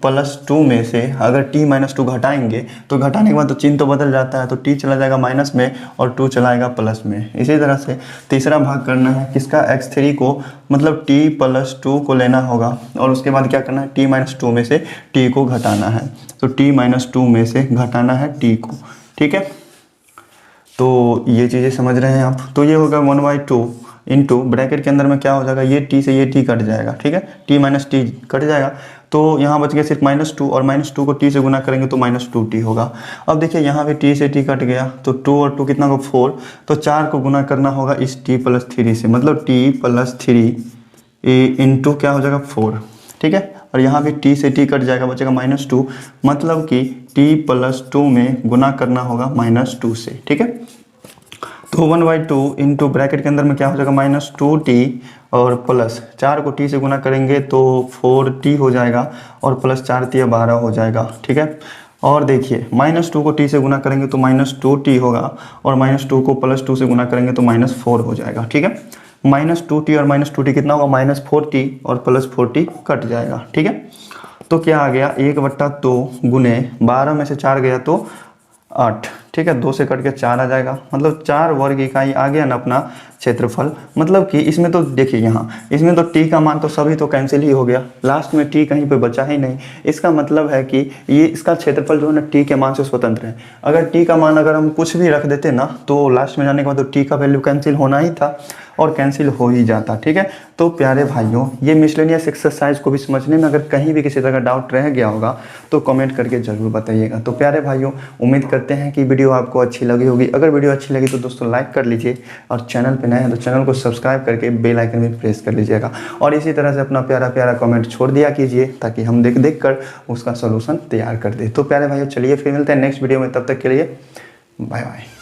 + 2 में से अगर t - 2 घटाएंगे तो घटाने के बाद तो चिन्ह तो बदल जाता है, तो t चला जाएगा माइनस में और 2 चलाएगा प्लस में। इसी तरह से तीसरा भाग करना है किसका, x3 को, मतलब t + 2 को लेना होगा, और उसके बाद क्या करना है, t - 2 में से t को घटाना है, तो t - 2 में से घटाना है t को, ठीक है। तो ये चीज़ें समझ रहे हैं आप। तो ये होगा 1/2 इंटू ब्रैकेट के अंदर में क्या हो जाएगा, ये t से ये t कट जाएगा, ठीक है, t - t कट जाएगा। तो यहाँ बच गया सिर्फ -2, और -2 को t से गुना करेंगे तो -2t होगा। अब देखिए यहाँ भी t से t कट गया, तो 2 और 2 कितना को 4, तो 4 को गुना करना होगा इस t + 3 से, मतलब t + 3 इंटू क्या हो जाएगा 4, ठीक है। और यहाँ भी t से t कट जाएगा, बचेगा -2, मतलब कि t + 2 में गुना करना होगा -2 से, ठीक है। तो 1/2 इंटू ब्रैकेट के अंदर में क्या हो जाएगा -2t, और प्लस 4 को t से गुना करेंगे तो 4t हो जाएगा, और प्लस 4 × 12 हो जाएगा, ठीक है। और देखिए -2 को t से गुना करेंगे तो -2t होगा, और -2 को +2 से गुना करेंगे तो -4 हो जाएगा, ठीक है। -2t और -2t कितना होगा, -4t, और +4t कट जाएगा, ठीक है। तो क्या आ गया, 1/2 गुने 12 में से 4 गया तो 8, ठीक है, 2 से कट के 4 आ जाएगा, मतलब 4 वर्ग इकाई आ गया ना अपना क्षेत्रफल। मतलब कि इसमें तो देखिए यहाँ इसमें तो t का मान तो सभी तो कैंसिल ही हो गया, लास्ट में t कहीं पे बचा ही नहीं। इसका मतलब है कि ये इसका क्षेत्रफल जो है ना t के मान से स्वतंत्र है। अगर t का मान अगर हम कुछ भी रख देते ना तो लास्ट में जाने के बाद तो t का वैल्यू कैंसिल होना ही था, और कैंसिल हो ही जाता, ठीक है। तो प्यारे भाइयों ये मिसलेनियस एक्सरसाइज को भी समझने में अगर कहीं भी किसी तरह का डाउट रह गया होगा तो कमेंट करके ज़रूर बताइएगा। तो प्यारे भाइयों उम्मीद करते हैं कि वीडियो आपको अच्छी लगी होगी। अगर वीडियो अच्छी लगी तो दोस्तों लाइक कर लीजिए, और चैनल पे नए हैं तो चैनल को सब्सक्राइब करके बेल आइकन भी प्रेस कर लीजिएगा, और इसी तरह से अपना प्यारा प्यारा कमेंट छोड़ दिया कीजिए ताकि हम देख कर उसका सोल्यूशन तैयार कर दें। तो प्यारे भाइयों चलिए फिर मिलते हैं नेक्स्ट वीडियो में, तब तक के लिए बाय बाय।